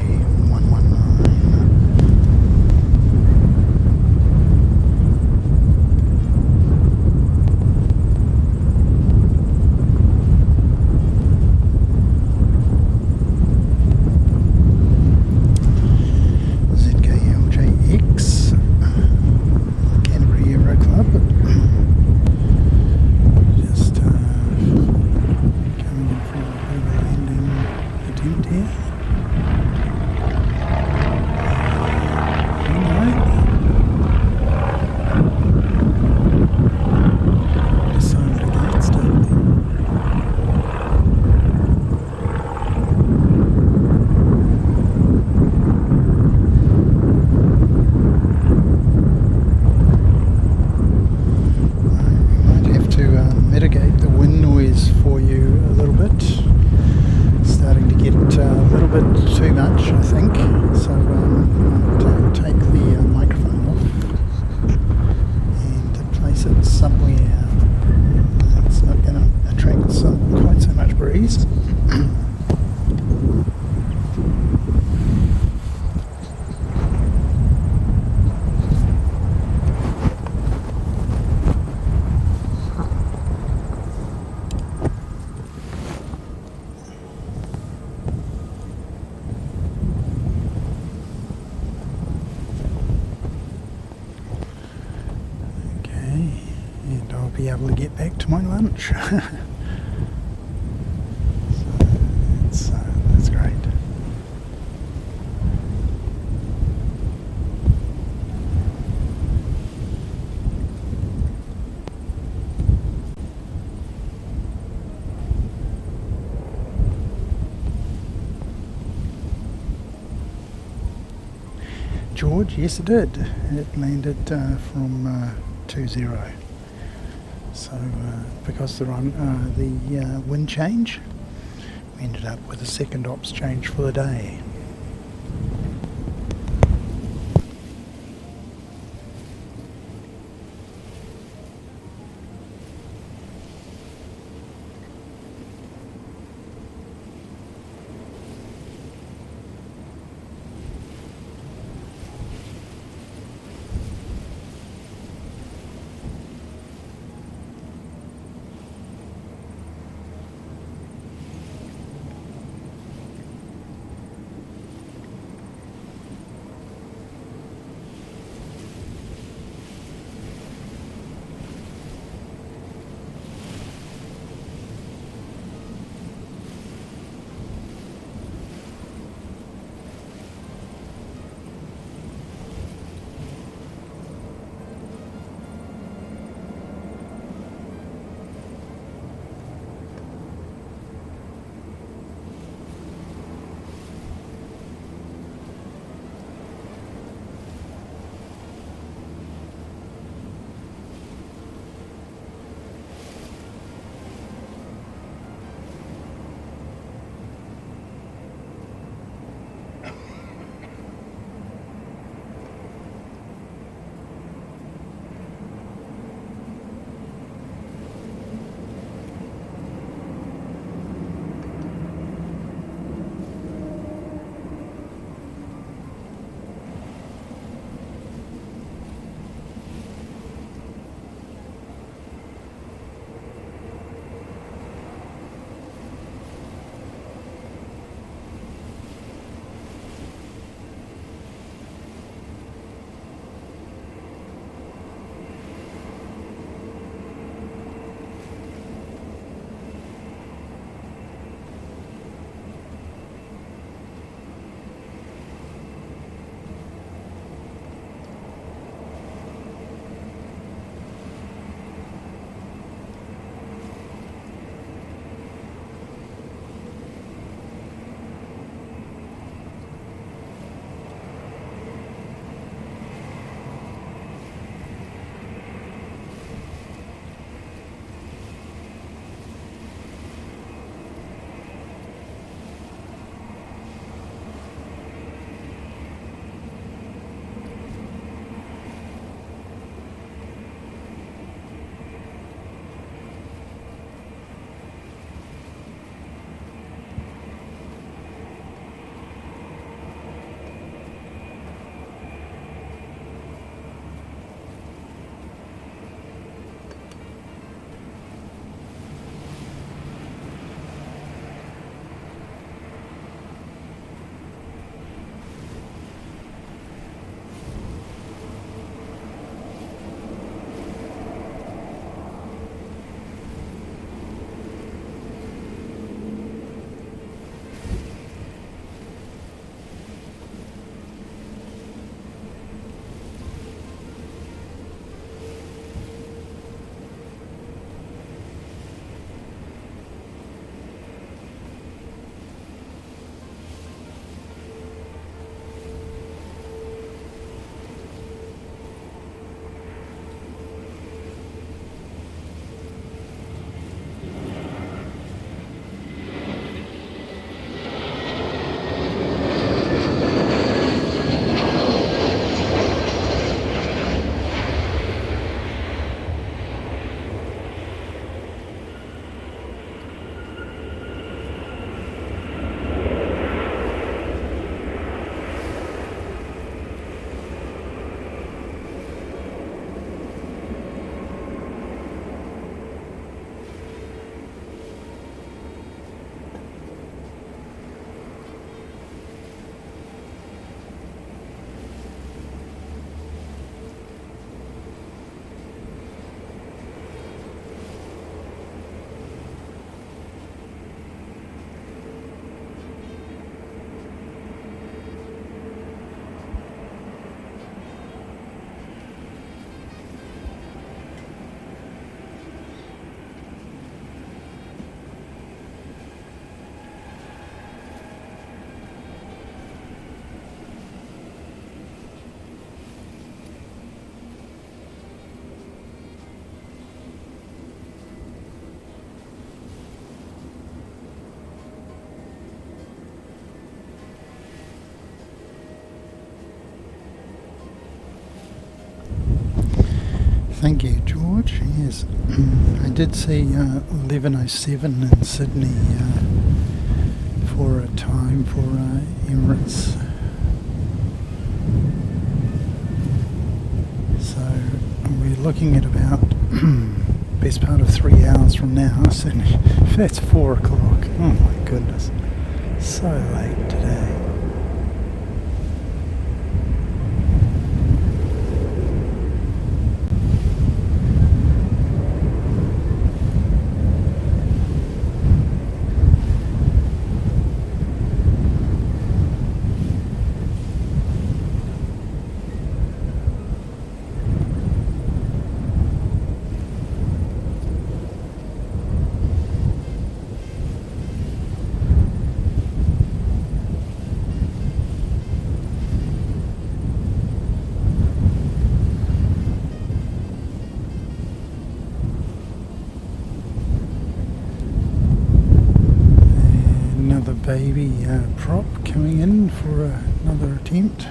119. Mitigate the wind noise for you a little bit. Starting to get a little bit too much, I think. So I'll take the microphone off and place it somewhere that's not going to attract quite so much breeze. And I'll be able to get back to my lunch. So that's great. George, yes it did. It landed from 20. So because the wind change, we ended up with a second ops change for the day. Thank you, George. Yes, I did see 11:07 in Sydney for a time for Emirates. So we're looking at about best part of 3 hours from now. So that's 4 o'clock. Oh my goodness, so late today. Baby prop coming in for another attempt.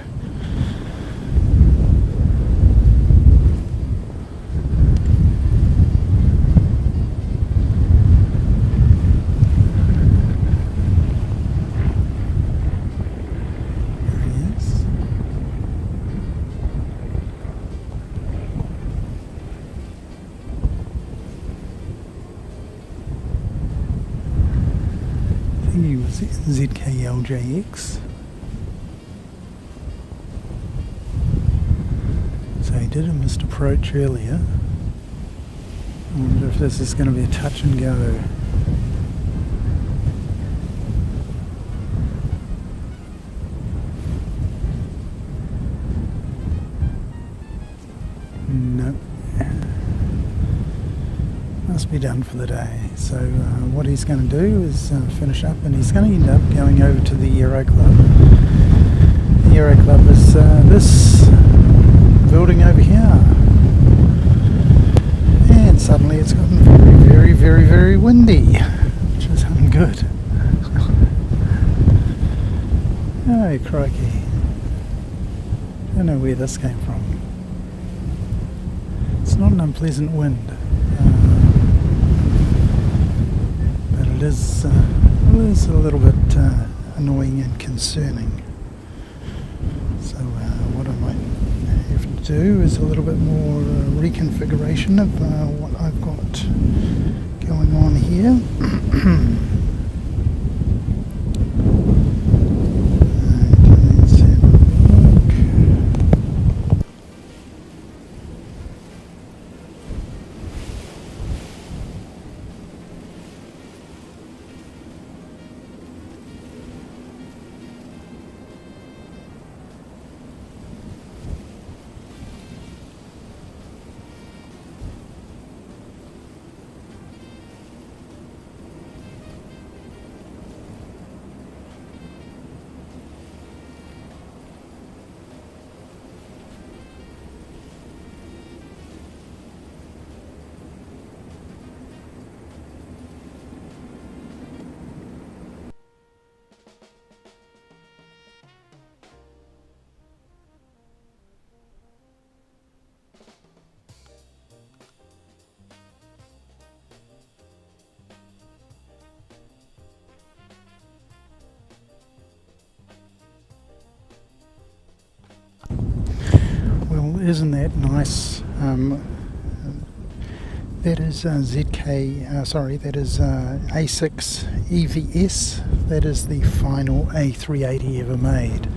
There he is. He was ZKLJX. So he did a missed approach earlier. I wonder if this is going to be a touch and go. Nope. Must be done for the day. So what he's going to do is finish up, and he's going to end up going over to the Aero Club. The Aero Club is this building over here, and suddenly it's gotten very, very, very, very windy, which is good. Oh crikey, don't know where this came from. It's not an unpleasant wind. It is a little bit annoying and concerning. So what I might have to do is a little bit more reconfiguration of what I've got going on here. Let's have a look. Well, isn't that nice? That is that is A6 EVS. That is the final A380 ever made.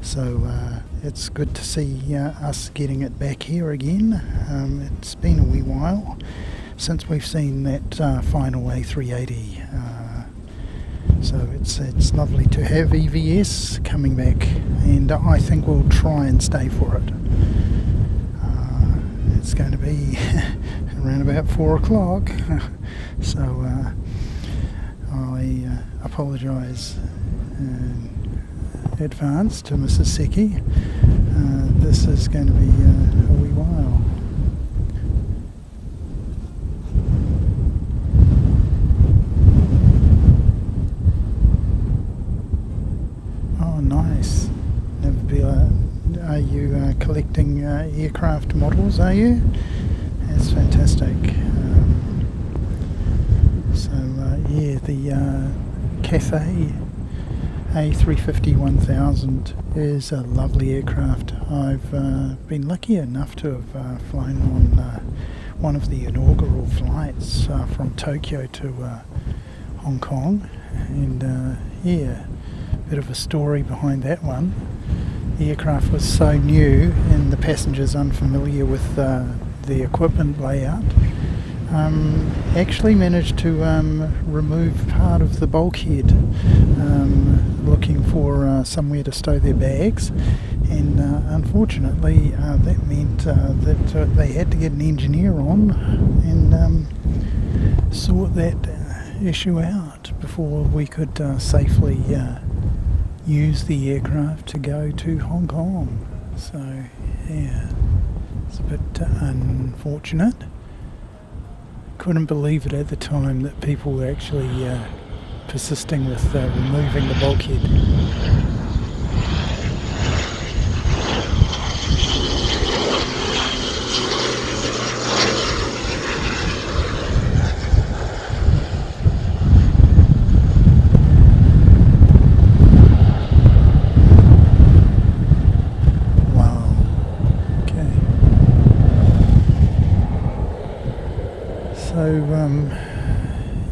So it's good to see us getting it back here again. It's been a wee while since we've seen that final A380. So it's lovely to have EVS coming back, and I think we'll try and stay for it. It's going to be around about 4 o'clock, so I apologise in advance to Mrs. Seki. This is going to be a wee while. Oh, nice. Are you collecting aircraft models, are you? That's fantastic. Yeah, the Cathay A350-1000 is a lovely aircraft. I've been lucky enough to have flown on one of the inaugural flights from Tokyo to Hong Kong, and yeah, a bit of a story behind that one. The aircraft was so new and the passengers unfamiliar with the equipment layout, actually managed to remove part of the bulkhead, looking for somewhere to stow their bags, and unfortunately that meant that they had to get an engineer on and sort that issue out before we could safely use the aircraft to go to Hong Kong. So yeah, it's a bit unfortunate. Couldn't believe it at the time that people were actually persisting with removing the bulkhead.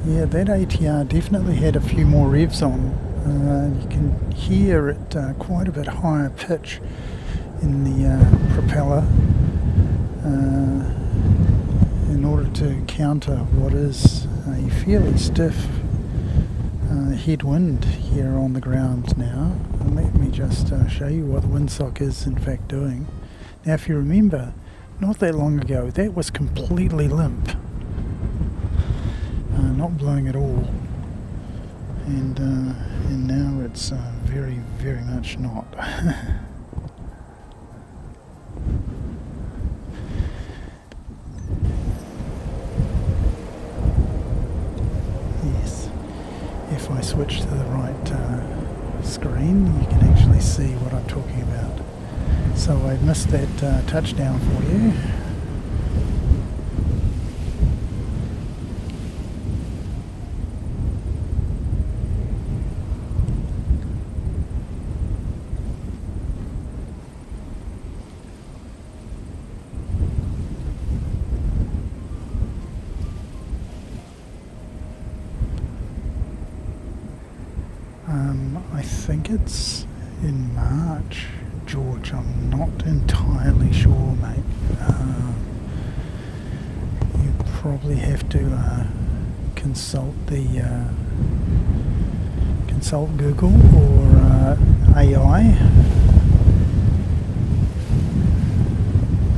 Yeah, that ATR definitely had a few more revs on. You can hear it quite a bit higher pitch in the propeller in order to counter what is a fairly stiff headwind here on the ground now. And let me just show you what the windsock is in fact doing. Now, if you remember, not that long ago that was completely limp. Not blowing at all, and now it's very, very much not. Yes, if I switch to the right screen, you can actually see what I'm talking about. So I missed that touchdown for you. I think it's in March, George. I'm not entirely sure, mate. You probably have to consult Google or AI,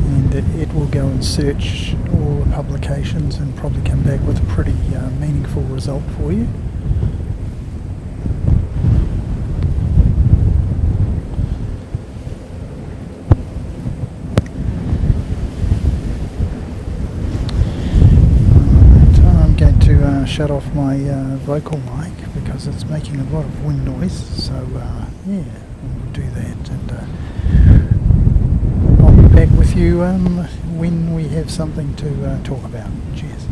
and it will go and search all the publications and probably come back with a pretty meaningful result for you. Shut off my vocal mic because it's making a lot of wind noise, so yeah, we'll do that, and I'll be back with you when we have something to talk about. Cheers.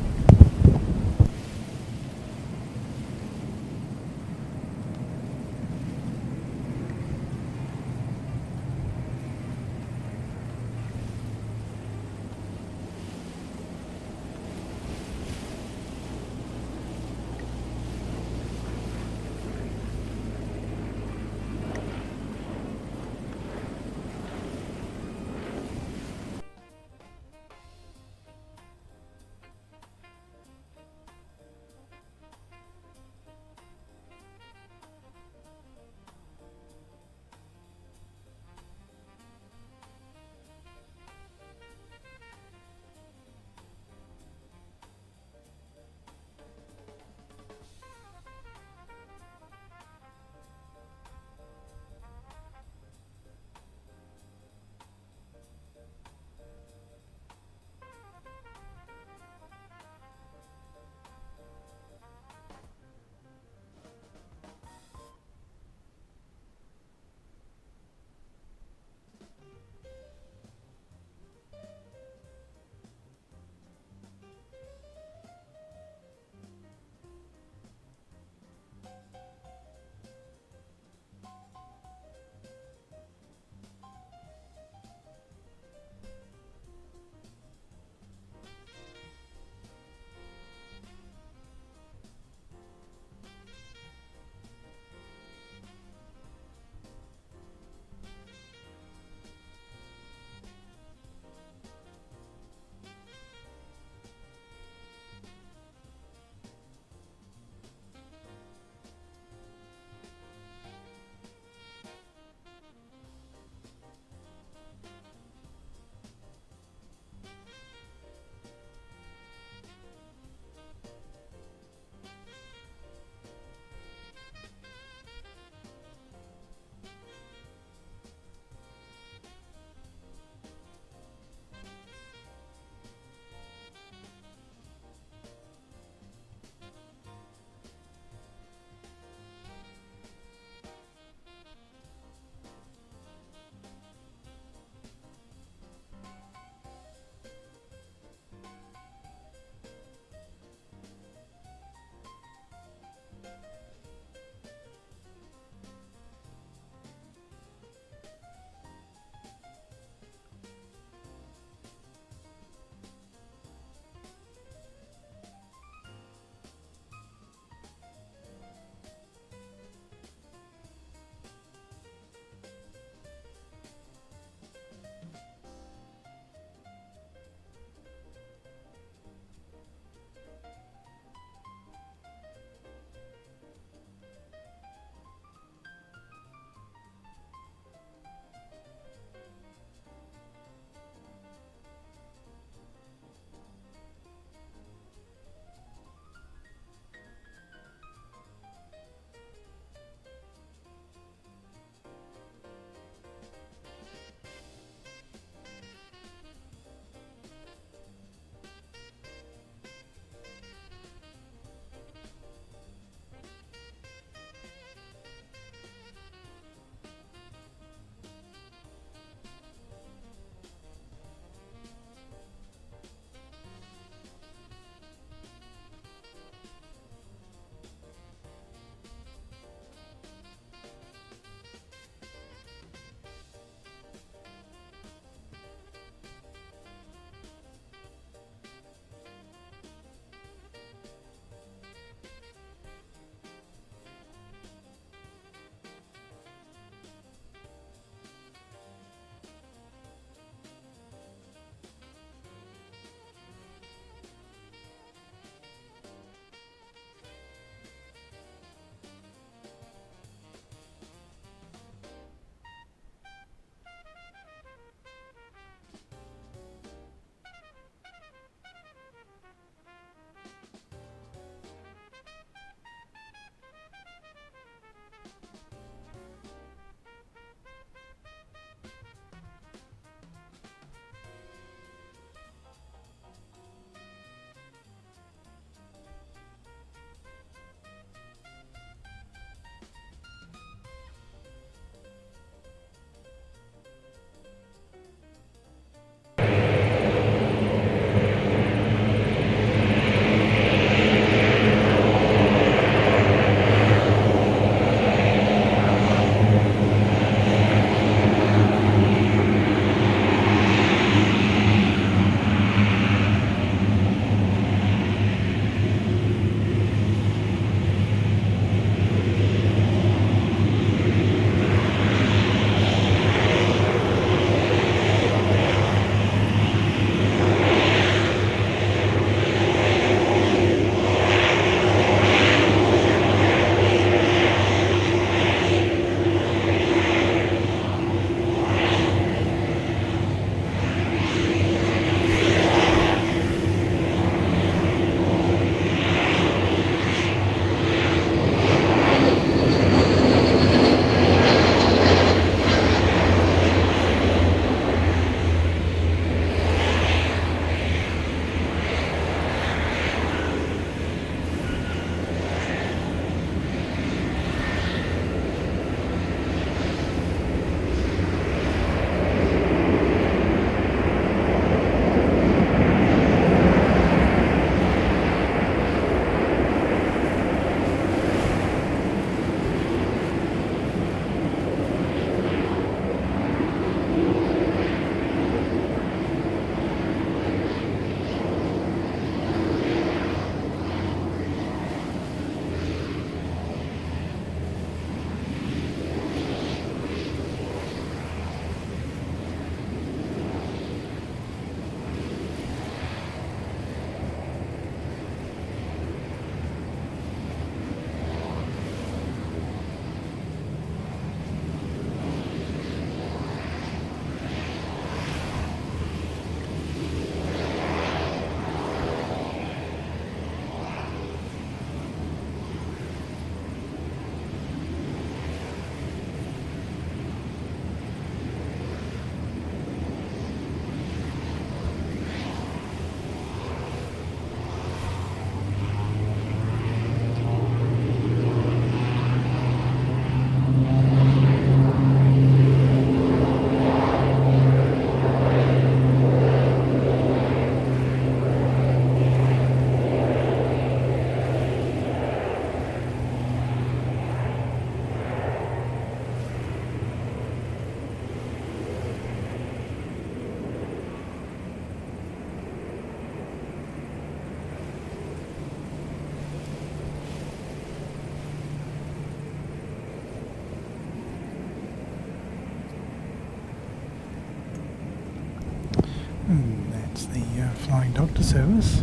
And that's the Flying Doctor service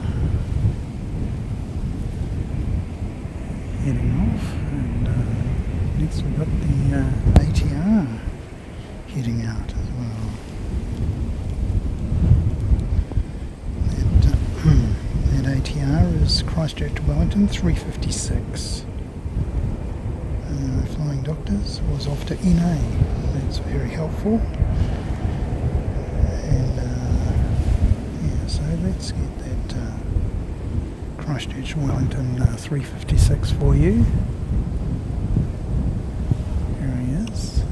heading off, and next we've got the ATR heading out as well. That ATR is Christchurch to Wellington 3:56. Flying Doctors was off to NA. That's very helpful. And yeah, so let's get that Christchurch to Wellington 3:56 for you. Here he is.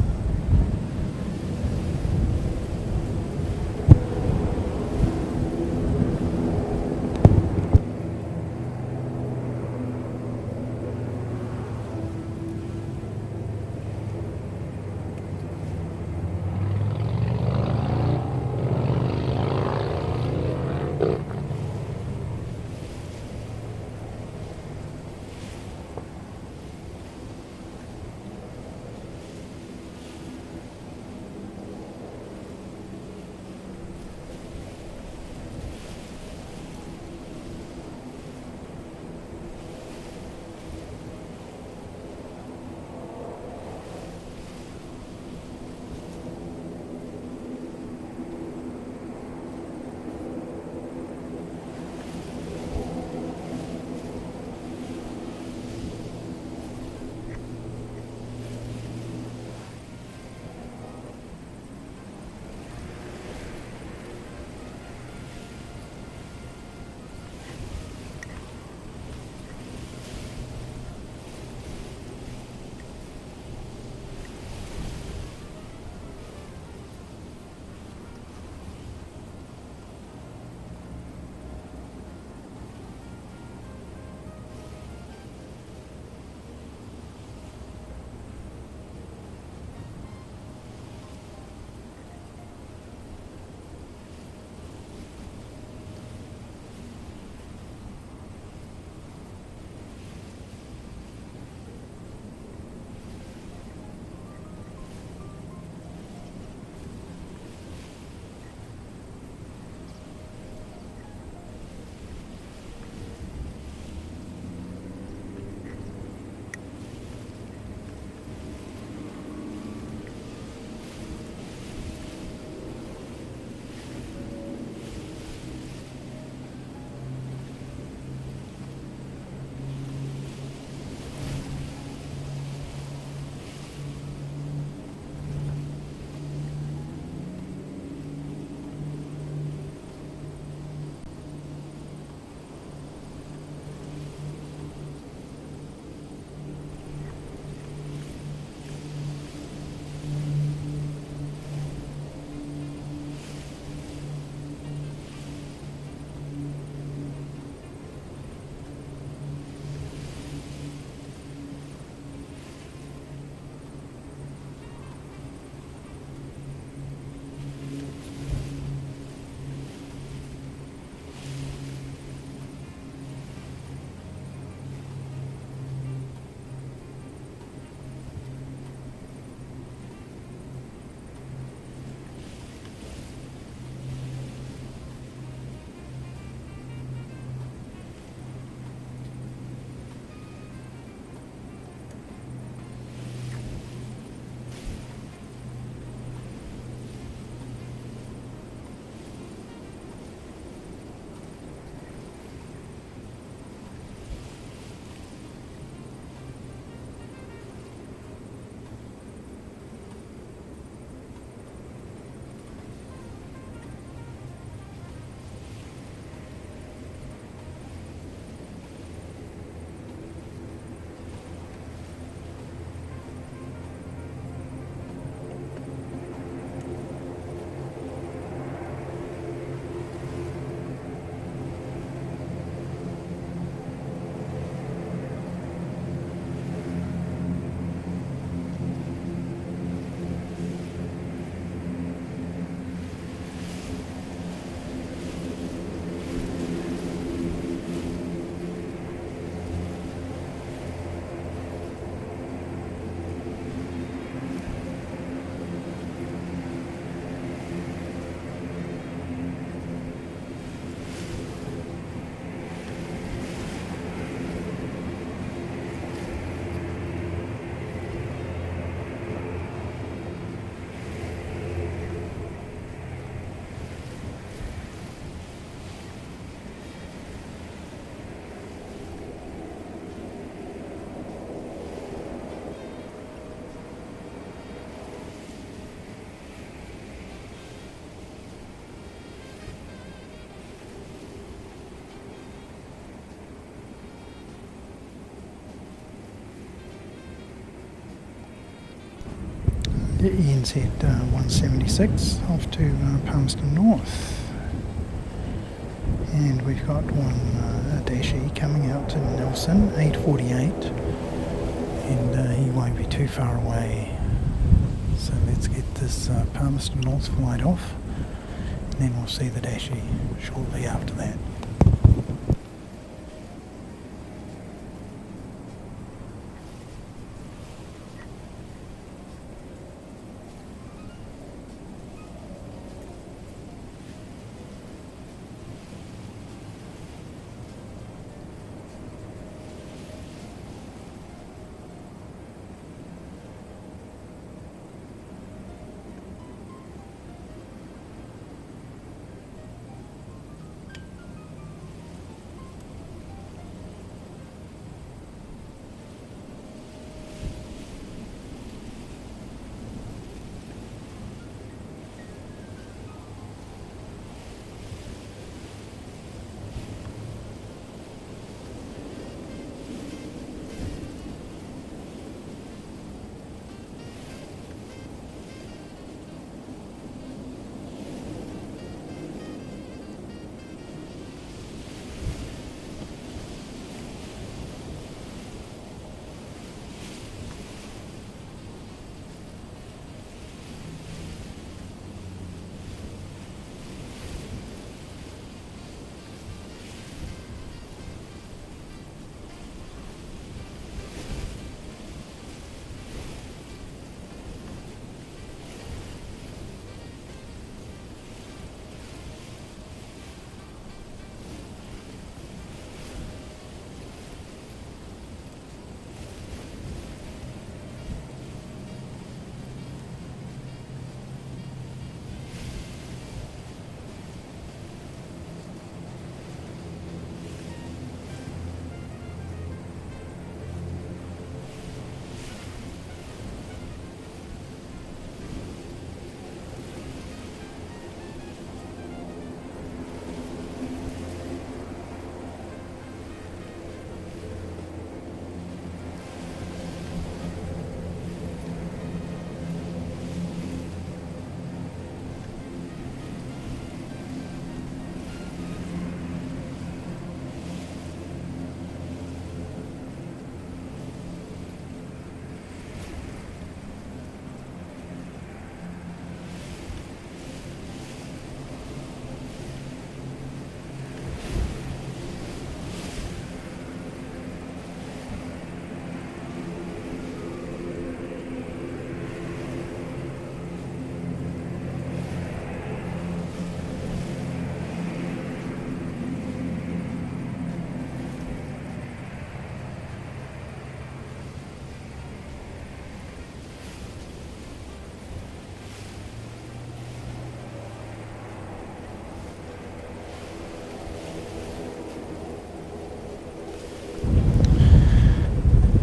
ENZ 176 off to Palmerston North. And we've got one Dash E coming out to Nelson, 8:48, and he won't be too far away. So let's get this Palmerston North flight off, and then we'll see the Dash E shortly after that.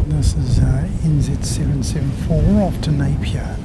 This is NZ774 off to Napier.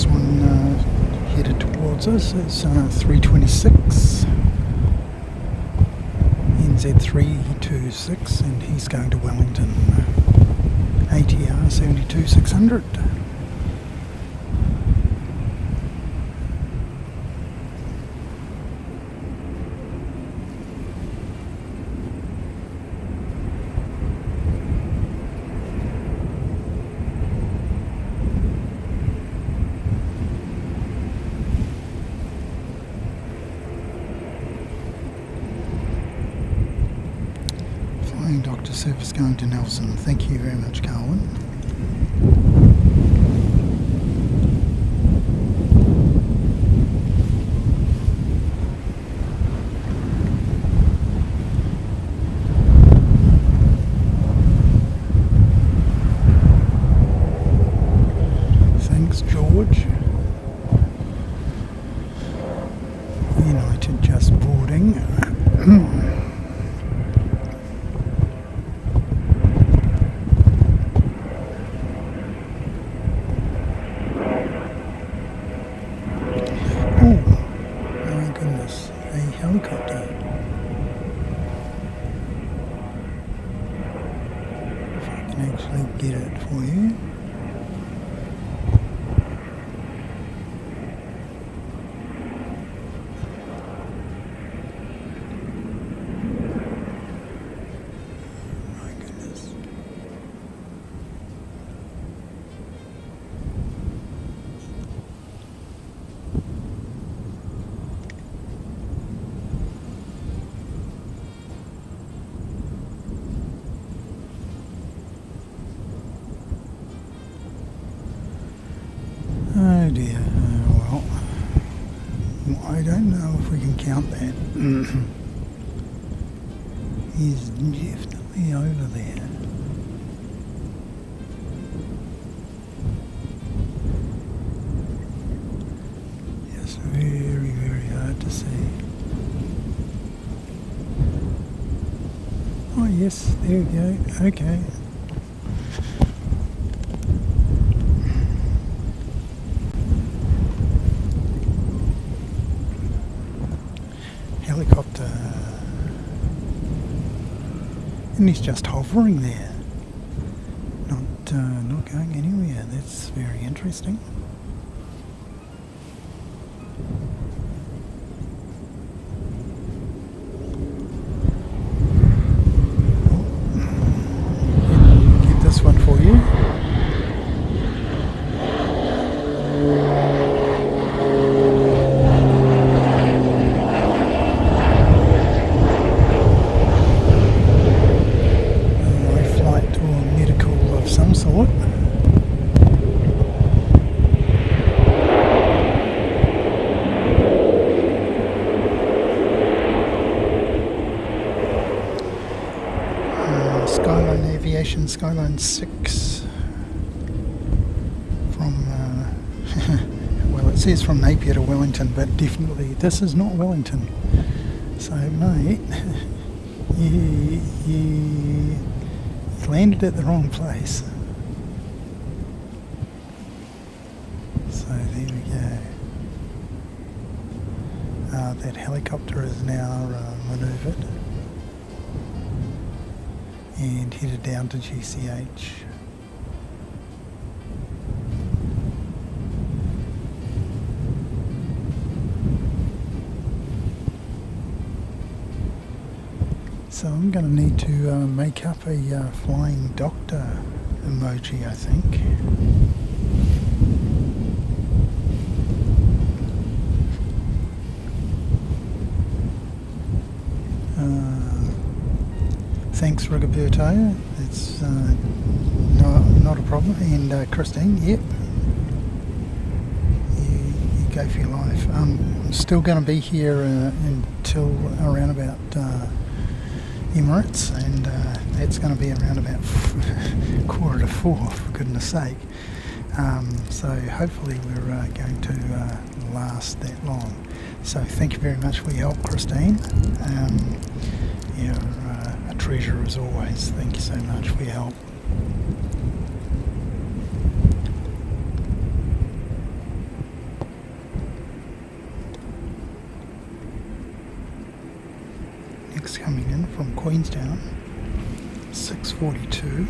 next one headed towards us is 326 NZ326, and he's going to Wellington, ATR 72600. Doctor service going to Nelson. Thank you very much, Carwin. Thanks, George. United just boarding. Get it for you. My goodness. Oh dear, well, I don't know if we can count that. He's definitely over there. Just very, very hard to see. Oh yes, there we go, okay. Helicopter, and he's just hovering there, not going anywhere. That's very interesting. Get this one for you. Skyline Aviation, Skyline 6 from, well, it says from Napier to Wellington, but definitely this is not Wellington. So, mate, you landed at the wrong place. So, there we go. That helicopter is now manoeuvred and headed down to GCH. So I'm going to need to make up a flying doctor emoji, I think. Thanks, Rigoberto. It's not a problem. And Christine, yep. You go for your life. I'm still going to be here until around about Emirates, and that's going to be around about 3:45, for goodness sake. So hopefully we're going to last that long. So thank you very much for your help, Christine. You're a treasure as always. Thank you so much for your help. traffic's coming in from Queenstown, 6:42.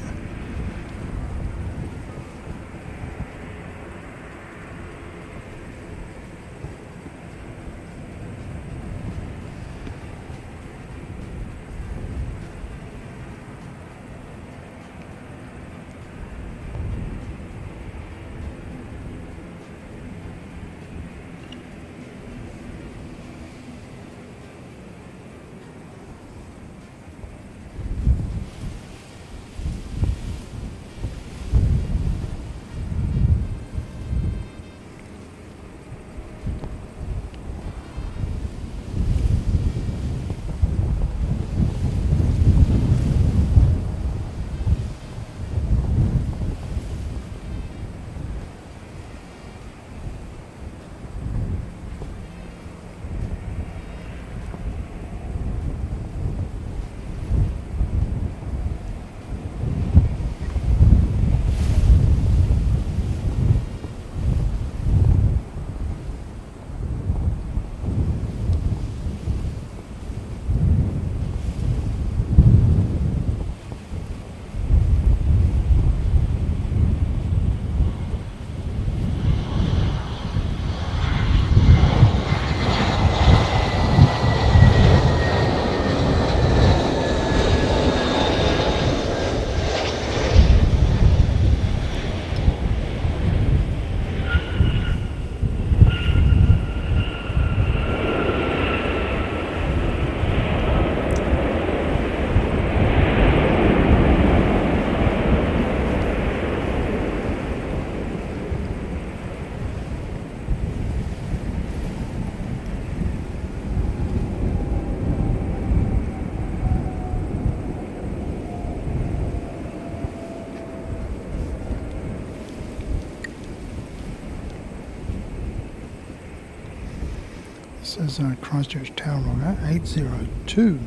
This is Christchurch Tauranga 802.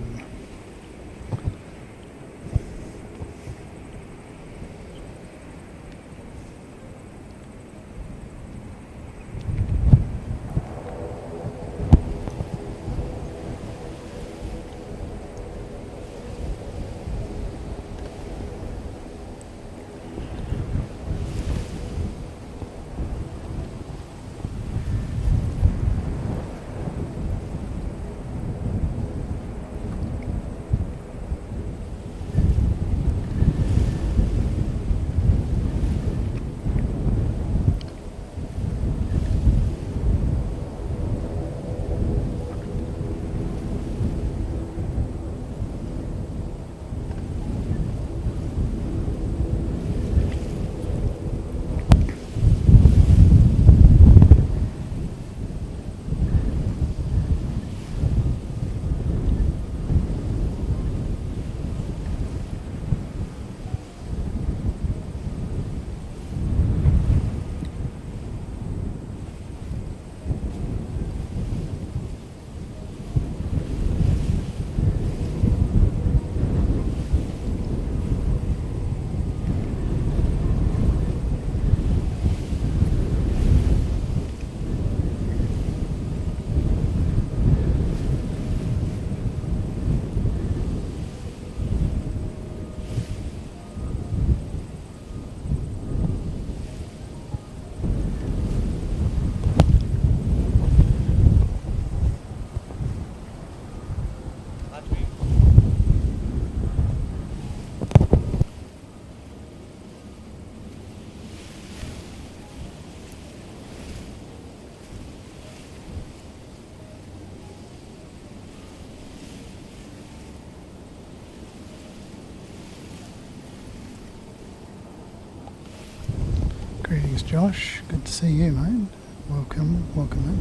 Greetings, Josh. Good to see you, mate. Welcome in.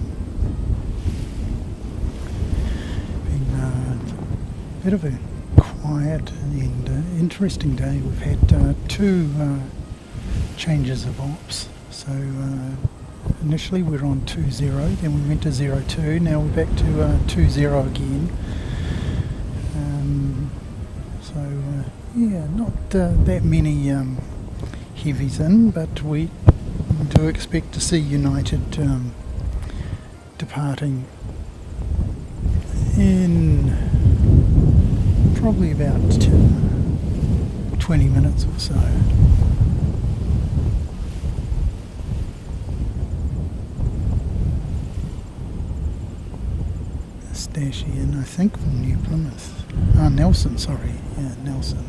Been a bit of a quiet and interesting day. We've had two changes of ops. So initially we were on 2-0, then we went to 0-2. Now we're back to 2-0 again. Yeah, not that many heavies in, but we do expect to see United departing in probably about 20 minutes or so. This dash in, I think, from New Plymouth. Nelson, sorry. Yeah, Nelson.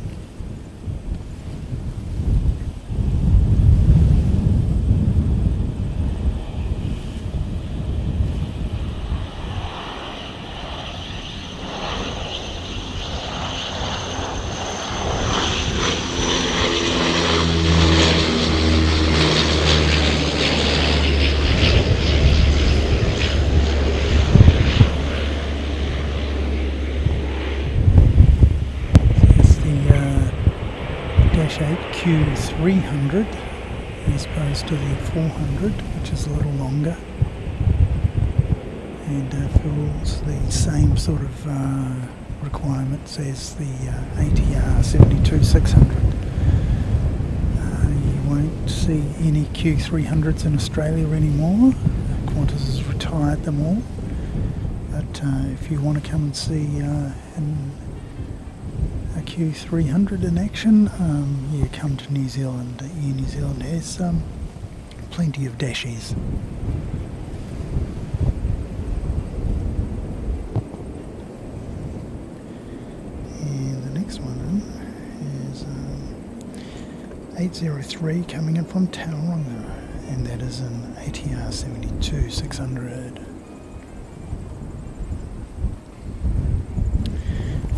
Q300 as opposed to the 400, which is a little longer, and fills the same sort of requirements as the ATR 72-600. You won't see any Q300s in Australia anymore. Qantas has retired them all, but if you want to come and see a Q300 in action, you come to New Zealand. Air New Zealand has plenty of dashies. And the next one is 803 coming in from Tauranga, and that is an ATR 72-600.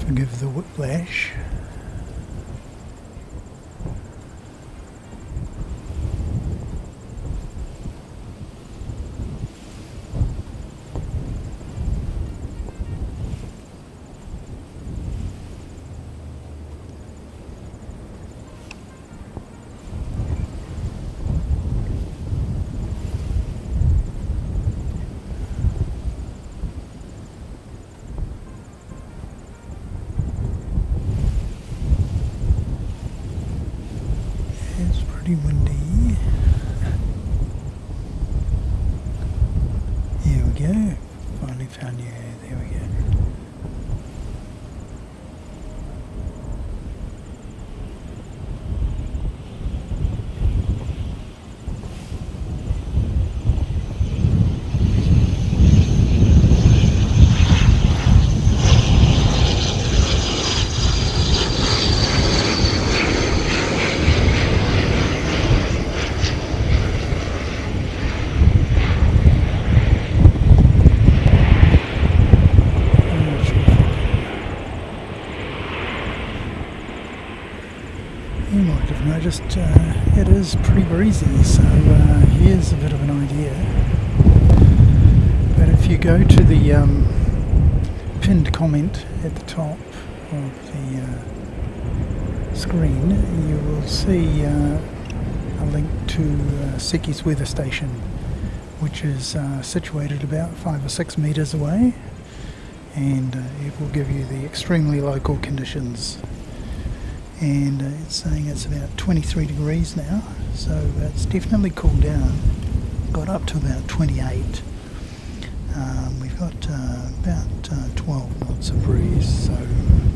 Forgive the whiplash. Pretty windy. Here we go. Finally found you. There we go. You might have noticed it is pretty breezy, so here's a bit of an idea. But if you go to the pinned comment at the top of the screen, you will see a link to Seki's weather station, which is situated about 5 or 6 metres away, and it will give you the extremely local conditions. And it's saying it's about 23 degrees now, so it's definitely cooled down. Got up to about 28. We've got about 12 knots of breeze, so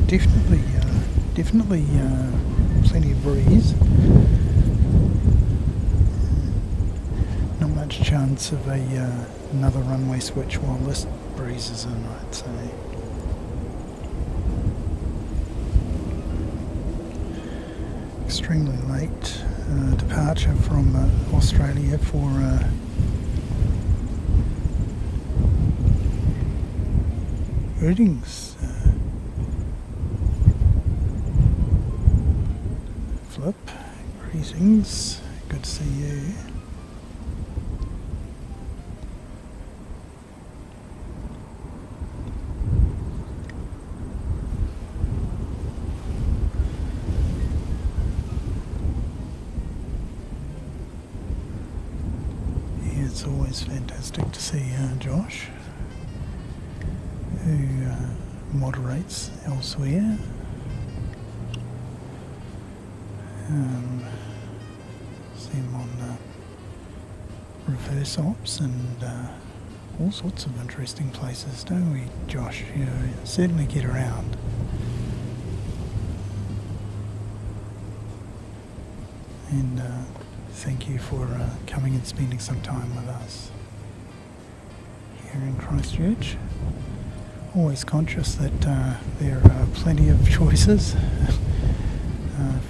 definitely plenty of breeze. Not much chance of another runway switch while this breeze is in, I'd say. Extremely late departure from Australia for greetings. Flip, greetings, good to see you. It's always fantastic to see Josh, who moderates elsewhere. See him on reverse ops and all sorts of interesting places, don't we, Josh? You certainly get around. and thank you for coming and spending some time with us here in Christchurch. Always conscious that there are plenty of choices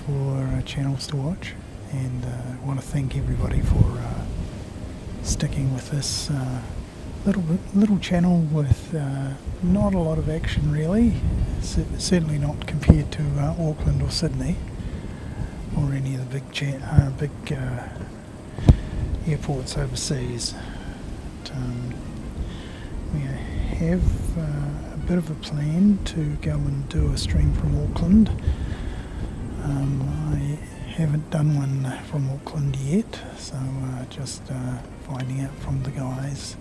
for channels to watch, and I want to thank everybody for sticking with this little channel with not a lot of action really, certainly not compared to Auckland or Sydney or any of the big airports overseas. But, we have a bit of a plan to go and do a stream from Auckland. I haven't done one from Auckland yet, so just finding out from the guys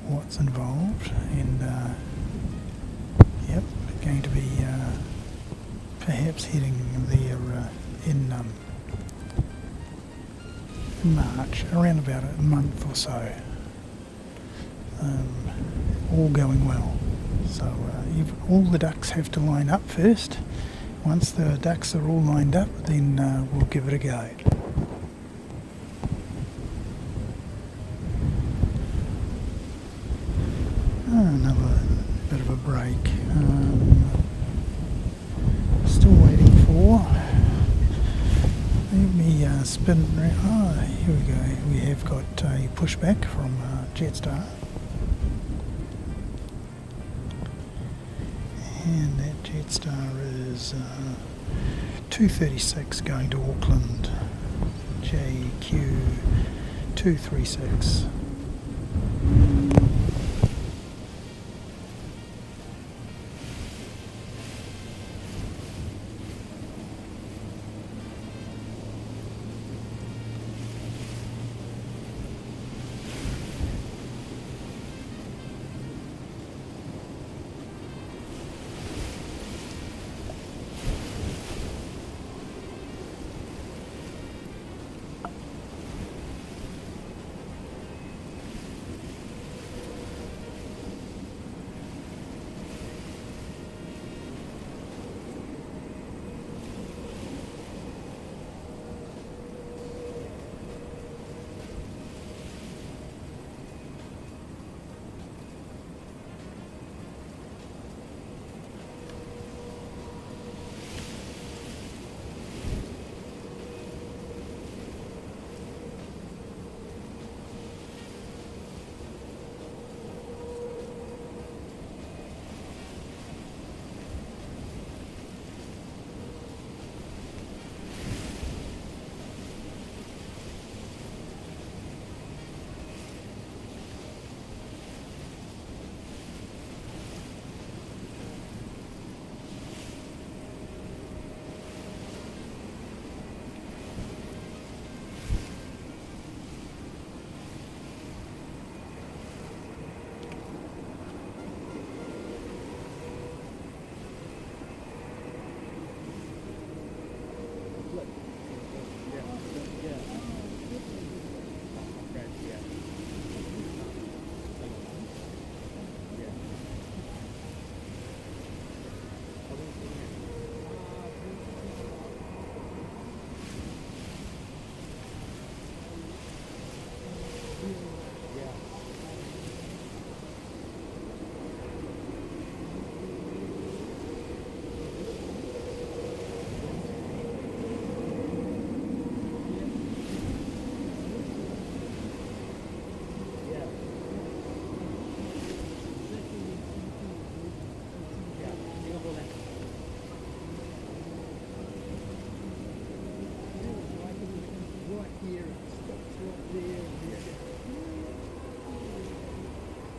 what's involved, and yep, we're going to be perhaps heading there in March, around about a month or so, all going well. So all the ducks have to line up first. Once the ducks are all lined up, then we'll give it a go. Another bit of a break. Still waiting for. Let me spin around. Oh, here we go. We have got a pushback from Jetstar. And that Jetstar is 236 going to Auckland, JQ 236.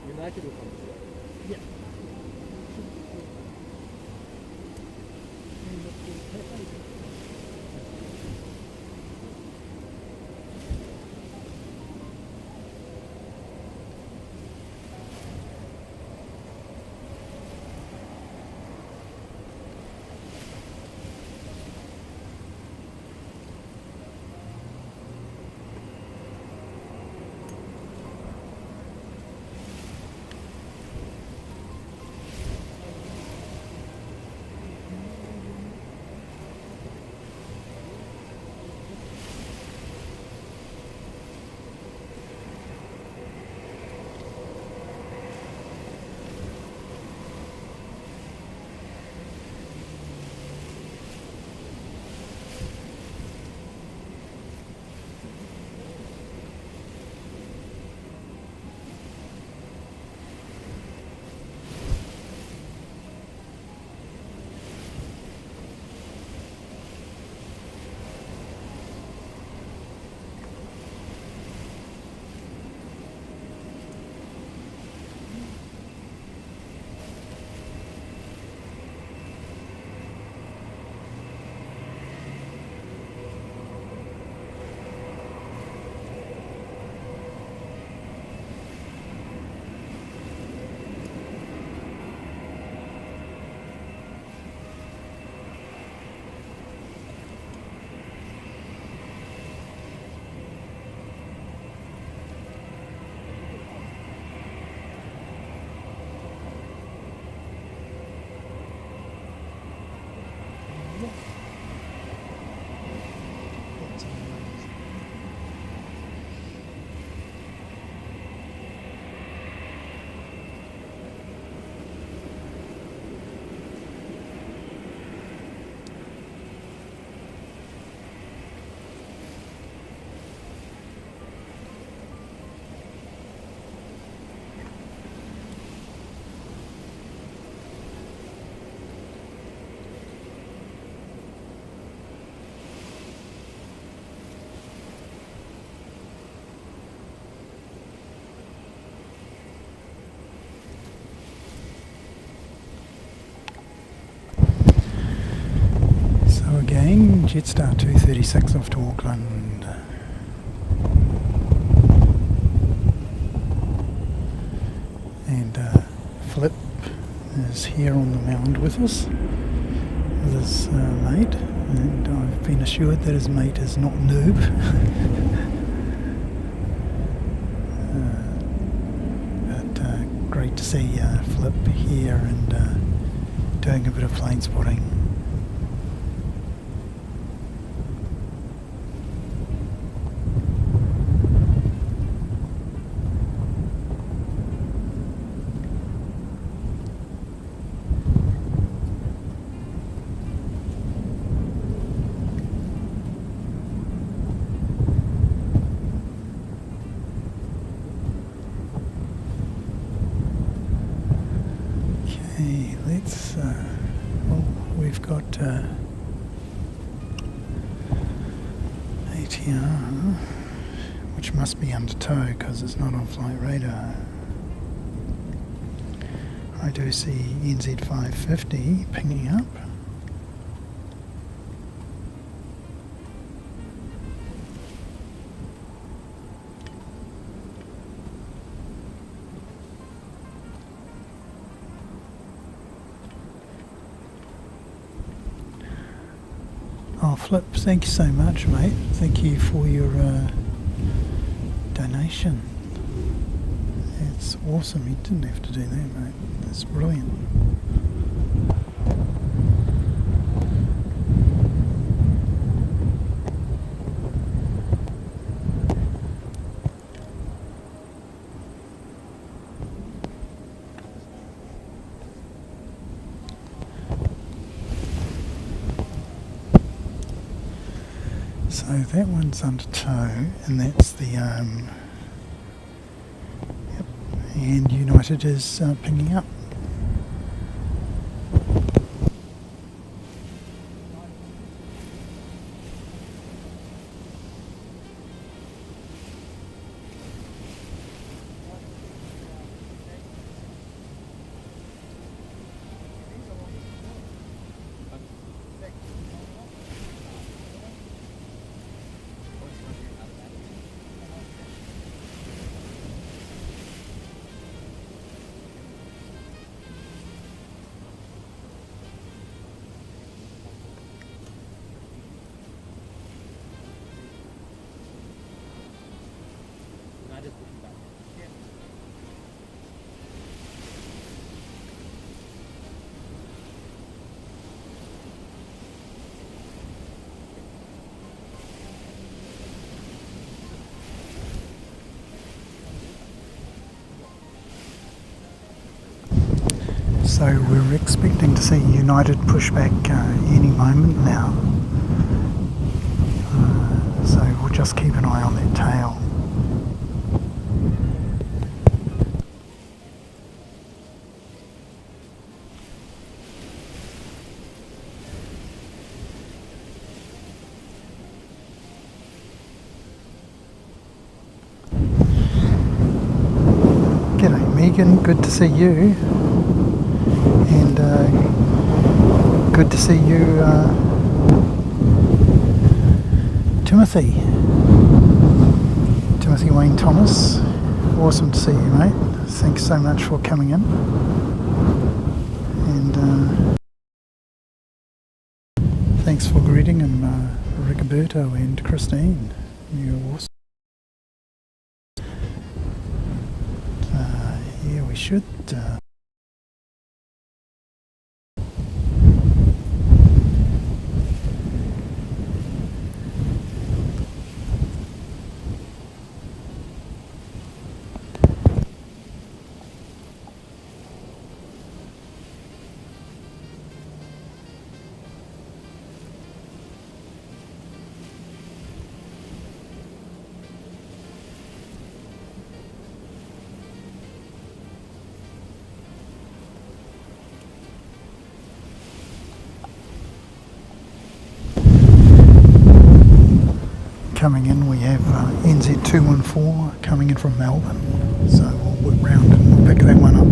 United will come to it. Yeah. Jetstar 236 off to Auckland. And Flip is here on the mound with us, with his mate, and I've been assured that his mate is not noob. But great to see Flip here and doing a bit of plane spotting. Let's, well, we've got ATR, which must be under tow because it's not on flight radar. I do see NZ 550 pinging up. Oh, Flip, thank you so much, mate. Thank you for your donation. It's awesome. You didn't have to do that, mate. That's brilliant. So that one's under tow, and that's the yep, and United is pinging up. So we're expecting to see United push back any moment now. So we'll just keep an eye on that tail. G'day Megan, good to see you. And good to see you, Timothy Wayne Thomas. Awesome to see you, mate. Thanks so much for coming in. And thanks for greeting him, Rigoberto and Christine. You're awesome. Yeah, we should. Coming in, we have NZ214 coming in from Melbourne, so we'll whip round and we'll pick that one up.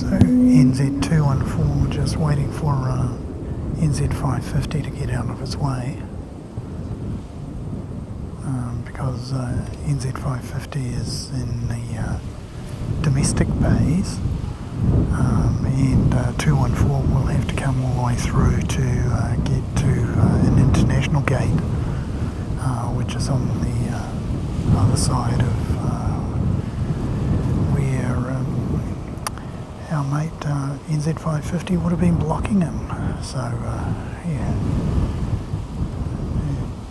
So NZ214 just waiting for NZ550 to get out of its way, because NZ550 is in the domestic bays, and 214 will have to come all the way through to get to an international gate, which is on the other side of where our mate NZ550 would have been blocking him. So yeah,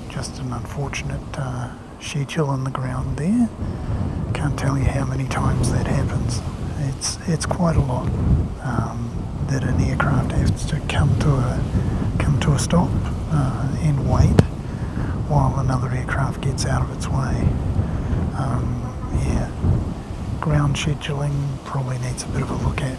just an unfortunate schedule on the ground there. Can't tell you how many times that happens. It's quite a lot that an aircraft has to come to a stop and wait while another aircraft gets out of its way. Yeah, ground scheduling probably needs a bit of a look at.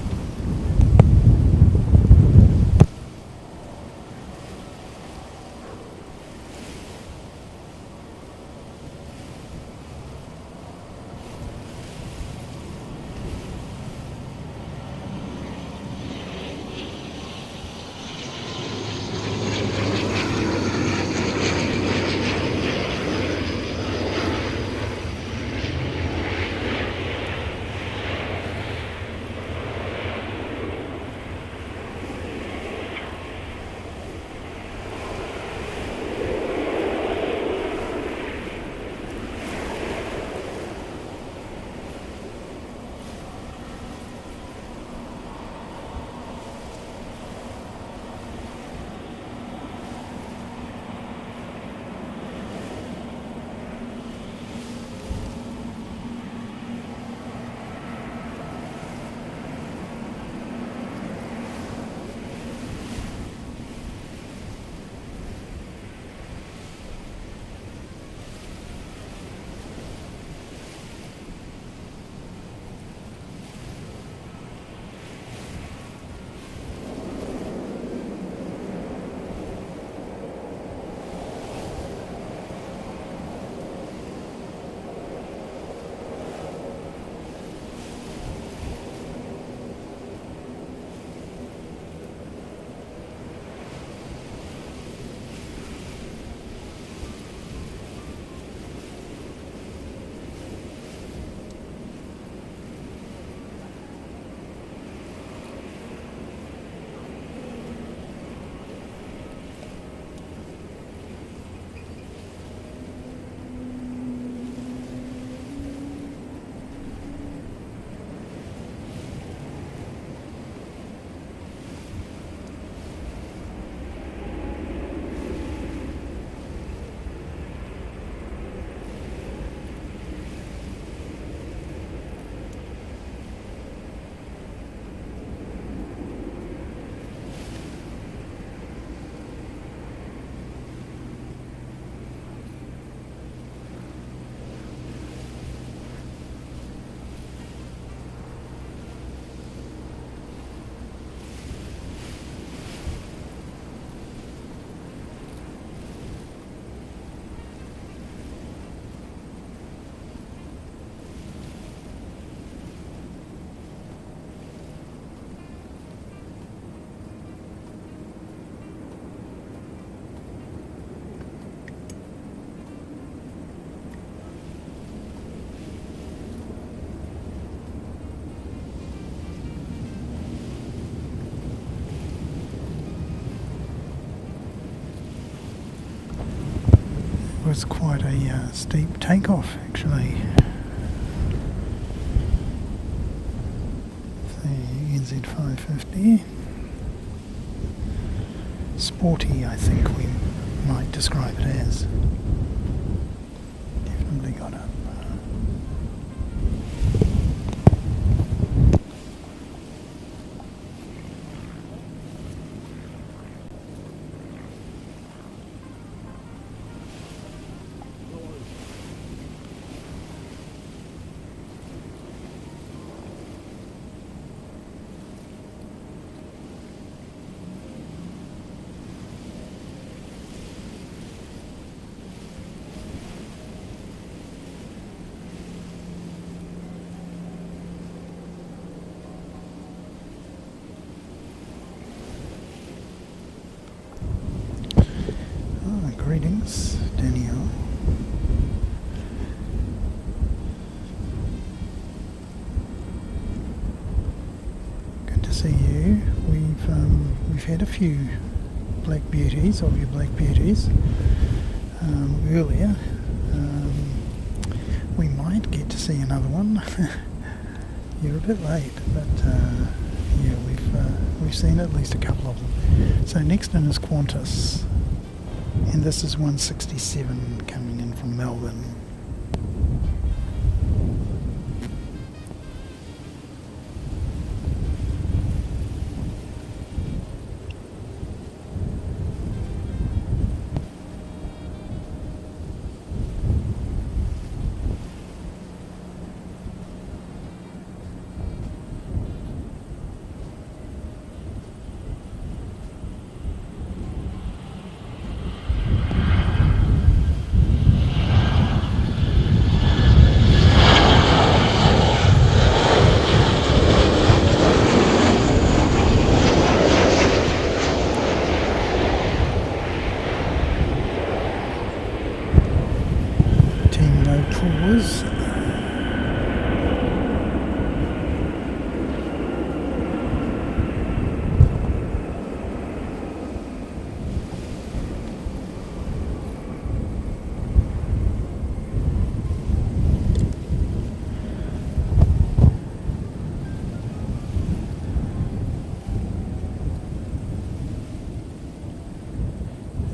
Was quite a steep takeoff actually. The NZ550. Sporty, I think we might describe it as. Definitely got a Greetings, Danielle. Good to see you. We've had a few black beauties, of your black beauties, earlier. We might get to see another one. You're a bit late, but yeah, we've seen at least a couple of them. So next in is Qantas, and this is 167 coming in from Melbourne. Pause.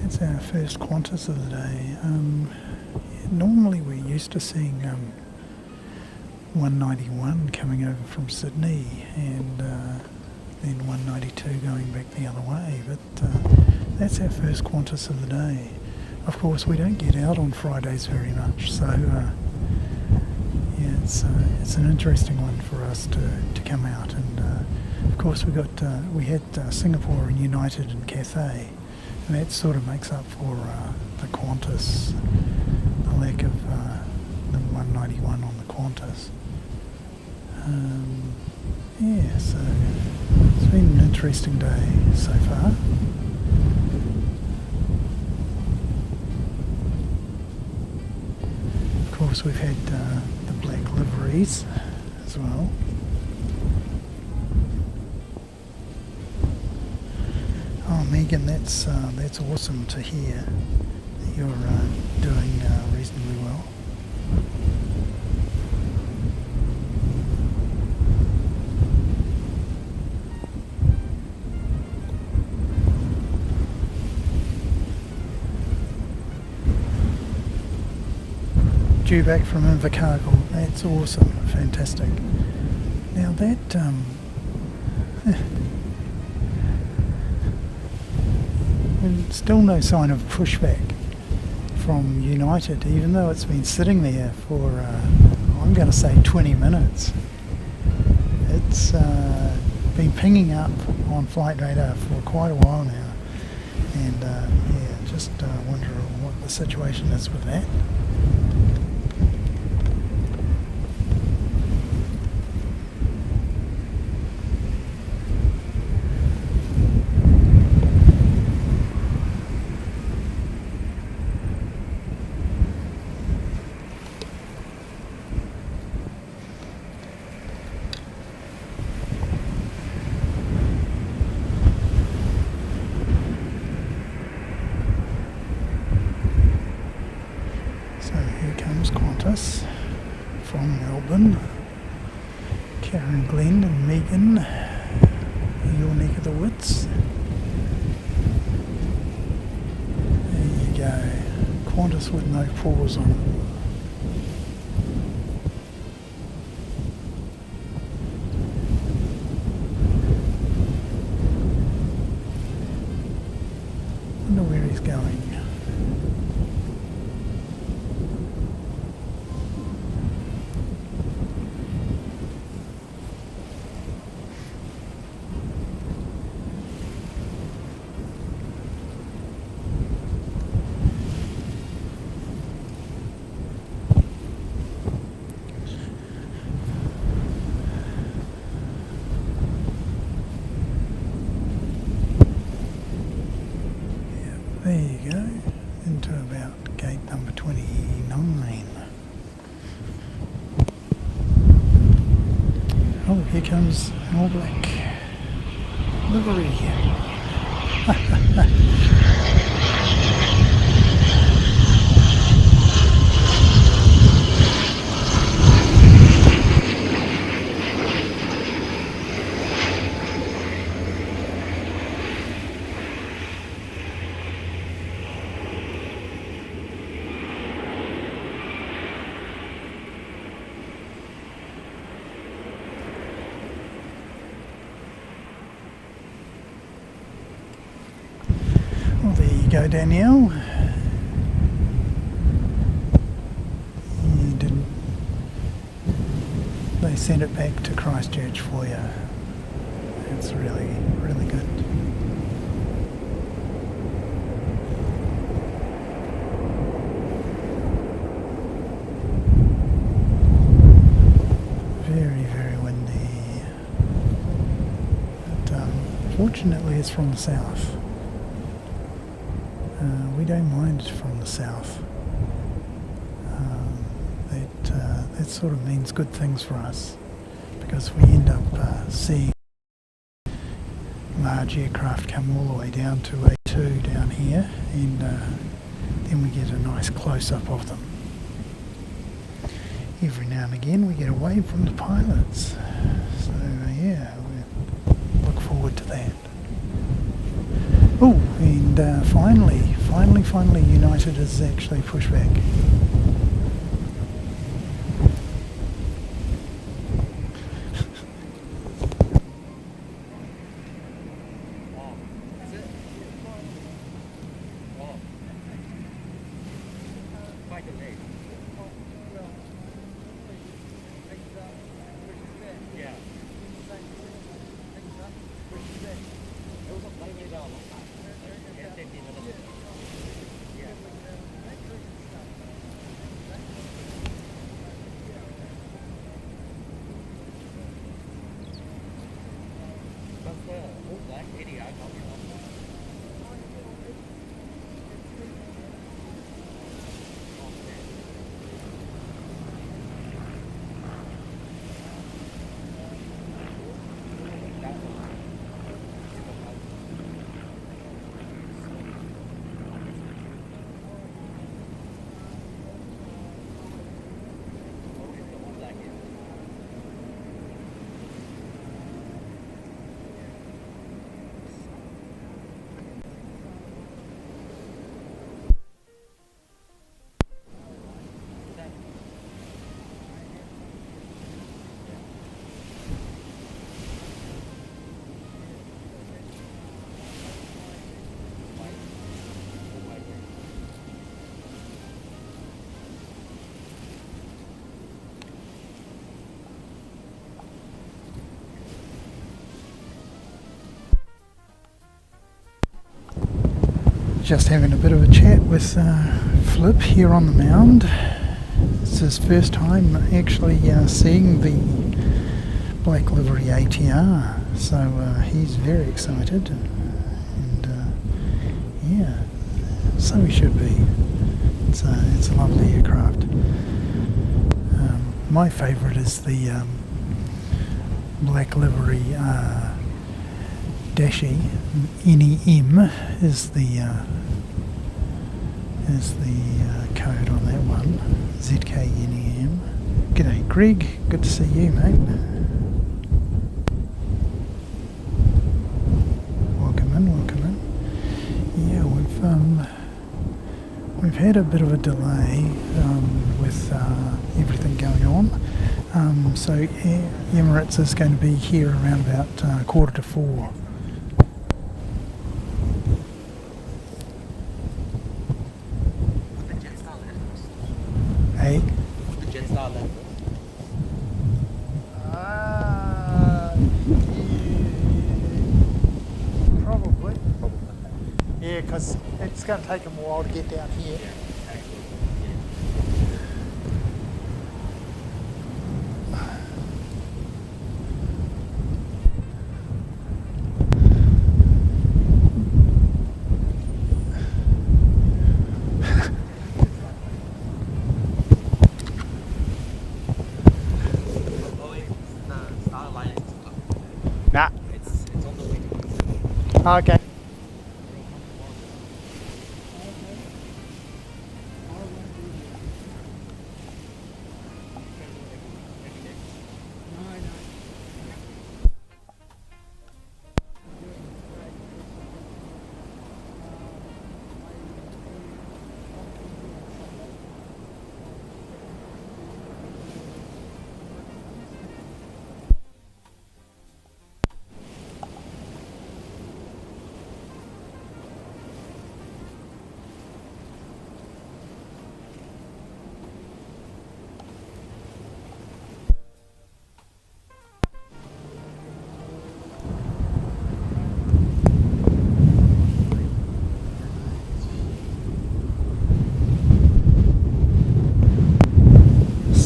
That's our first Qantas of the day. Normally we're used to seeing 191 coming over from Sydney and then 192 going back the other way, but that's our first Qantas of the day. Of course we don't get out on Fridays very much, so yeah, it's an interesting one for us to come out. And of course we had Singapore and United and Cathay, and that sort of makes up for the Qantas, the lack of the 191 on the Quantas. Yeah, so it's been an interesting day so far. Of course we've had the black liveries as well. Oh Megan, that's awesome to hear that you're doing reasonably well. Due back from Invercargill, that's awesome, fantastic. Now that still no sign of pushback from United, even though it's been sitting there for I'm going to say 20 minutes. It's been pinging up on flight radar for quite a while now, and yeah, just wonder what the situation is with that. Quantas from Melbourne, Karen, Glenn and Megan, your neck of the woods. There you go, Qantas with no pause on it. Wonder where he's going. There you go. into about gate number 29. Oh, here comes an all black livery. Well, there you go, Danielle. You didn't. They sent it back to Christchurch for you. That's really, really good. Very, very windy. But fortunately, it's from the south. We don't mind from the south. That sort of means good things for us, because we end up seeing large aircraft come all the way down to A2 down here, and then we get a nice close-up of them. Every now and again we get a wave from the pilots, so yeah, we look forward to that. Oh, and finally, United has actually pushed back. Just having a bit of a chat with Flip here on the mound. It's his first time actually seeing the black livery ATR, so he's very excited, and yeah, so he should be. It's a lovely aircraft. My favourite is the black livery Dashi. NEM is the code on that one. ZKNEM. G'day Greg, good to see you, mate. Welcome in. Yeah, we've had a bit of a delay with everything going on. So Emirates is going to be here around about 3:45. Hey? The Jetstar left. Probably. Yeah, because it's going to take them a while to get down here. Okay.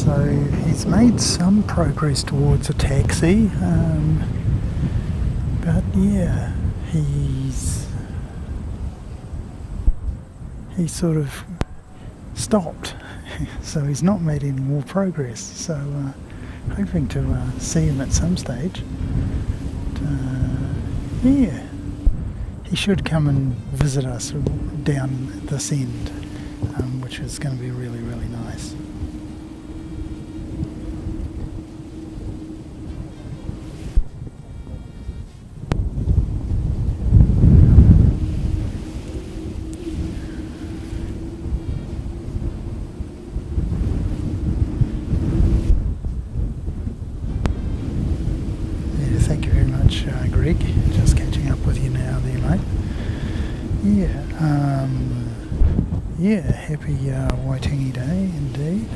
So he's made some progress towards a taxi, but yeah, he sort of stopped, so he's not made any more progress. So hoping to see him at some stage. But, yeah, he should come and visit us down this end, which is going to be really, really nice. Thank you very much, Greg. Just catching up with you now there, mate. Yeah, happy Waitangi Day indeed.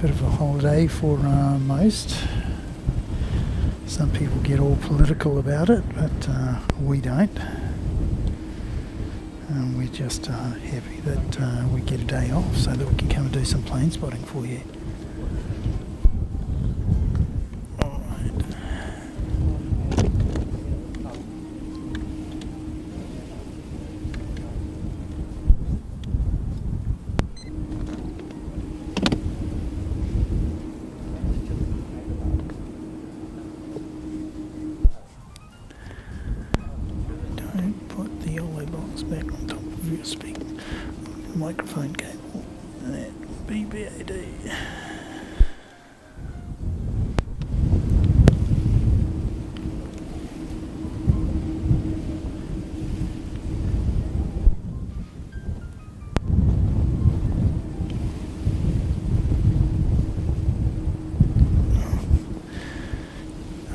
Bit of a holiday for most. Some people get all political about it, but we don't. We're just happy that we get a day off so that we can come and do some plane spotting for you. Back on top of your speaker, microphone cable, that BBAD.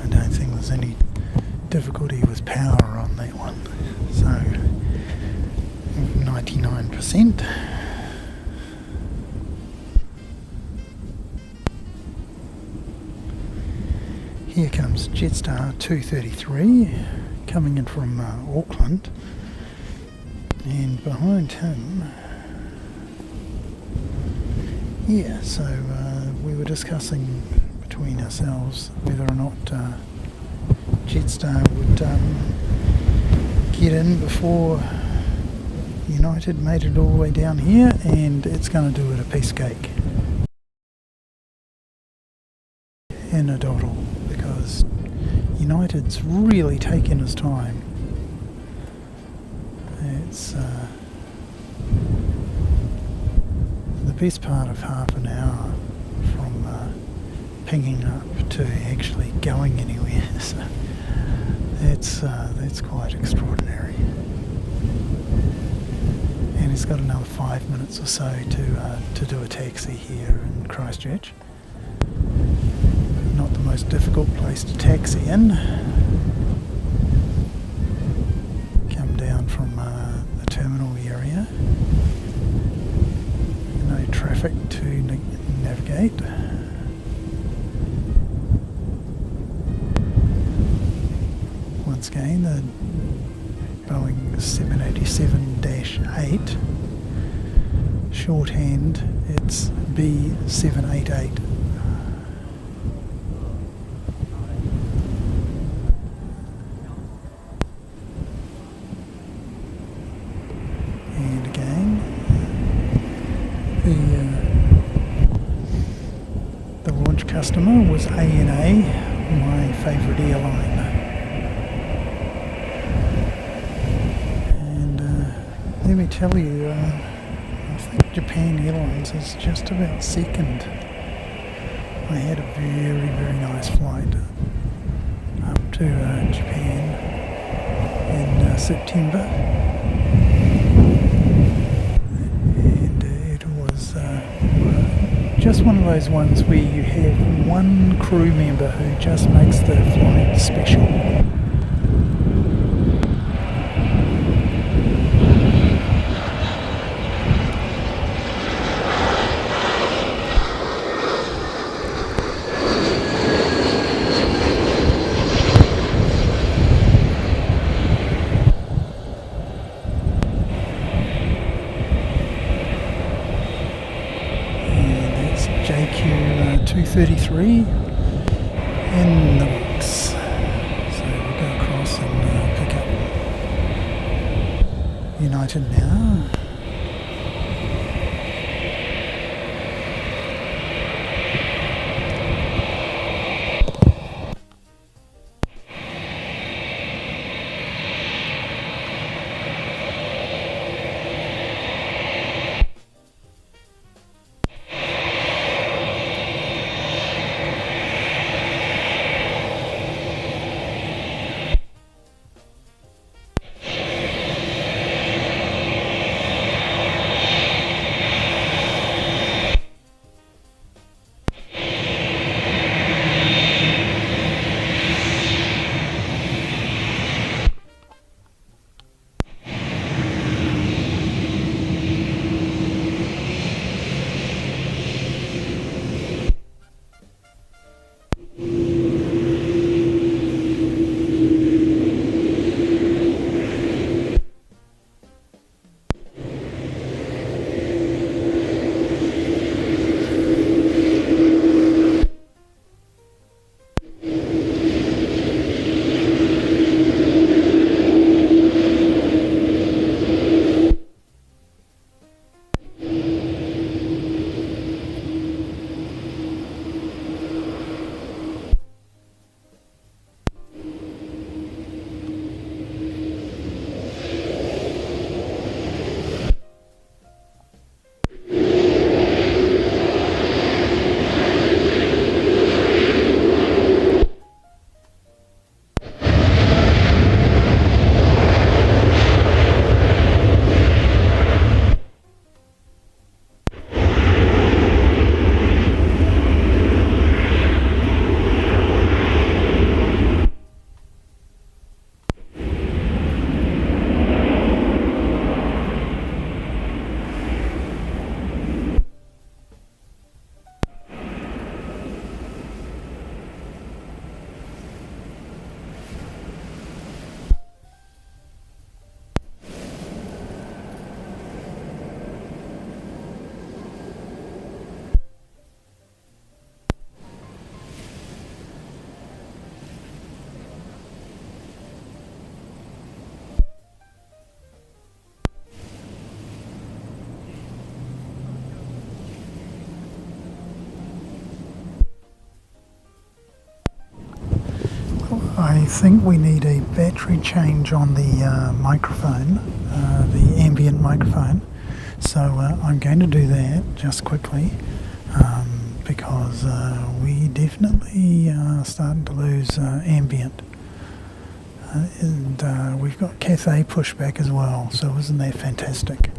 I don't think there's any difficulty with power on that one, so 99%. Here comes Jetstar 233 coming in from Auckland, and behind him, yeah, so we were discussing between ourselves whether or not Jetstar would get in before United made it all the way down here, and it's going to do it a piece of cake in a doddle, because United's really taken its time. It's the best part of half an hour from pinging up to actually going anywhere, so that's quite extraordinary. And he's got another 5 minutes or so to do a taxi here in Christchurch. Not the most difficult place to taxi in. Come down from the terminal area. No traffic to navigate. Once again, the Boeing 787-8, shorthand, it's B788. And again, the launch customer was ANA, my favourite airline. let me tell you, I think Japan Airlines is just about second. I had a very, very nice flight up to Japan in September, and it was just one of those ones where you have one crew member who just makes the flight special. JQ 233 in the books. So we'll go across and pick up United now. I think we need a battery change on the microphone, the ambient microphone. So I'm going to do that just quickly because we definitely are starting to lose ambient. And we've got Cathay pushback as well, so isn't that fantastic?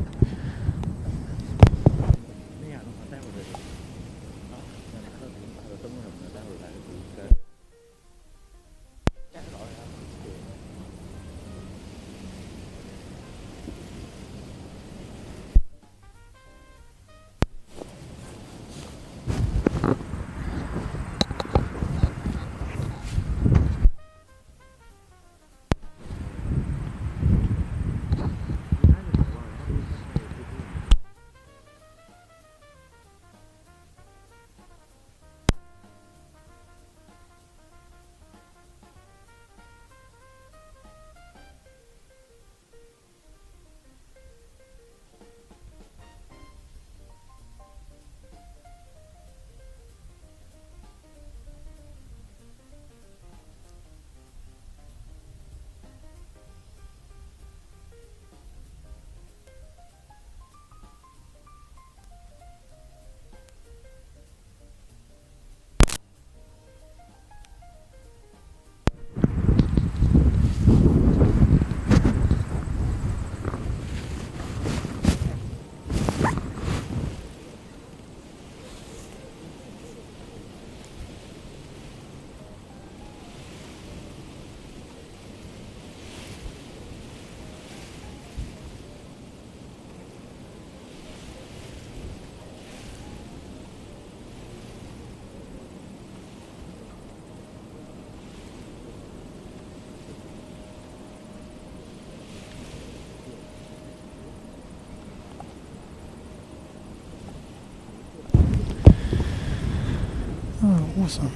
Awesome.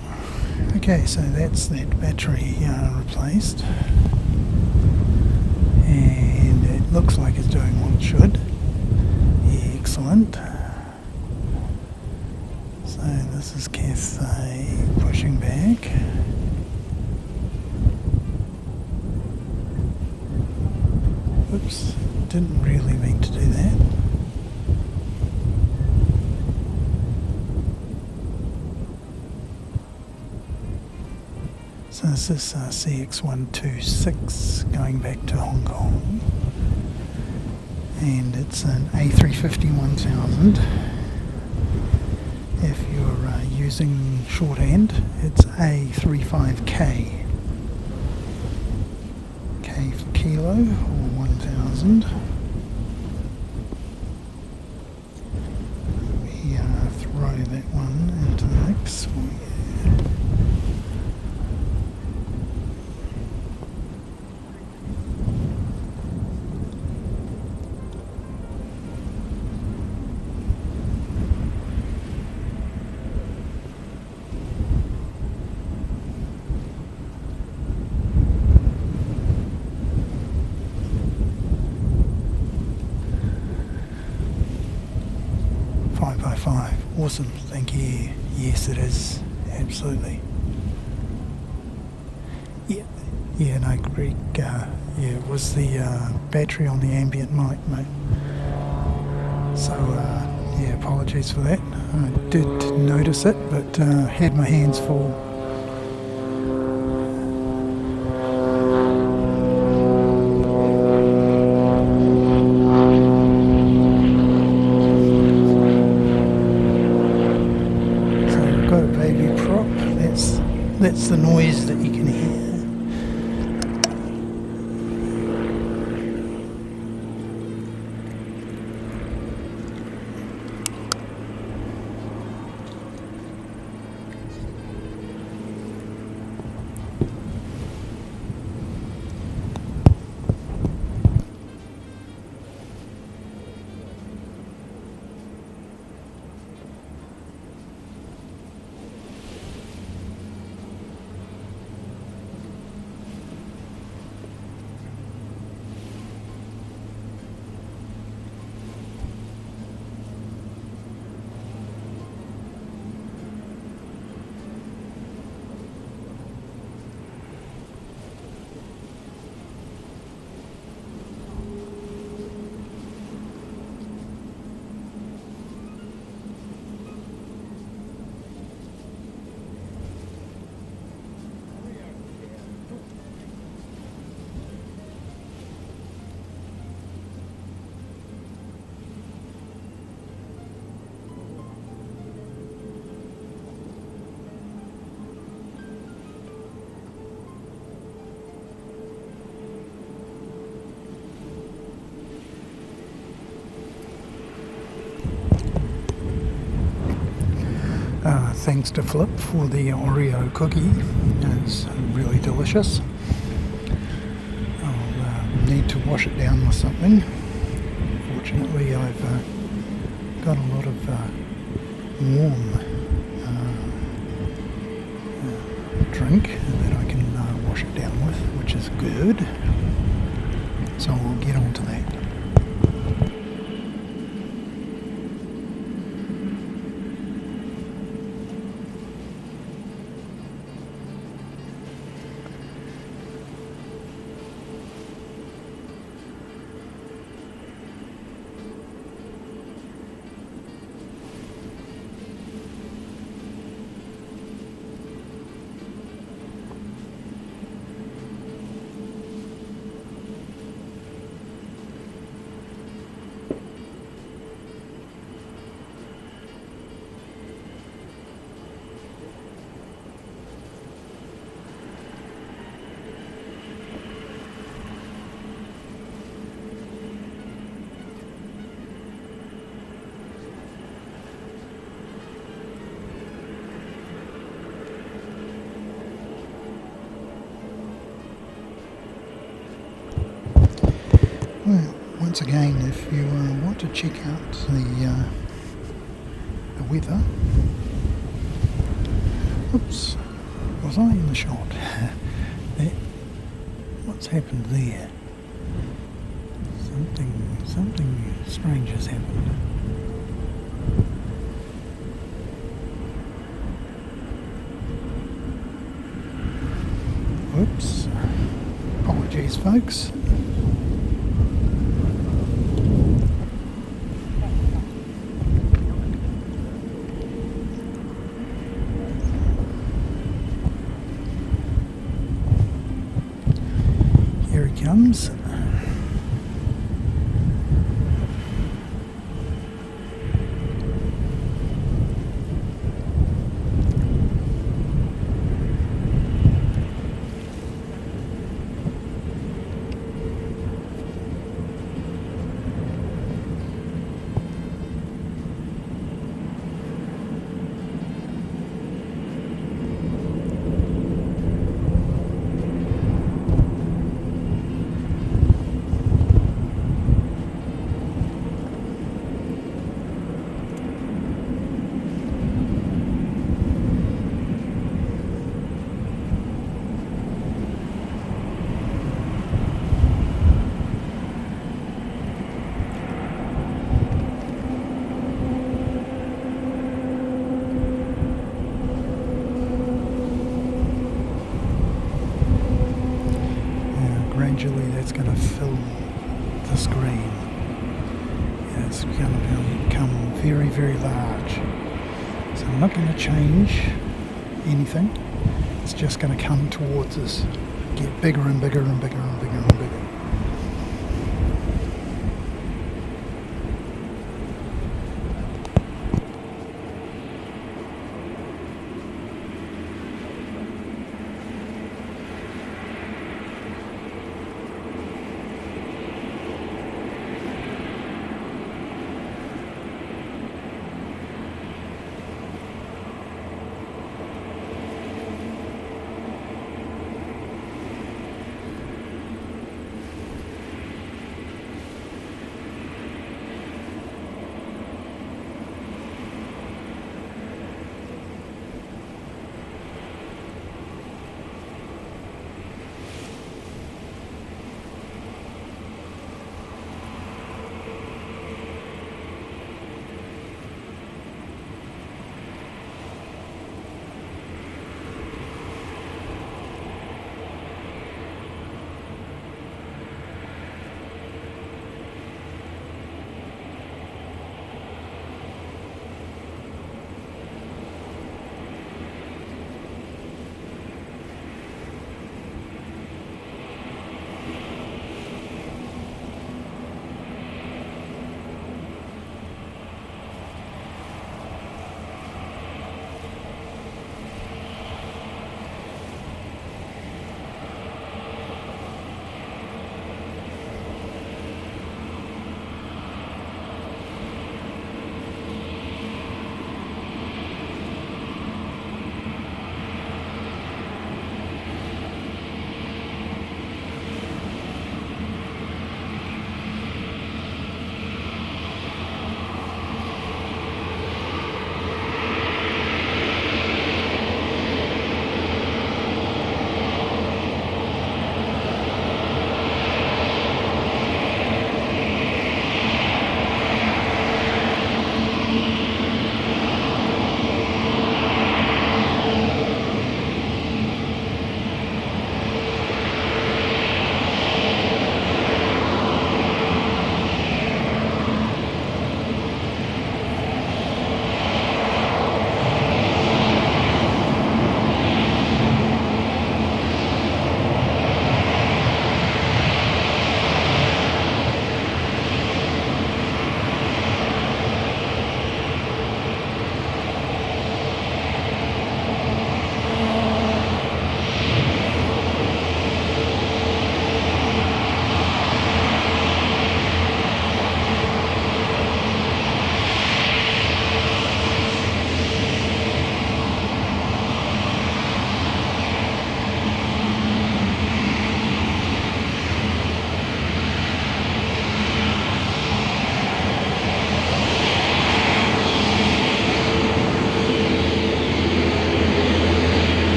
Okay, so that's that battery replaced. And it looks like it's doing what it should. Excellent. So this is Cathay pushing back. Oops, didn't really mean to do that. So this is CX126 going back to Hong Kong, and it's an A350-1000. If you're using shorthand, it's A35K. K for kilo, or 1000. We throw that one into the mix for you. Awesome, thank you. Yes, it is. Absolutely. Yeah, no, Greg, yeah, it was the battery on the ambient mic, mate. So, yeah, apologies for that. I did notice it, but had my hands full. That's the noise that you can hear. Thanks to Flip for the Oreo cookie. It's really delicious. I'll need to wash it down with something. Fortunately, I've got a lot of warm drink that I can wash it down with, which is good. So we'll get on to that. Well, once again, if you want to check out the weather, Oops, was I in the shot? There. What's happened there? Something strange has happened. Whoops. Apologies, folks. Here he comes. Gradually that's going to fill the screen. It's going to become very, very large. So I'm not going to change anything. It's just going to come towards us, get bigger and bigger and bigger and bigger and bigger.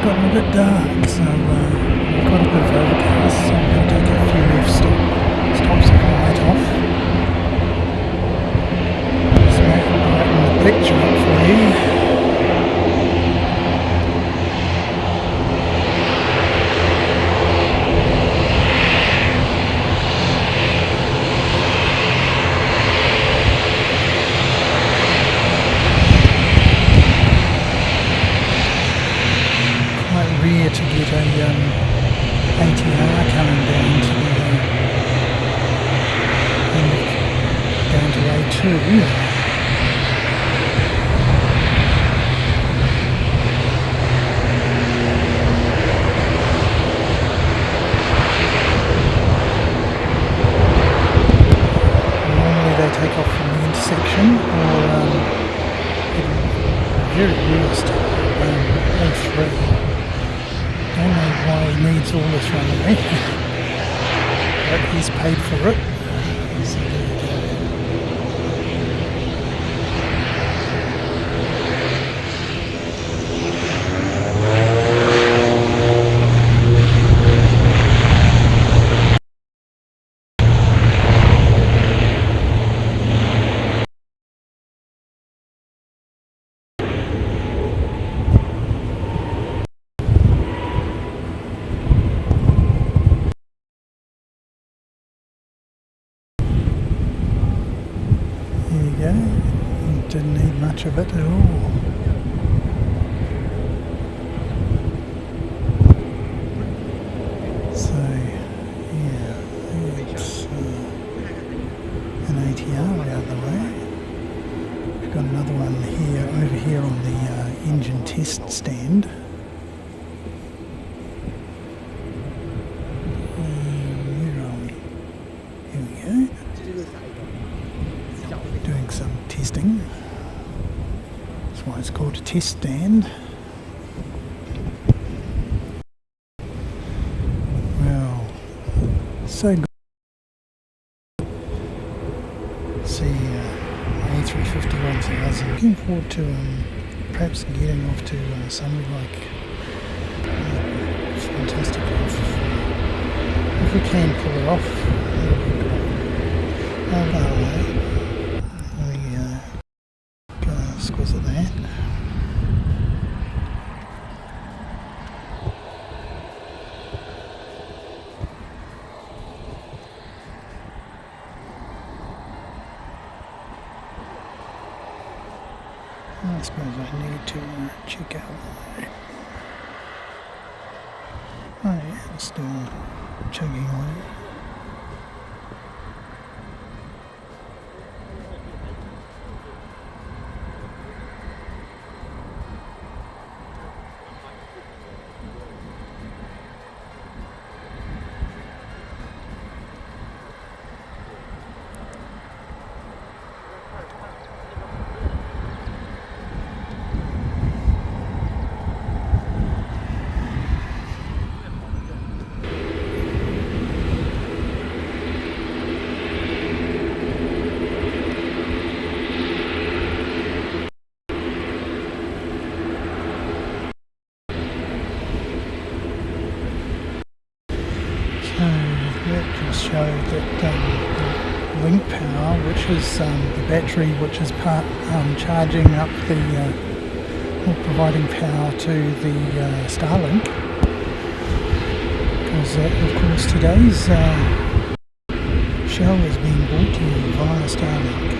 gotten a bit dark, so we've got a bit of overcast, so I'm going to take a few stops on the way off. Just brighten the picture up for you. Rare to get a ATR coming down to down to A2. Normally they take off from the intersection or very rarest A3. I don't know why he needs all this runway, but he's paid for it. So there you go. Didn't need much of it at all. So, yeah, it's an ATR out the way. We've got another one here, over here on the engine test stand. Where are we? Here we go. Doing some testing. That's why it's called a test stand. Well, so good. See, A350-1000. Looking forward to perhaps getting off to somewhere like fantastic. If we can pull it off, that'll be great. By the way, squiz of that. I suppose I need to check out. Oh yeah, it's still chugging away. Showed that link power, which is the battery which is charging up the providing power to the Starlink, because of course today's show is being brought to you via Starlink.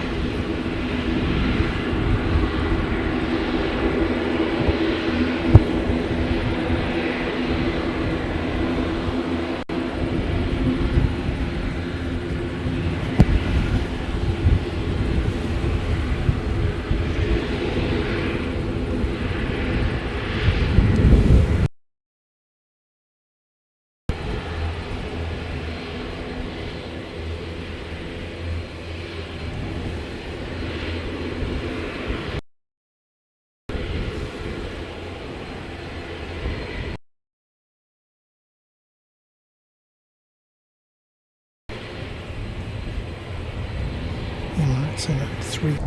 Emirates in at 3.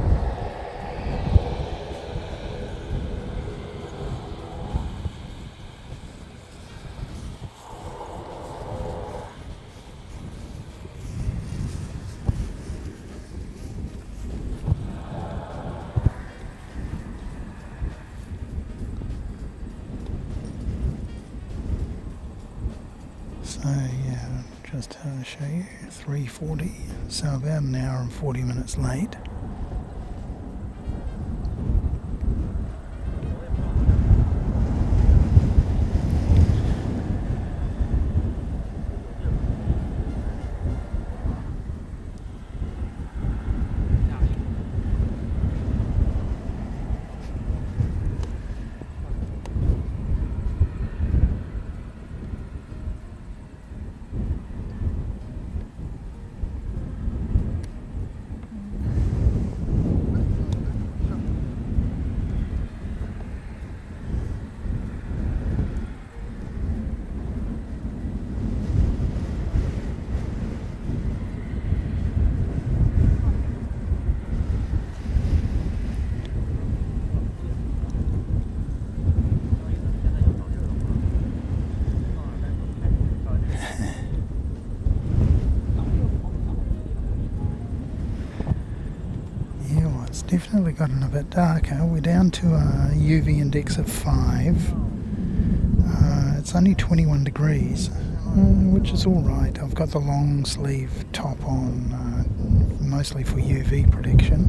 just to show you, 3:40, so about an hour and 40 minutes late. Definitely gotten a bit darker. We're down to a UV index of 5. It's only 21 degrees, which is alright. I've got the long sleeve top on, mostly for UV protection,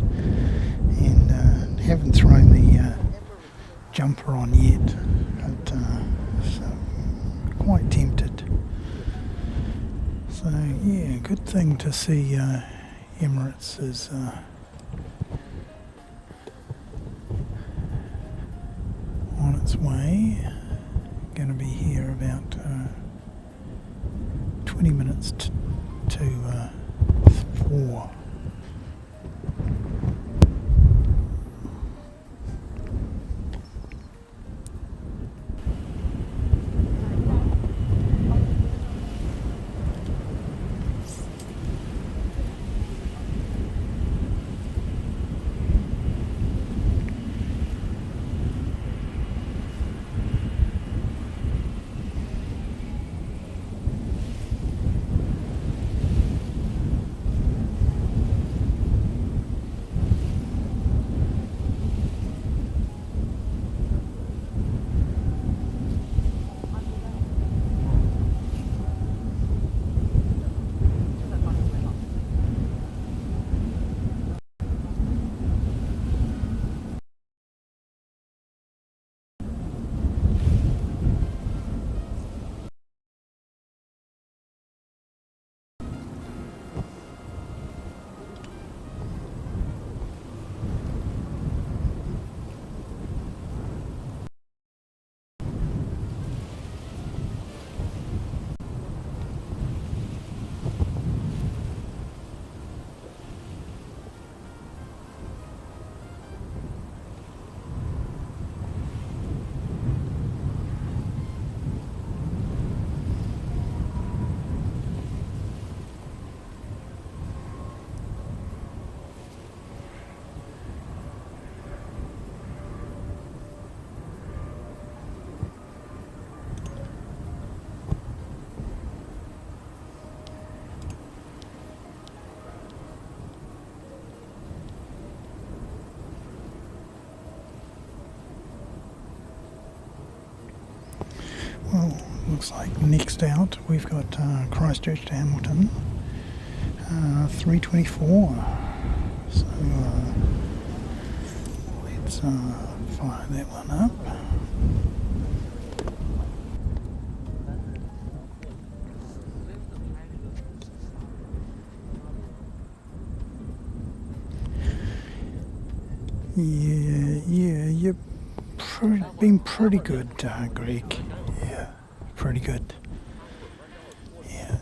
and haven't thrown the jumper on yet, but so quite tempted. So yeah, good thing to see Emirates is on its way. Going to be here about 20 minutes to 4. Well, looks like next out we've got Christchurch to Hamilton, 3:24. So let's fire that one up. Yeah, you've been pretty good, Greg. Yeah, pretty good. Yeah.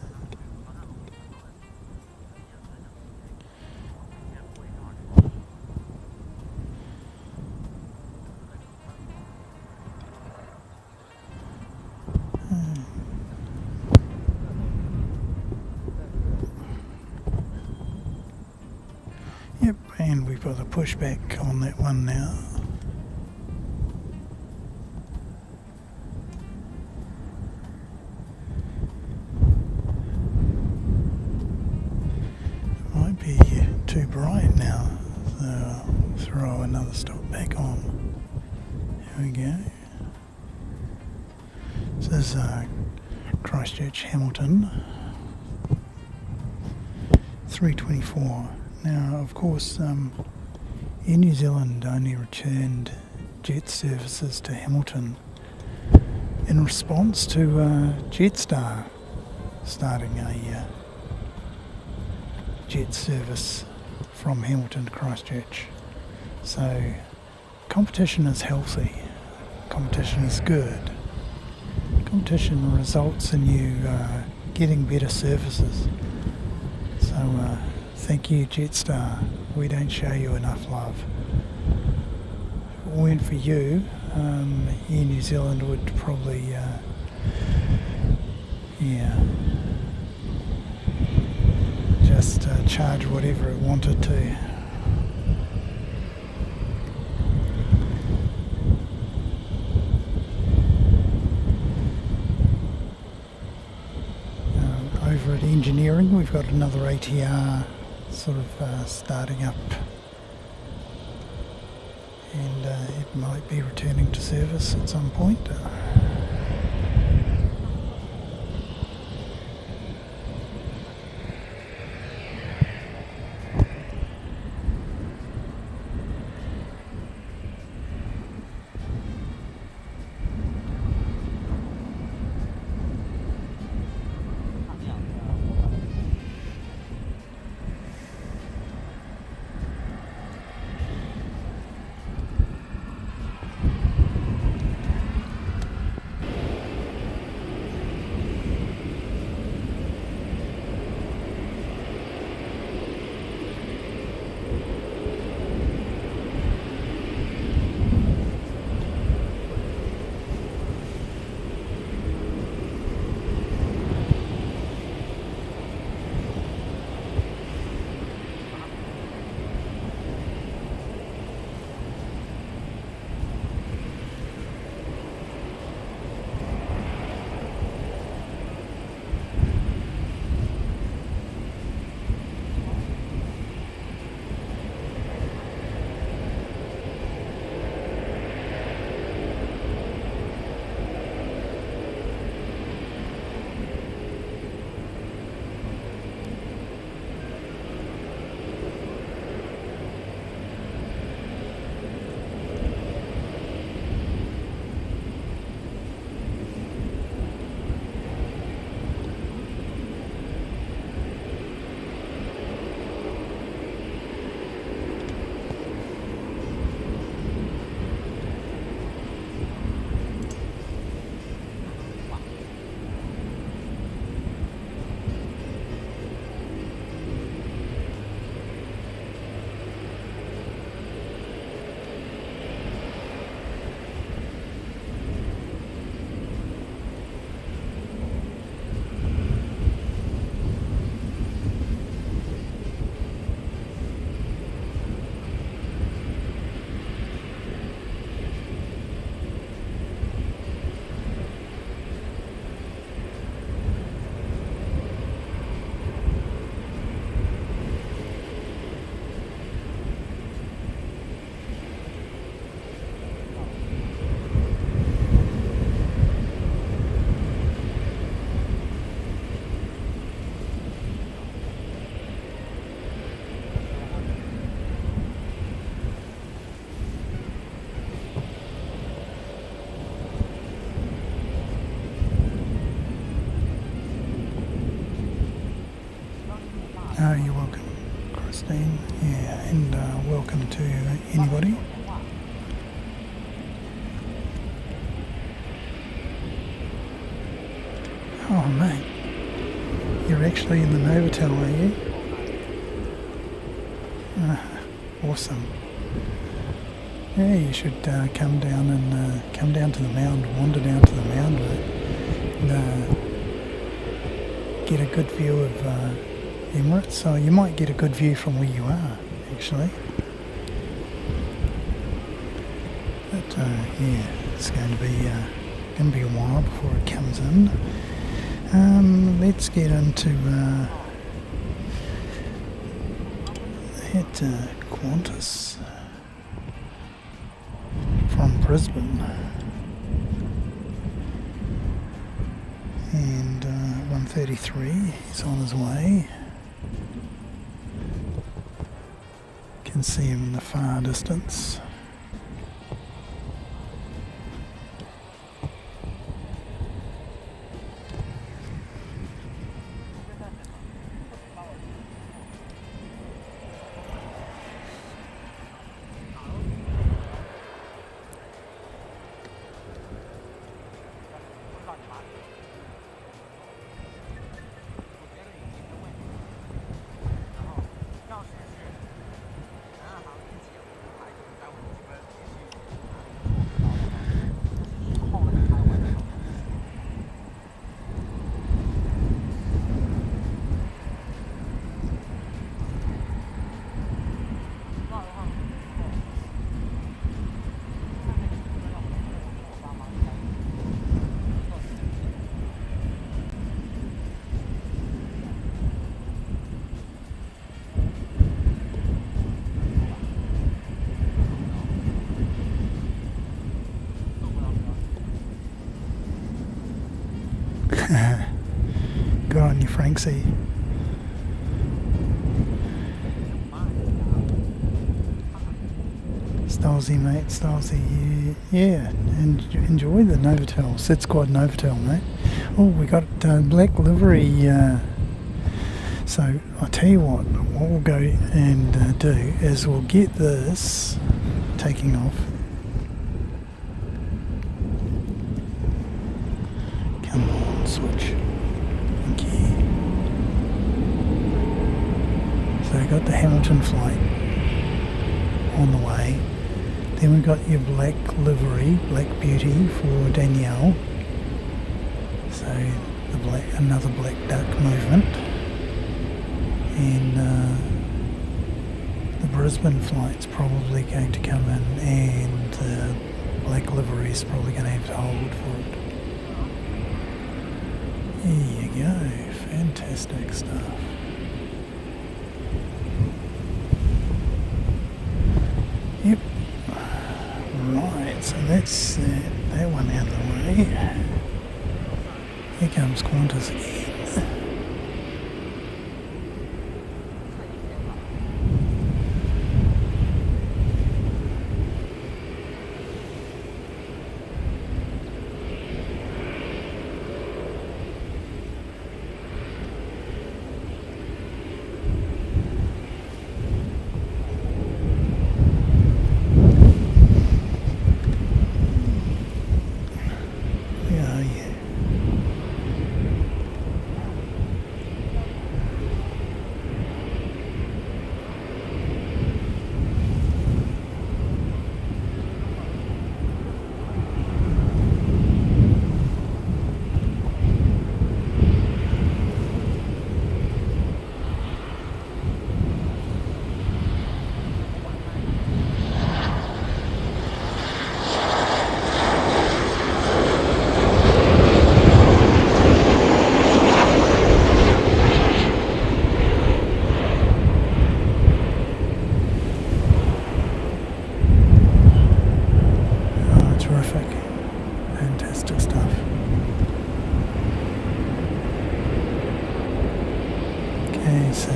Yep, and we've got a pushback on that one now. Might be too bright now, so I'll throw another stop back on. Here we go. This is Christchurch Hamilton, 3:24. Now, of course, Air New Zealand only returned jet services to Hamilton in response to Jetstar starting a jet service from Hamilton to Christchurch. So competition is healthy, competition is good, competition results in you getting better services. So thank you, Jetstar. We don't show you enough love. If it weren't for you, Air New Zealand would probably just charge whatever it wanted to. Over at engineering, we've got another ATR sort of starting up, and it might be returning to service at some point. You're welcome, Christine. Yeah, and welcome to anybody. Oh, mate. You're actually in the Novotel, are you? Awesome. Yeah, you should come down to the mound, wander down to the mound and get a good view of Emirates. So you might get a good view from where you are, actually. But yeah, it's going to be a while before it comes in. Let's get into Quantas from Brisbane, and 1:33. He's on his way. can see him in the far distance. Good on you, Franksy. Stolzy, mate, Stolzy. Yeah, and enjoy the Novotel, Sid Squad Novotel, mate. Oh, we got black livery. So I'll tell you what we'll go and do is we'll get this taking off. Come on, switch. Thank you. So we got the Hamilton flight on the way. Then we've got your black livery, Black Beauty for Danielle. So another black duck movement. And the Brisbane flight's probably going to come in, and the black livery's probably going to have to hold for it. There you go, fantastic stuff. Yep. Right, so that's that one out of the way. Here comes Qantas again.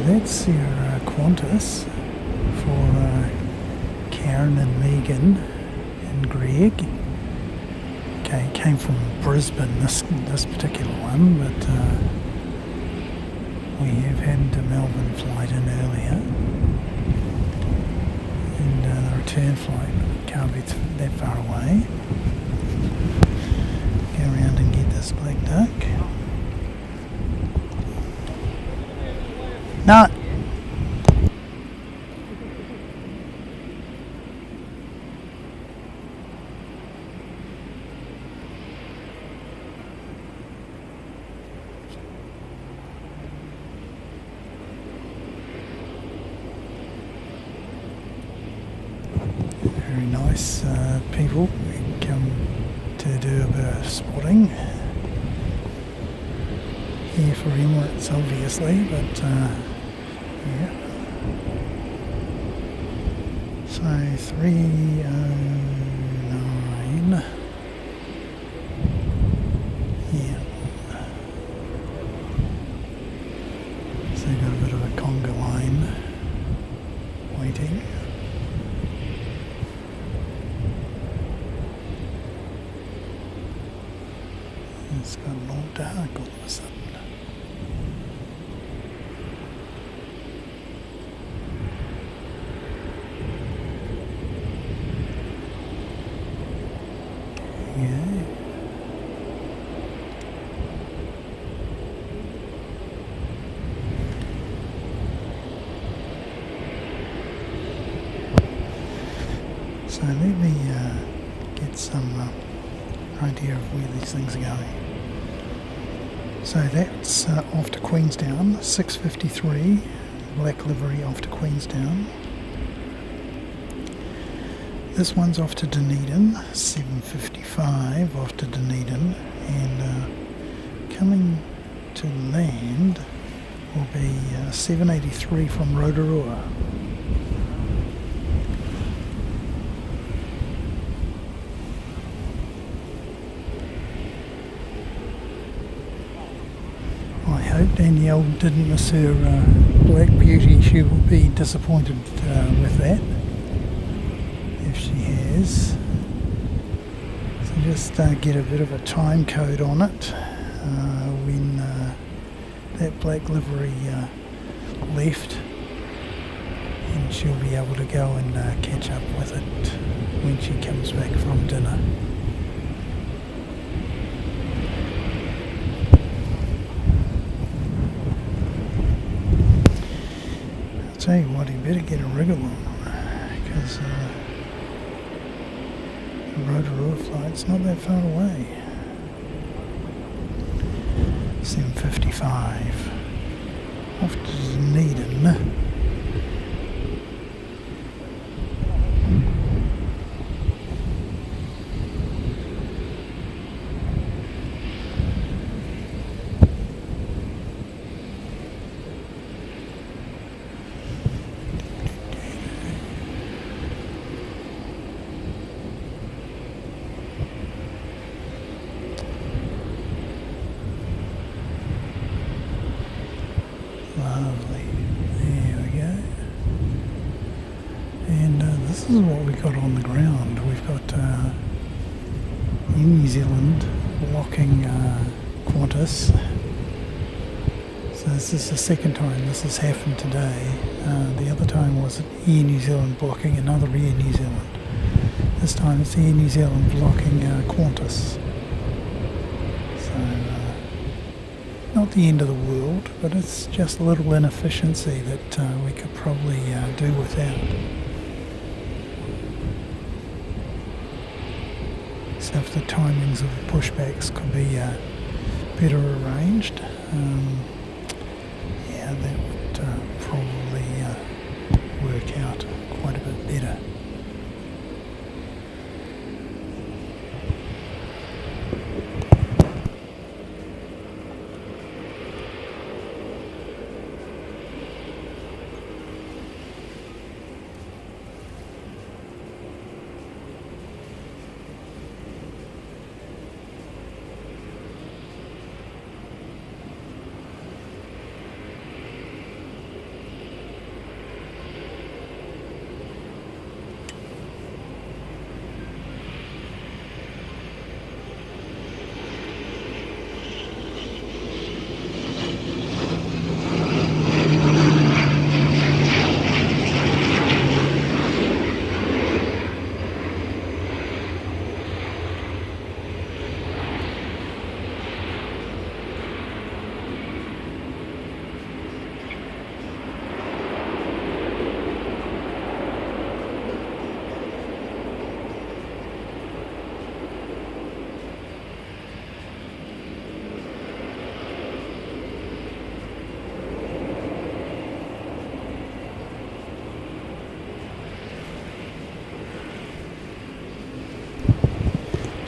That's your Quantas for Karen and Megan and Greg. Okay, it came from Brisbane, this particular one, but we have had a Melbourne flight in earlier, and the return flight can't be that far away. Go around and get this black duck. No. Very nice people who come to do a bit of spotting here for Emirates, obviously, but yeah. So 309. Yeah. So got a bit of a conga line waiting. It's gotten all dark all of a sudden. Yeah. So let me get some idea of where these things are going. So that's off to Queenstown, 6:53, black livery off to Queenstown. This one's off to Dunedin, 7:55 off to Dunedin, and coming to land will be 7:83 from Rotorua. I hope Danielle didn't miss her Black Beauty. She will be disappointed with that, if she has. So just get a bit of a time code on it when that black livery left, and she'll be able to go and catch up with it when she comes back from dinner. Tell you what, you better get a wriggle on, because the Rotorua flight's not that far away. 7:55 off to Dunedin. Lovely. There we go. And this is what we got on the ground. We've got Air New Zealand blocking Qantas. So this is the second time this has happened today. The other time was Air New Zealand blocking another Air New Zealand. This time it's Air New Zealand blocking Qantas. Not the end of the world, but it's just a little inefficiency that we could probably do without. So if the timings of the pushbacks could be better arranged, yeah, that would probably work out quite a bit better.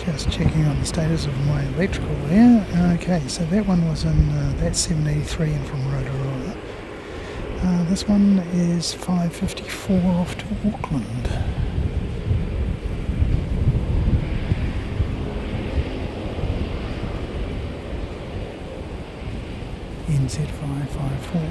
Just checking on the status of my electrical there. Okay, so that one was in that 783 in from Rotorua. This one is 5:54 off to Auckland. NZ 554.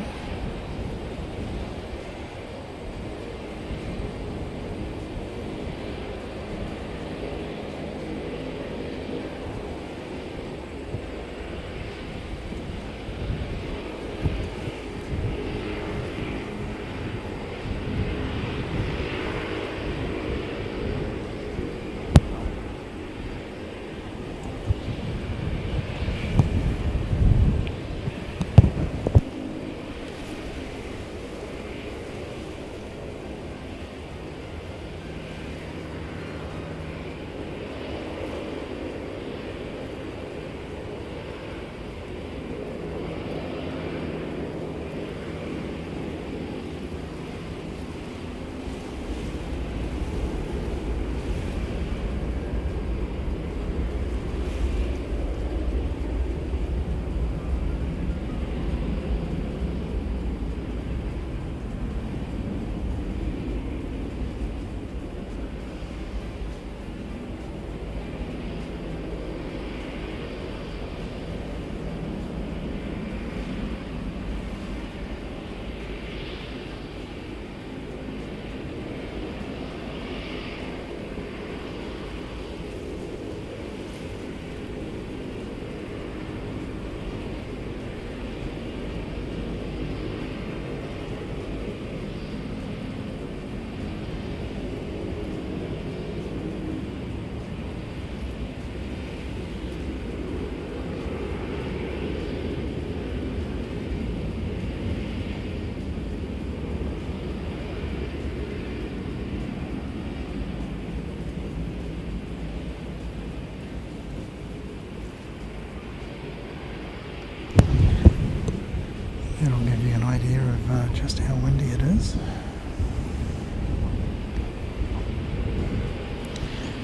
just how windy it is.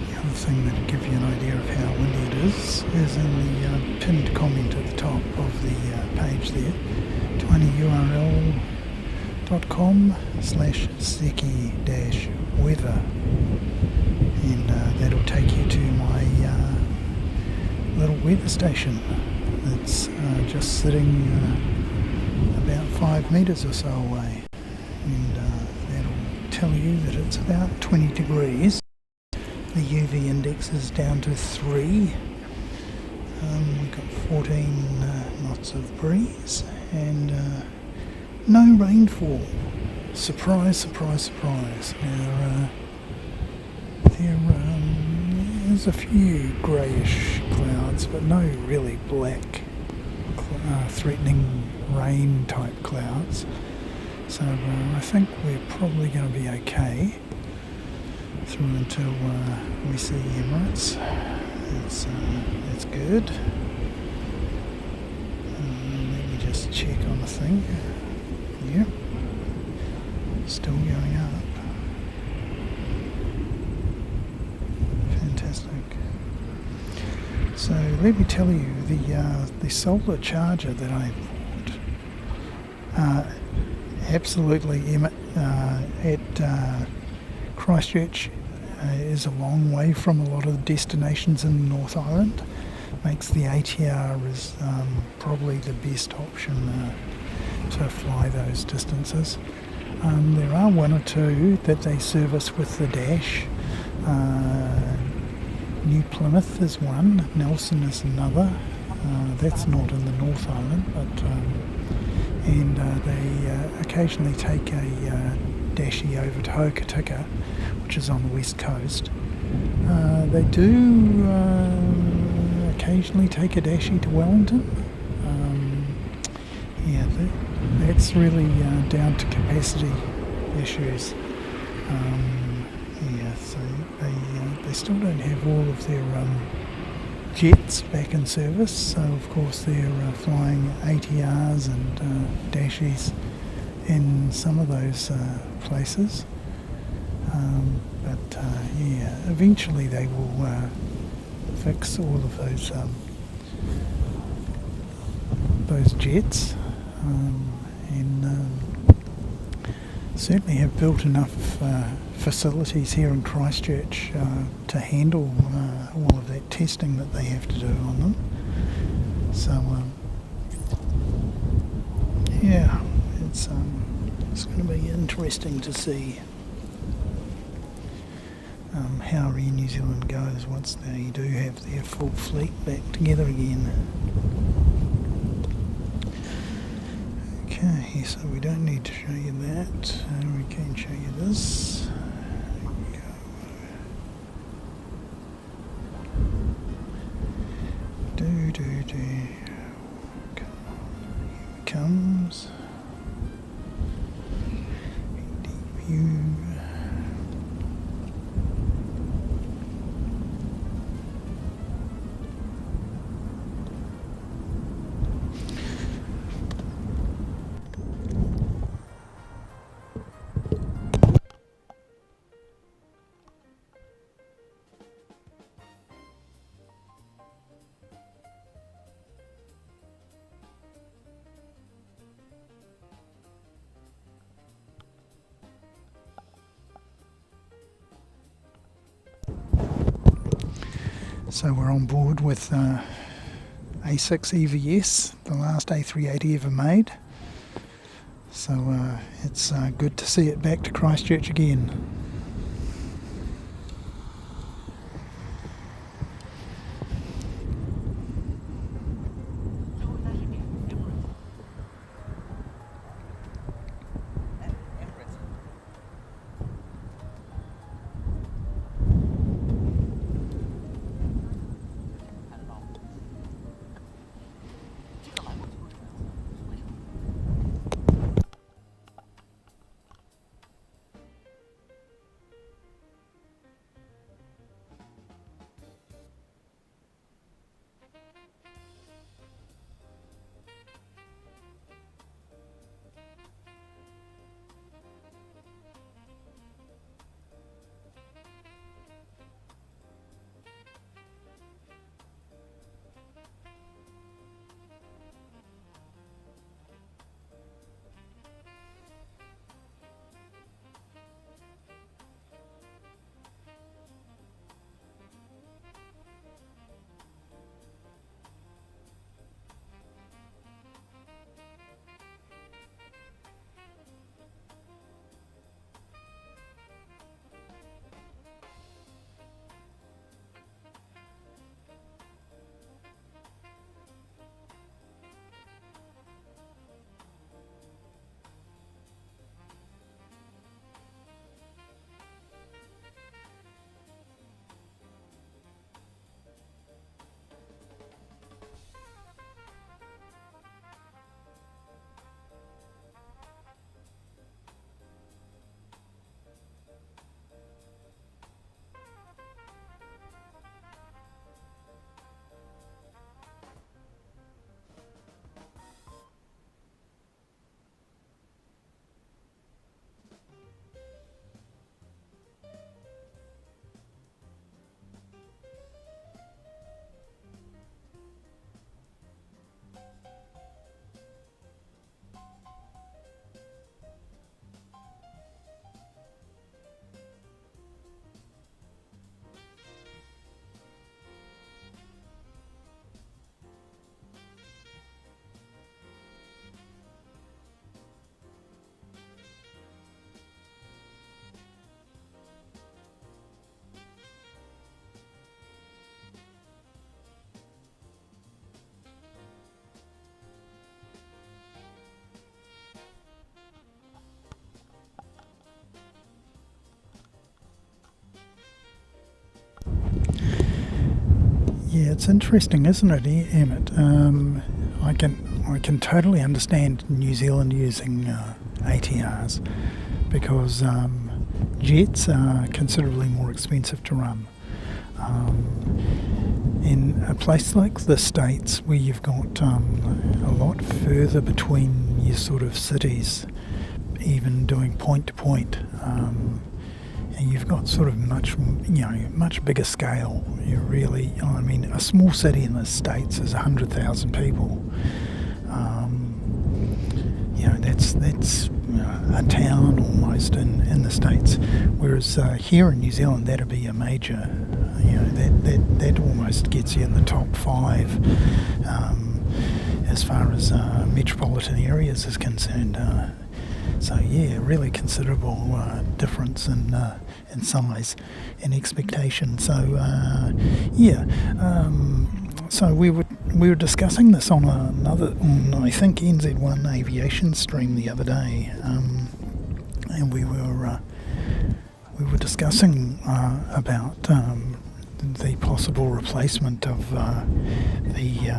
The other thing that'll give you an idea of how windy it is in the pinned comment at the top of the page there, tinyurl.com/seki-weather, and that'll take you to my little weather station that's just sitting about 5 metres or so away, and that'll tell you that it's about 20 degrees. The UV index is down to 3. We've got 14 knots of breeze and no rainfall. Surprise, surprise, surprise. There's a few greyish clouds, but no really black, threatening rain type clouds. So I think we're probably going to be okay through until we see Emirates. It's good. Let me just check on the thing. Yeah, still going up. Fantastic. So let me tell you, the solar charger that I bought, absolutely at Christchurch is a long way from a lot of the destinations in the North Island. Makes the ATR is probably the best option to fly those distances. There are one or two that they service with the dash. New Plymouth is one, Nelson is another. That's not in the North Island, but and they occasionally take a dashie over to Hokitika, which is on the west coast. They do occasionally take a dashie to Wellington. Yeah, that's really down to capacity issues. Yeah, so they still don't have all of their jets back in service, so of course they're flying ATRs and dashies in some of those places. But yeah, eventually they will fix all of those jets, and certainly have built enough facilities here in Christchurch to handle all of that testing that they have to do on them. So yeah, it's going to be interesting to see how Air New Zealand goes once they do have their full fleet back together again. Okay, so we don't need to show you that, we can show you this. Come on, here it comes. Deep view. So we're on board with A6 EVS, the last A380 ever made. So it's good to see it back to Christchurch again. Yeah, it's interesting, isn't it, Emmett? I can totally understand New Zealand using ATRs because jets are considerably more expensive to run. In a place like the States, where you've got a lot further between your sort of cities, even doing point to point, and you've got sort of much bigger scale. You really, I mean, a small city in the States is 100,000 people. That's a town almost in the States. Whereas here in New Zealand, that'd be a major. That almost gets you in the top 5 as far as metropolitan areas is concerned. So yeah, really considerable difference in size and expectation. So so we were discussing this on I think NZ1 Aviation stream the other day, and we were discussing about the possible replacement of the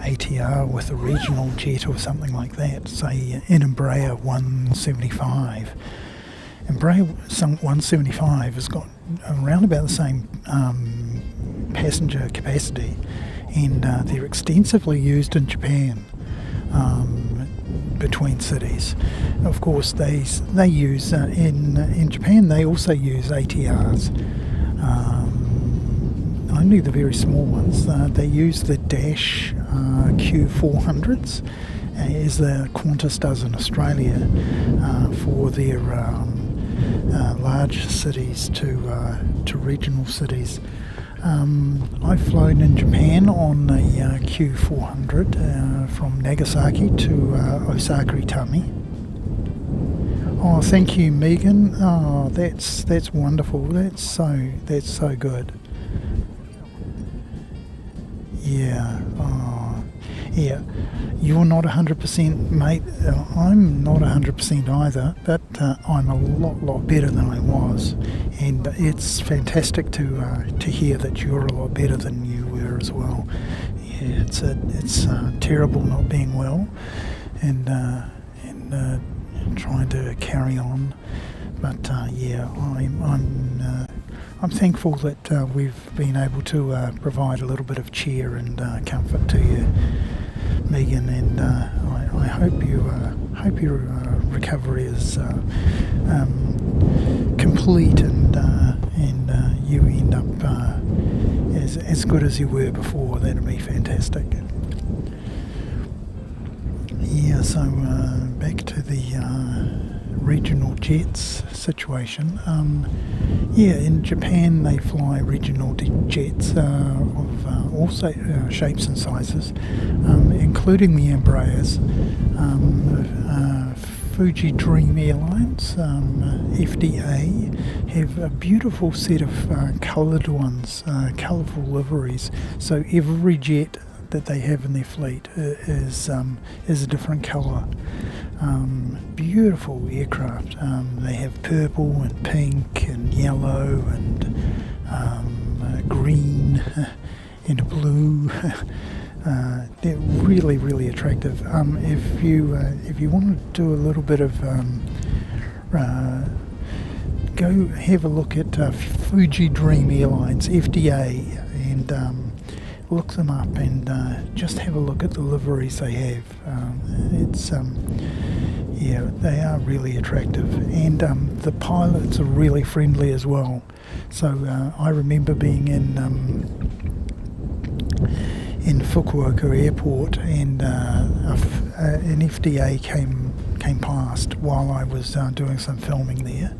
ATR with a regional jet or something like that, say an Embraer 175. Embraer 175 has got around about the same passenger capacity, and they're extensively used in Japan between cities. Of course, they use in Japan. They also use ATRs. Only the very small ones. They use the Dash Q400s, as the Qantas does in Australia, for their large cities to regional cities. I've flown in Japan on a Q400 from Nagasaki to Osaka Itami. Oh, thank you, Megan. Oh, that's wonderful. That's so good. Yeah. Oh, yeah. You're not 100%, mate. I'm not 100% either, but I'm a lot better than I was, and it's fantastic to hear that you're a lot better than you were as well. Yeah, it's terrible not being well, and trying to carry on, but yeah, I'm thankful that we've been able to provide a little bit of cheer and comfort to you, Megan, and I hope your recovery is complete and you end up as good as you were before. That'd be fantastic. Yeah, so back to the regional jets situation. Yeah, in Japan they fly regional jets of all shapes and sizes, including the Embraers. Fuji Dream Airlines, FDA, have a beautiful set of coloured ones, colourful liveries. So every jet that they have in their fleet is a different colour. Beautiful aircraft. They have purple and pink and yellow and green and blue. They're really attractive. If you want to do a little bit of go have a look at Fuji Dream Airlines FDA and look them up and just have a look at the liveries they have. Yeah, they are really attractive, and the pilots are really friendly as well. So I remember being in Fukuoka Airport, and an FDA came past while I was doing some filming there,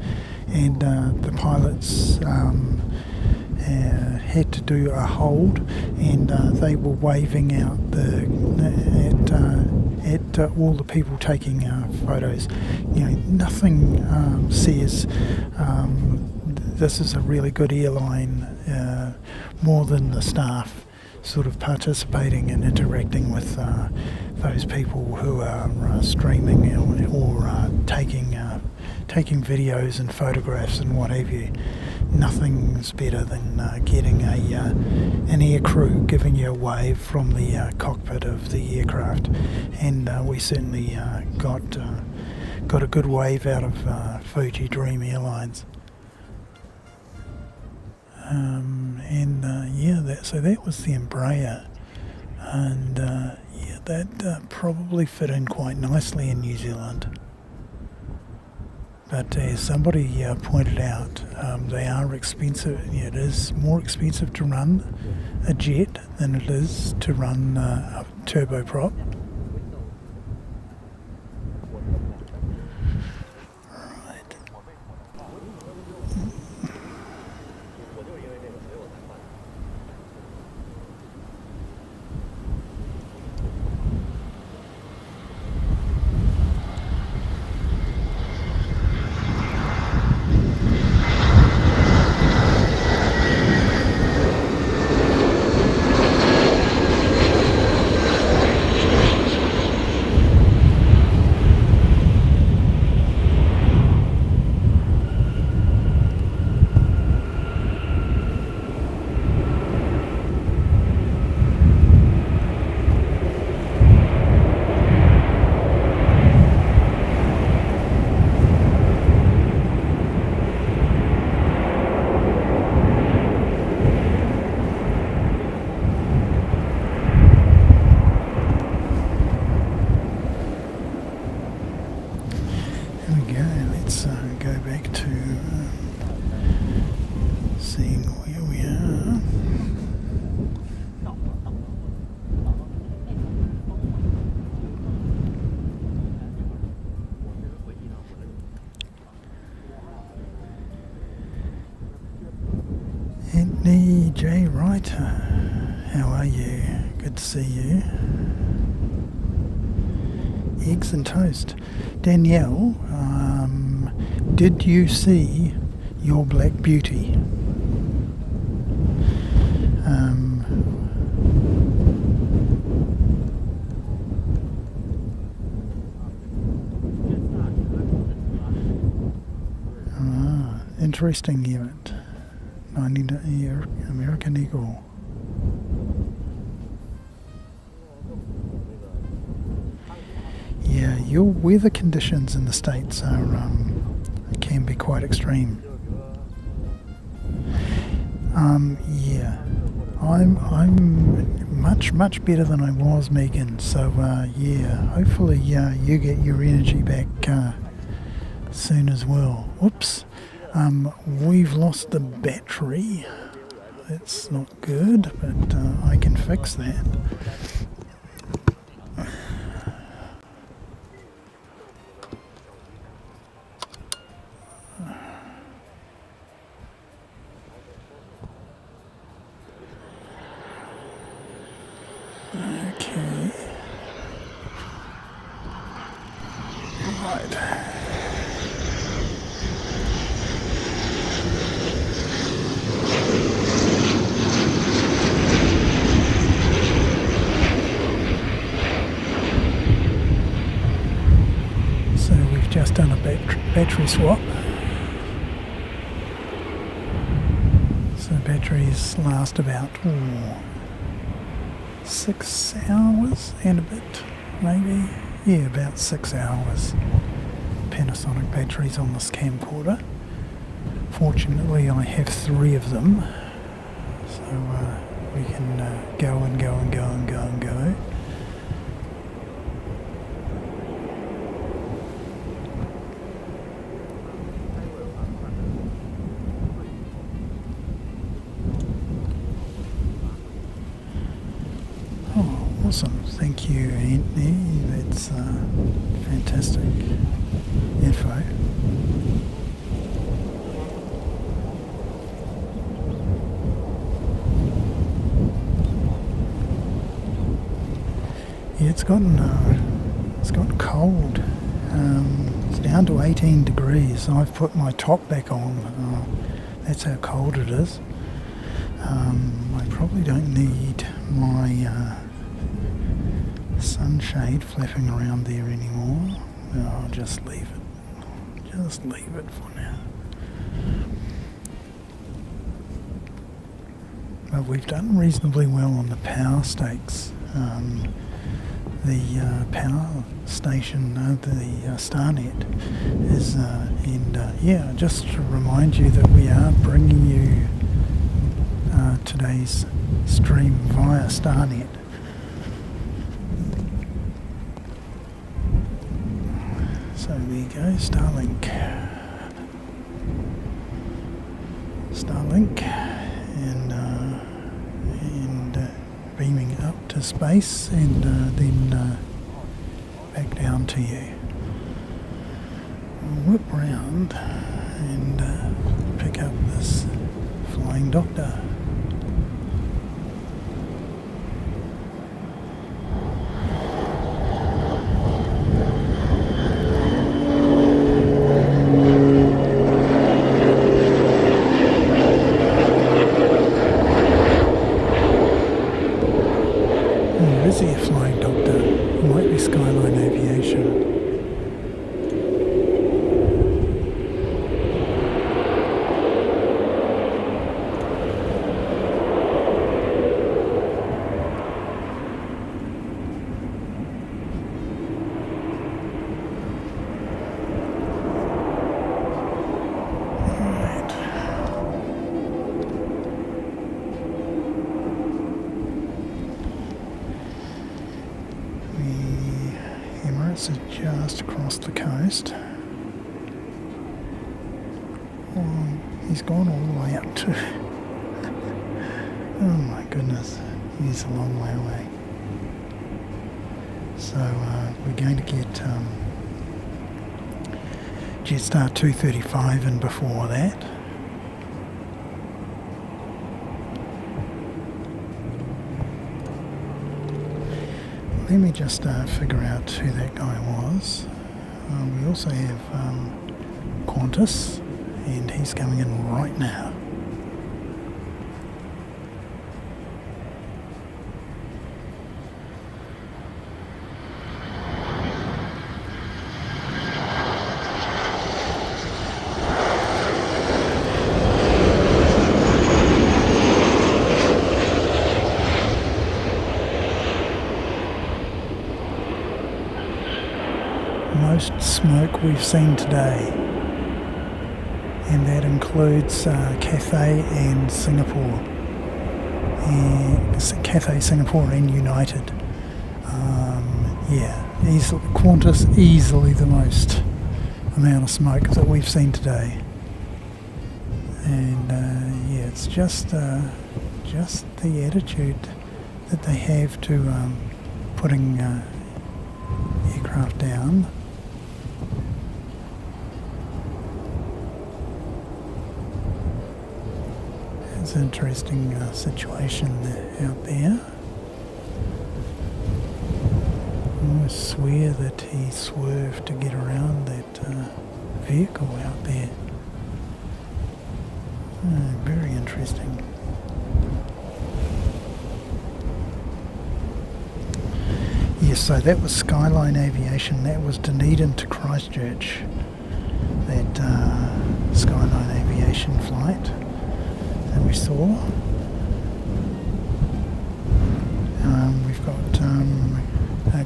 and the pilots had to do a hold, and they were waving out at all the people taking photos. You know, nothing says this is a really good airline more than the staff sort of participating and interacting with those people who are streaming or taking videos and photographs and what have you. nothing's better than getting an air crew giving you a wave from the cockpit of the aircraft, and we certainly got a good wave out of Fuji Dream Airlines. So that was the Embraer, and that probably fit in quite nicely in New Zealand. But as somebody pointed out, they are expensive. It is more expensive to run a jet than it is to run a turboprop. Right. Go back to seeing where we are. Anthony J. Wright, how are you? Good to see you. Eggs and toast. Danielle, did you see Your Black Beauty? Interesting unit. 90-year American Eagle. Yeah, your weather conditions in the States are can be quite extreme. Yeah, I'm much better than I was, Megan. So yeah, hopefully you get your energy back soon as well. Whoops, we've lost the battery. That's not good, but I can fix that. Okay. Right. So we've just done a battery swap. So batteries last about 6 hours and a bit, maybe. Yeah, about 6 hours. Panasonic batteries on this camcorder. Fortunately, I have 3 of them, so we can go and go and go and go and go. Awesome, thank you, Anthony. That's fantastic info. Yeah, it's gotten cold. It's down to 18 degrees. I've put my top back on. That's how cold it is. I probably don't need my sunshade flapping around there anymore. I'll just leave it. Just leave it for now. but we've done reasonably well on the power stakes. The power station, the Starnet, is, yeah, just to remind you that we are bringing you today's stream via Starnet. So there you go, Starlink, and beaming up to space, and then back down to you. We'll whip round and pick up this Flying Doctor. Is he a Flying Doctor? It might be Skyline Aviation. Emirates is just across the coast. Oh, he's gone all the way up to... oh my goodness, he's a long way away. So we're going to get Jetstar 235 in before that. Let me just figure out who that guy was. We also have Quantas, and he's coming in right now. Most smoke we've seen today, and that includes Cathay and Singapore, Cathay, Singapore and United. Yeah, Qantas easily the most amount of smoke that we've seen today, and yeah, it's just the attitude that they have to putting aircraft down. It's an interesting situation out there. I almost swear that he swerved to get around that vehicle out there. Very interesting. Yes, so that was Skyline Aviation. That was Dunedin to Christchurch. That Skyline Aviation flight that we saw. We've got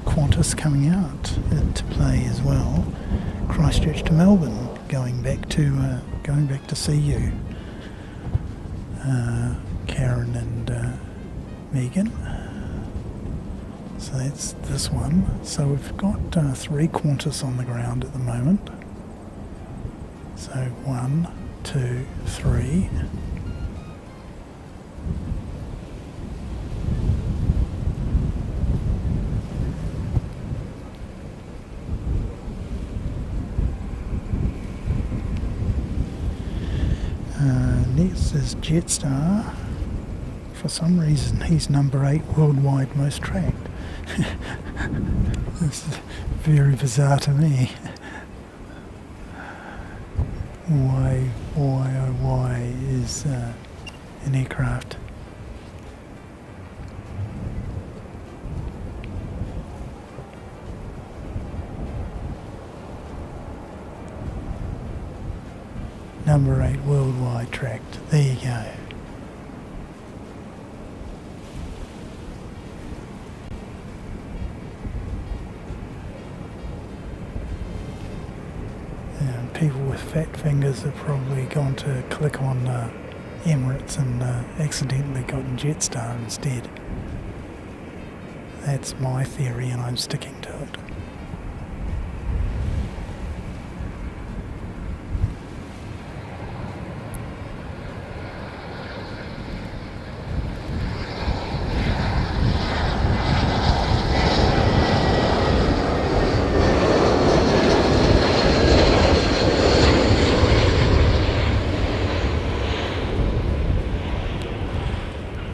Qantas coming out to play as well. Christchurch to Melbourne, going back to see you, Karen and Megan. So that's this one. So we've got 3 Qantas on the ground at the moment. So 1, 2, 3. Next is Jetstar. For some reason he's number 8 worldwide most tracked. This is very bizarre to me. Why is an aircraft number 8 worldwide tracked? There you go. with fat fingers have probably gone to click on Emirates and accidentally gotten Jetstar instead. That's my theory and I'm sticking to it.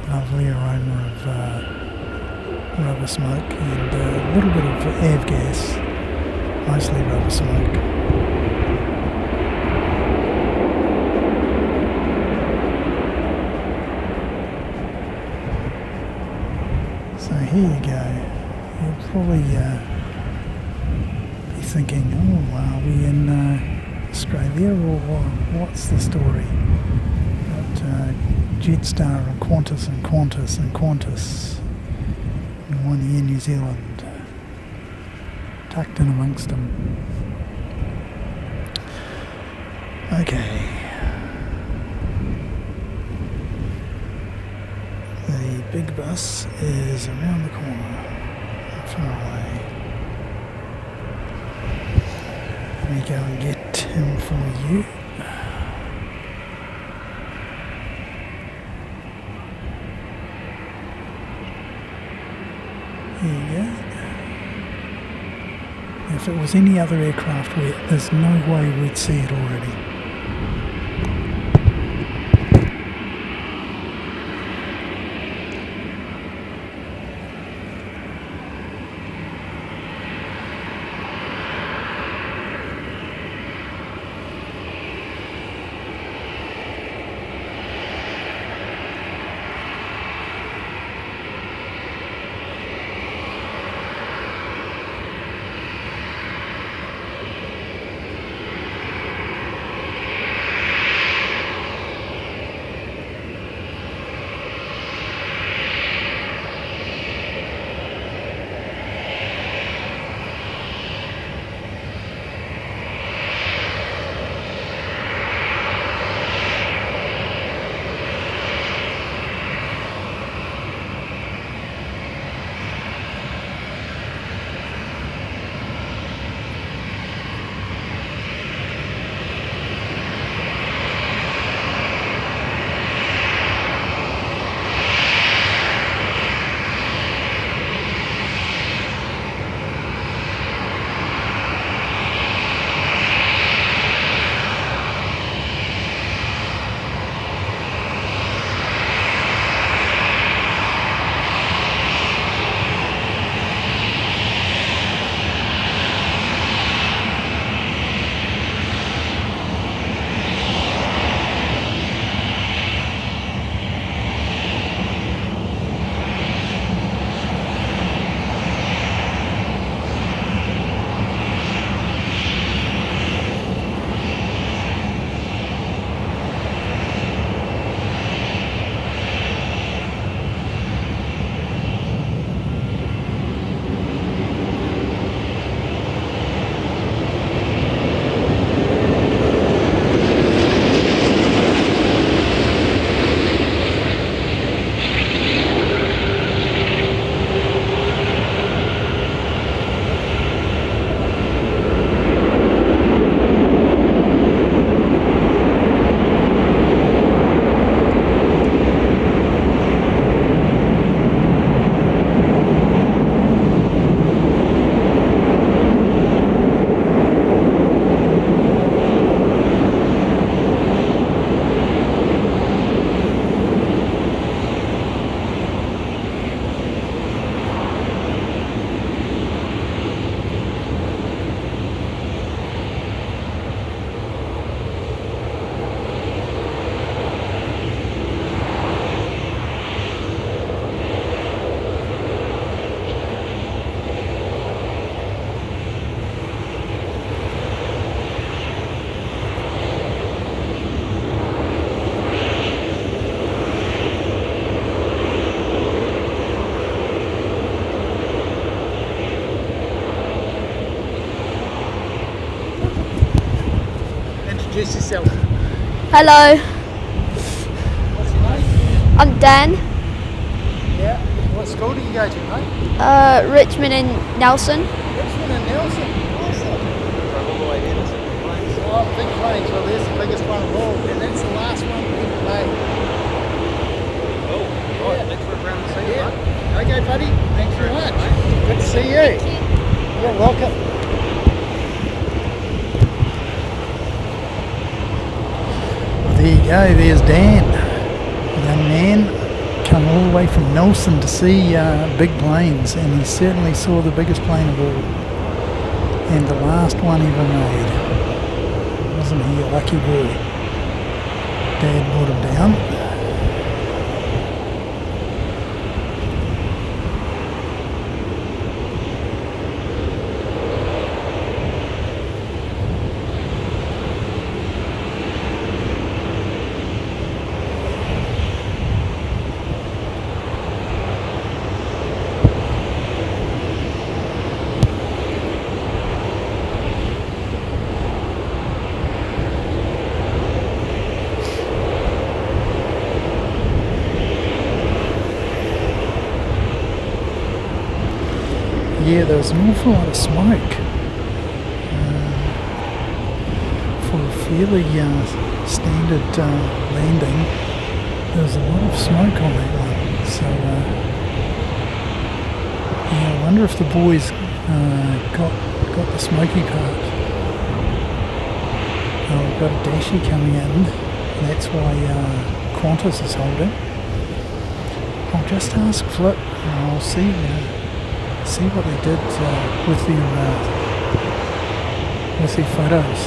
Lovely aroma of rubber smoke and a little bit of avgas, mostly rubber smoke. So here you go. You'll probably be thinking, oh, are we in Australia or what's the story? But Jetstar and Quantas and Quantas and Quantas and one here in New Zealand, tucked in amongst them. Okay. The big bus is around the corner, not far away. Let me go and get him for you. There you go. If it was any other aircraft, there's no way we'd see it already. introduce yourself. Hello, What's your name? I'm Dan, Yeah. What school do you go to, mate? Richmond and Nelson. Richmond and Nelson. Awesome. Oh, big planes. Well, there's the biggest one of all, and that's the last one we ever made. Oh, right, thanks for around the scene, Yeah. Okay, buddy. Thanks very much. Good to see you. You're welcome. There you go, there's Dan. Young man come all the way from Nelson to see big planes, and he certainly saw the biggest plane of all. And the last one ever made. Wasn't he a lucky boy? Dad brought him down. Yeah, there was an awful lot of smoke for a fairly standard landing. There was a lot of smoke on that one, so yeah, I wonder if the boys got the smoky part. We've got a Dashi coming in, and that's why Qantas is holding. I'll just ask Flip, and I'll see what they did with their photos.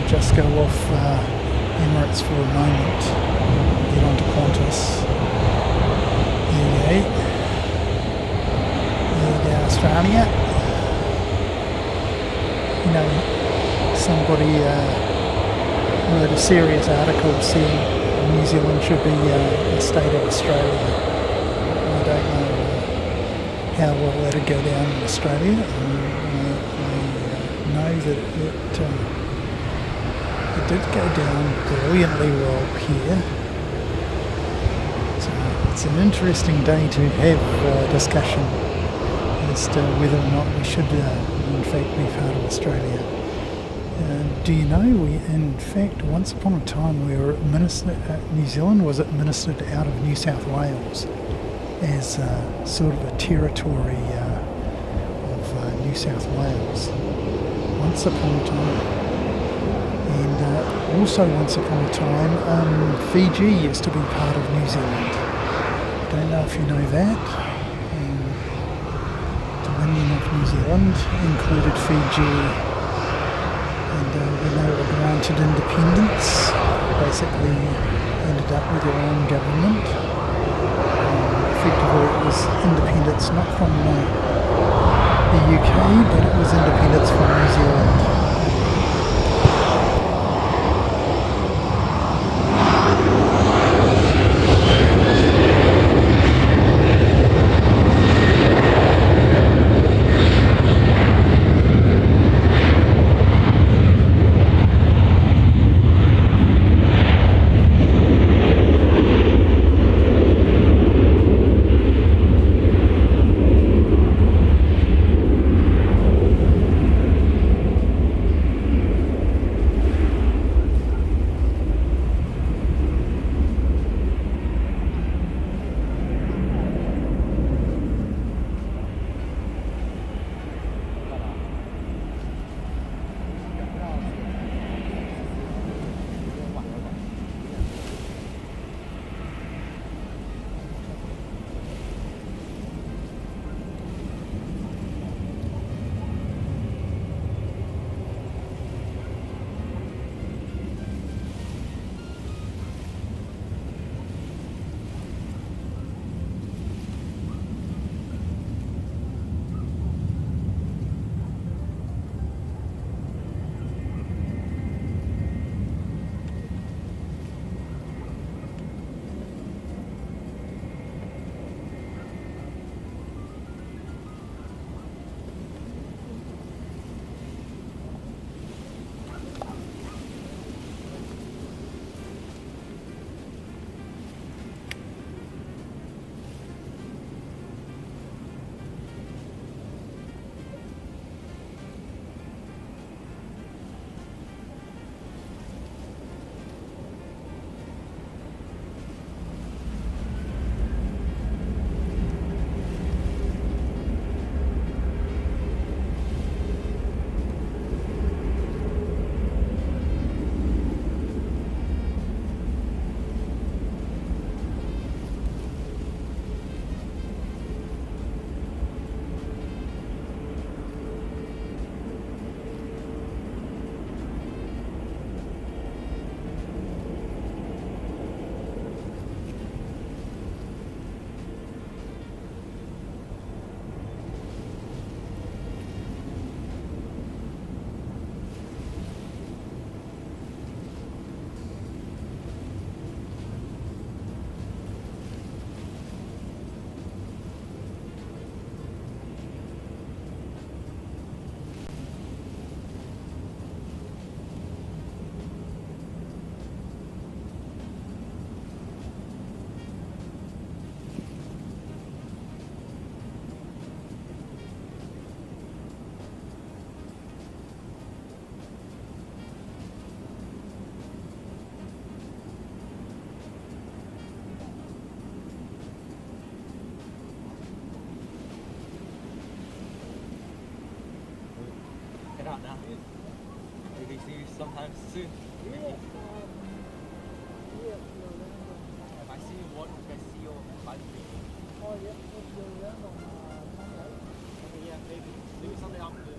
Just go off Emirates for a moment, get onto Quantas. There you go, Australia. You know, somebody wrote a serious article saying New Zealand should be a state of Australia. I don't know how well that'd go down in Australia. I know that it did go down brilliantly well here. So it's an interesting day to have a discussion as to whether or not we should in fact be part of Australia. Do you know, we in fact once upon a time we were New Zealand was administered out of New South Wales as sort of a territory of New South Wales once upon a time. And also once upon a time, Fiji used to be part of New Zealand. I don't know if you know that. Dominion of New Zealand included Fiji, and when they were granted independence, basically ended up with their own government. Effectively it was independence not from the UK, but it was independence from New Zealand. start now. Maybe see you sometime soon. Maybe. If I see you, what if I see you on livery? Okay, yeah, maybe Sunday afternoon.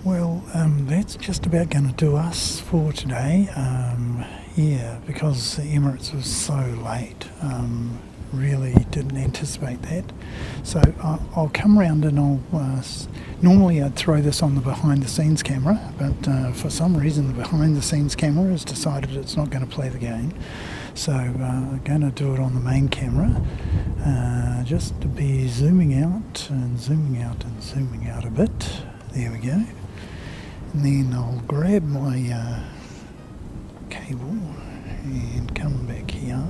Well, that's just about going to do us for today. Yeah, because Emirates was so late, really didn't anticipate that. So I'll come round and normally I'd throw this on the behind the scenes camera, but for some reason the behind the scenes camera has decided it's not going to play the game. So I'm going to do it on the main camera, just to be zooming out and zooming out and zooming out a bit. There we go. And then I'll grab my cable and come back here,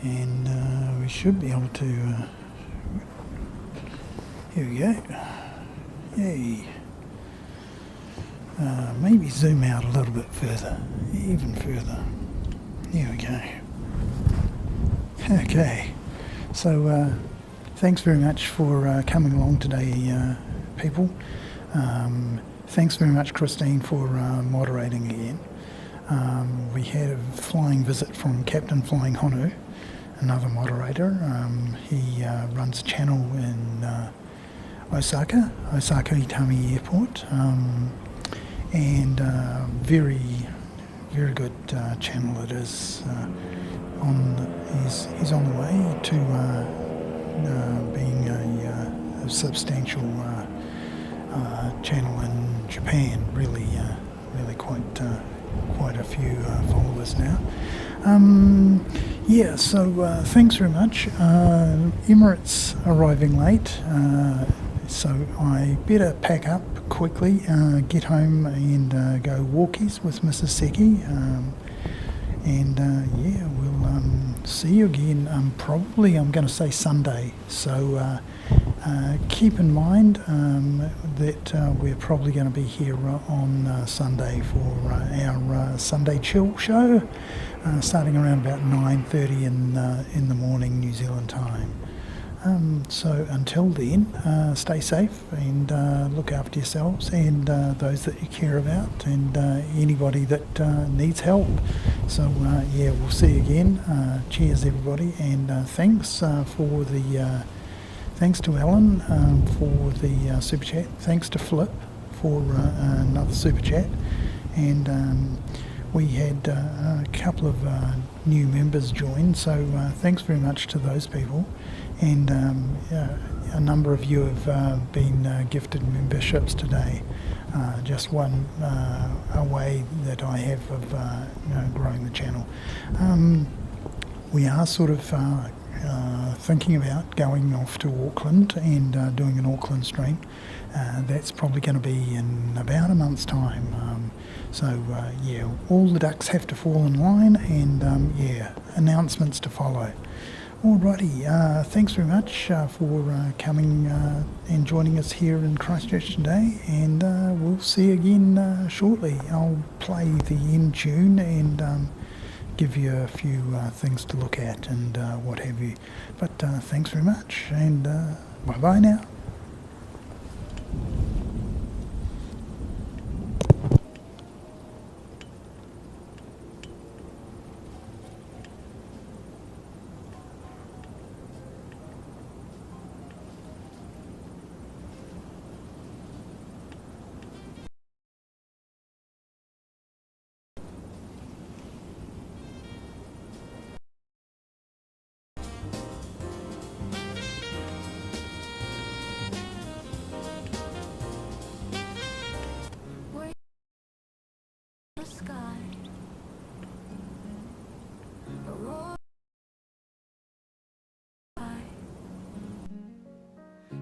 and we should be able to, here we go, yay, maybe zoom out a little bit further, even further, here we go. Okay, so thanks very much for coming along today, people. Thanks very much, Christine, for moderating again. We had a flying visit from Captain Flying Honu, another moderator. He runs a channel in Osaka Itami Airport, and very, very good channel it is. He's on the way to being a substantial channel in Japan. Really quite a few followers now. Yeah, so thanks very much. Emirates arriving late, so I better pack up quickly, get home and go walkies with Mrs. Seki, and yeah, we'll see you again, probably I'm going to say Sunday, so keep in mind that we're probably going to be here on Sunday for our Sunday chill show, starting around about 9:30 in the morning New Zealand time. So until then, stay safe and look after yourselves and those that you care about, and anybody that needs help. So yeah, we'll see you again. Cheers everybody, and thanks for the thanks to Alan for the super chat. Thanks to Flip for another super chat, and we had a couple of new members join, so thanks very much to those people, and a number of you have been gifted memberships today. Just one a way that I have of growing the channel. We are sort of thinking about going off to Auckland and doing an Auckland stream. That's probably going to be in about a month's time. Yeah, all the ducks have to fall in line, and yeah, announcements to follow. Alrighty, thanks very much for coming and joining us here in Christchurch today, and we'll see you again shortly. I'll play the end tune and give you a few things to look at and what have you. But thanks very much, and bye-bye now. The sky, a roar high.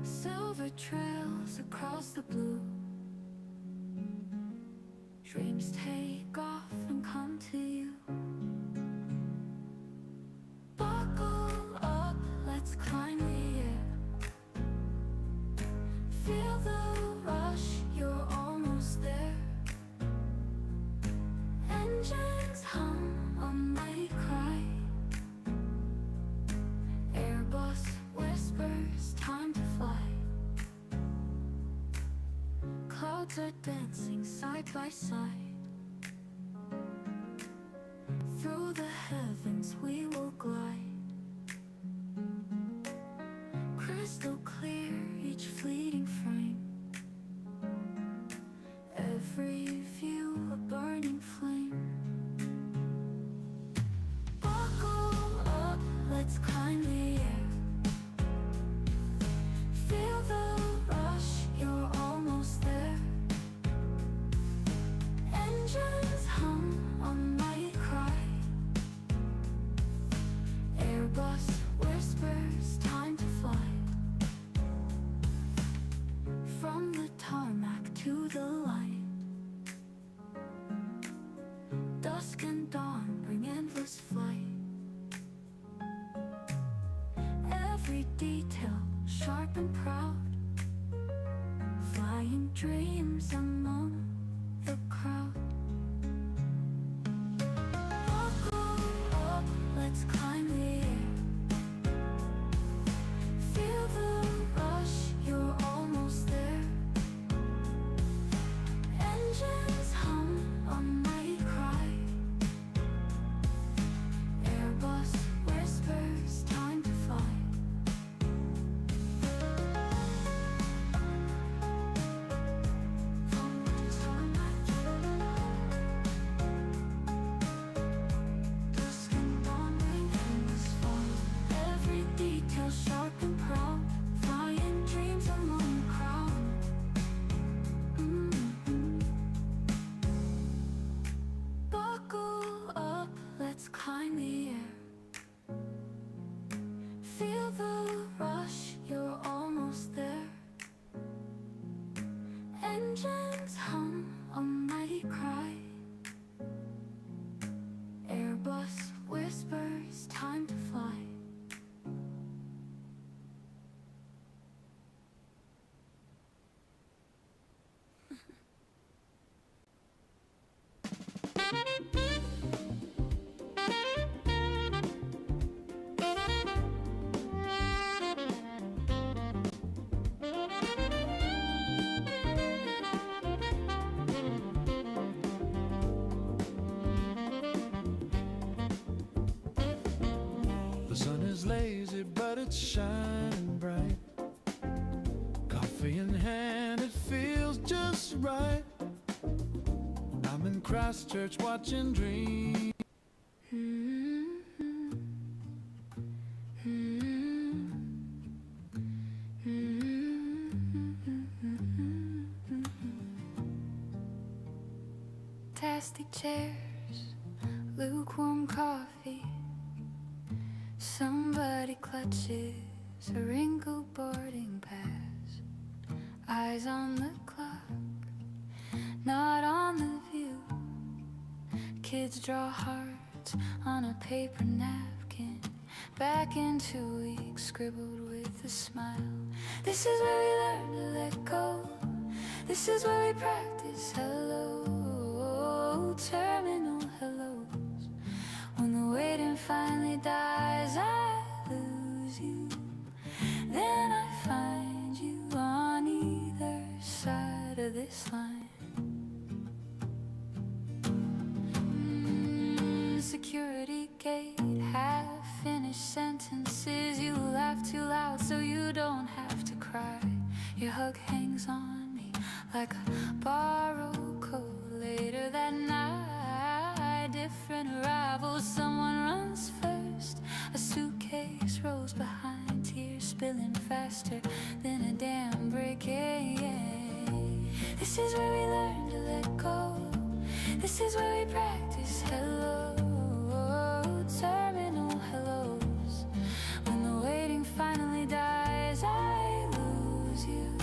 Silver trails across the blue. Dreams take off and come to you. Buckle up, let's climb the air. Feel the rush, you're almost there. Engines hum, a mighty cry. Airbus whispers, time to fly. Clouds are dancing side by side. Through the heavens we will glide. Crystal clear, each fleeting frame. Every view a burning flame. Buckle up, let's climb the air. Feel the rush, you're almost there. Engines hum, a mighty cry. Airbus whispers, time to fly. From the tarmac to the light. Dusk and dawn bring endless flight. Every detail sharp and proud. Flying dreams among the crowd. Buckle up, let's climb the air. Feel the rush, you're almost there. Engines hum, a mighty cry. Airbus whispers, time to fly. From the tarmac to the light. Dusk and dawn bring endless flight. Every detail sharp and proud. Flying dreams among the crowd. Buckle up, let's climb the air. Feel the rush, you're almost there. Engines hum, a mighty cry. Airbus whispers, time to fly. The sun is lazy, but it's shining bright. Coffee in hand, it feels just right. I'm in Christchurch watching dreams. Plastic chairs, lukewarm coffee, Somebody clutches a wrinkled boarding pass, eyes on the clock, not on the view. Kids draw hearts on a paper napkin, back in 2 weeks scribbled with a smile. This is where we learn to let go. This is where we practice hello, terminal hellos. When the waiting finally dies, I lose you. Then I find you on either side of this line. Security gate, half-finished sentences. You laugh too loud so you don't have to cry. Your hug hangs on me like a borrowed coat. Later that night, different arrivals. Someone runs first, a suitcase rolls behind, tears spilling faster than a dam breaking. This is where we learn to let go. This is where we practice hello, terminal hellos. When the waiting finally dies, I lose you.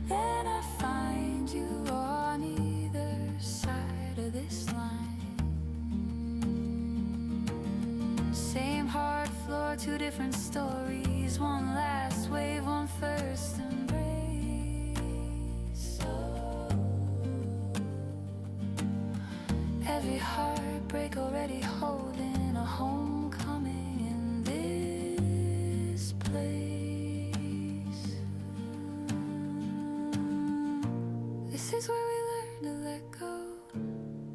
Then I find you on either side of this line. Same hard floor, two different stories. One last wave, one first embrace. Every heartbreak already holding a homecoming in this place. This is where we learn to let go.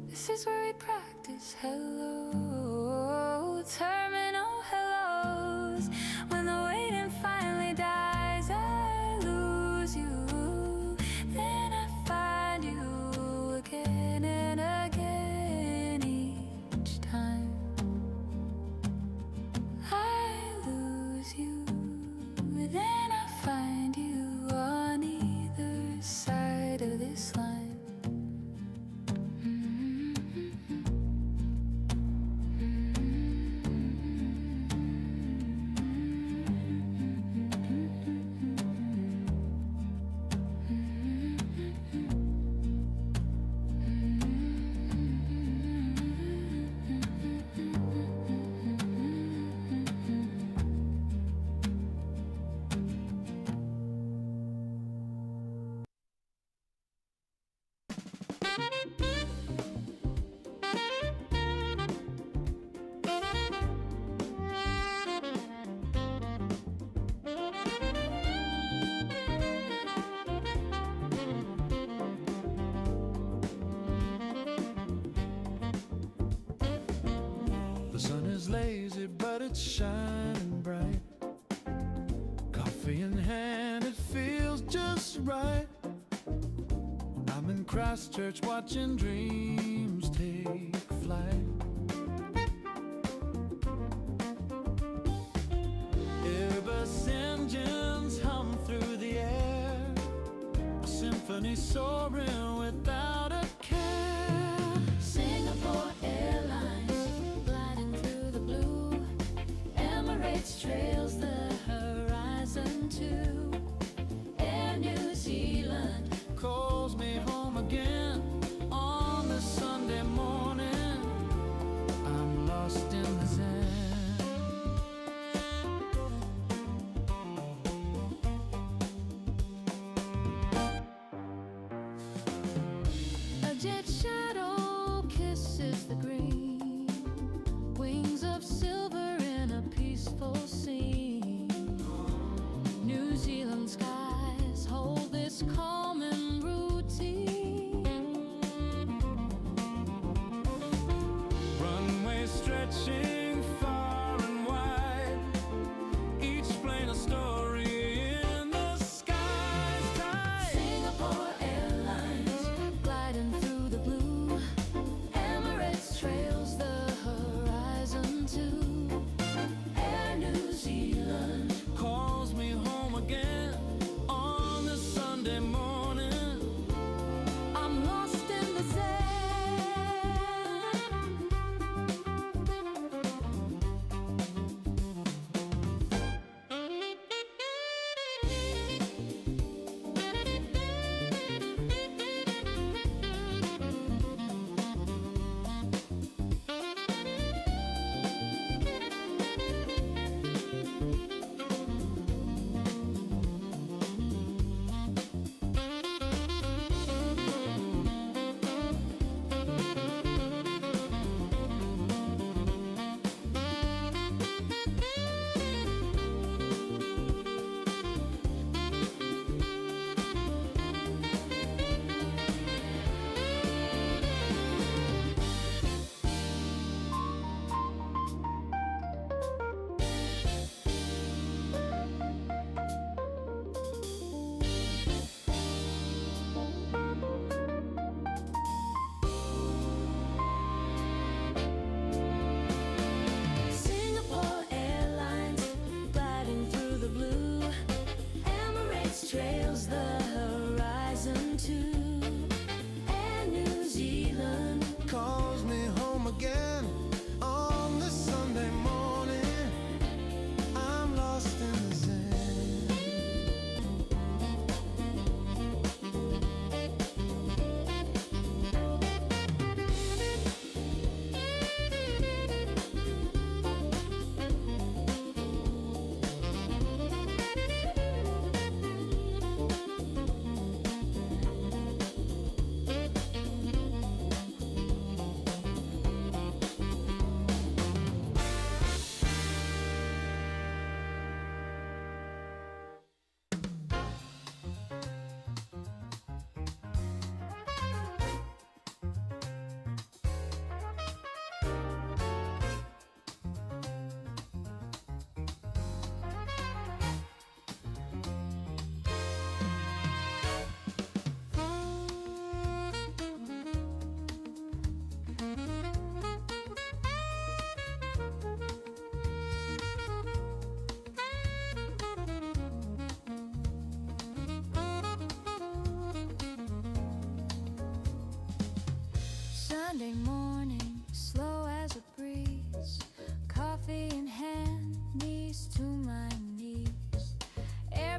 This is where we practice hello, terminal hellos. When the waiting finally dies, I lose you. Then I find you again and again each time. I lose you. Then I find you on either side of this line. The sun is lazy, but it's shining bright. Coffee in hand, it feels just right. I'm in Christchurch watching dreams take flight. Airbus engines hum through the air, a symphony soaring without a care. Singapore Airlines gliding through the blue. Emirates trails the horizon too. Air New Zealand Calls me home again on the Sunday morning. I'm lost in the zen.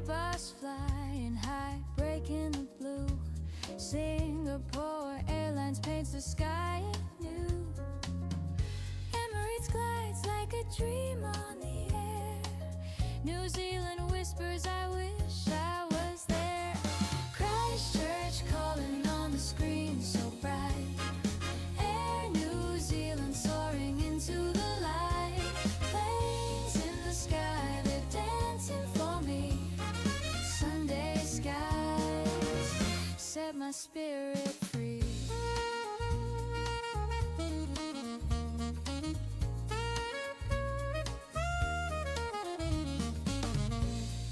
Airbus flying high, breaking the blue. Singapore Airlines paints the sky new. Emirates glides like a dream on the air. New Zealand whispers, I wish I was there. Christchurch calling on the screen so bright. Air New Zealand soaring into the light. Planes in the sky, they're dancing for me. Sunday skies set my spirit free.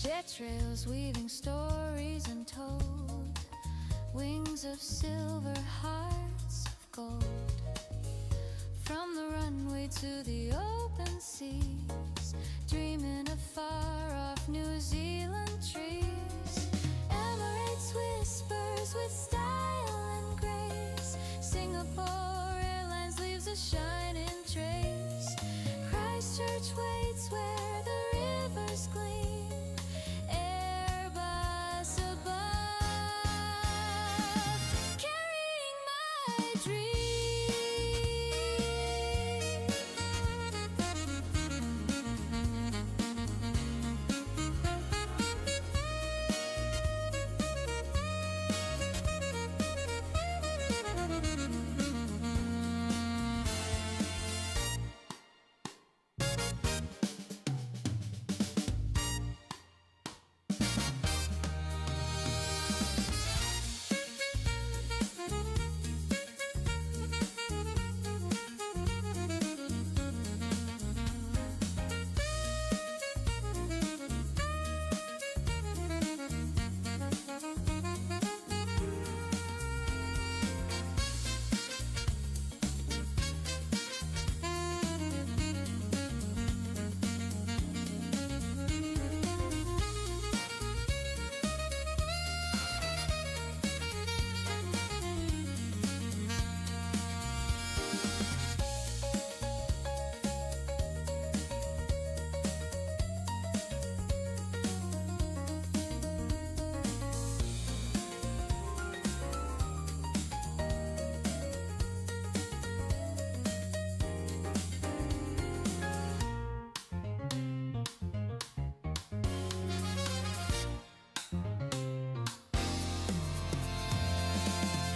Jet trails weaving stories untold. Wings of silver, hearts of gold. From the runway to the open seas, dreaming of far-off New Zealand trees. Emirates whispers with style and grace. Singapore Airlines leaves a shining trace. Christchurch waits where the rivers gleam. Airbus above, carrying my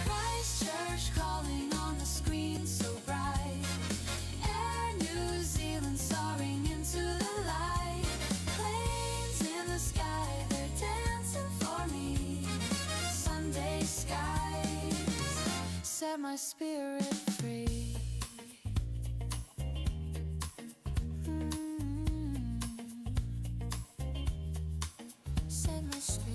Christchurch calling on the screen so bright. Air New Zealand soaring into the light. Planes in the sky, they're dancing for me. Sunday skies set my spirit free. Set my spirit.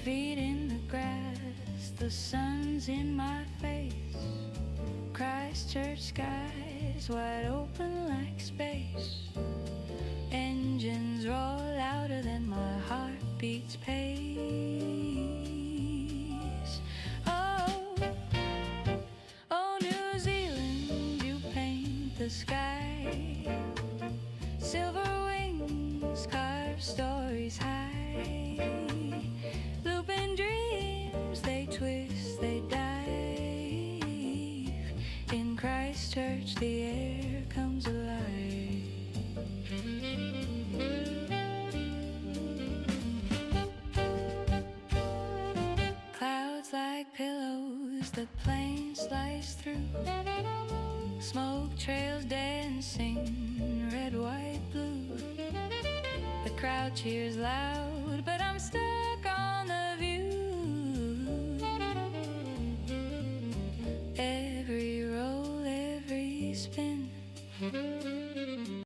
Feet in the grass, the sun's in my face. Christchurch skies wide open like space. Engines roll louder than my heartbeat's pace. Oh, oh, New Zealand, you paint the sky. Silver wings carve stories high. Looping dreams, they twist, they dive. In Christchurch, the air comes alive. Clouds like pillows, the plane slice through. Smoke trails dancing, red, white, blue. The crowd cheers loud, but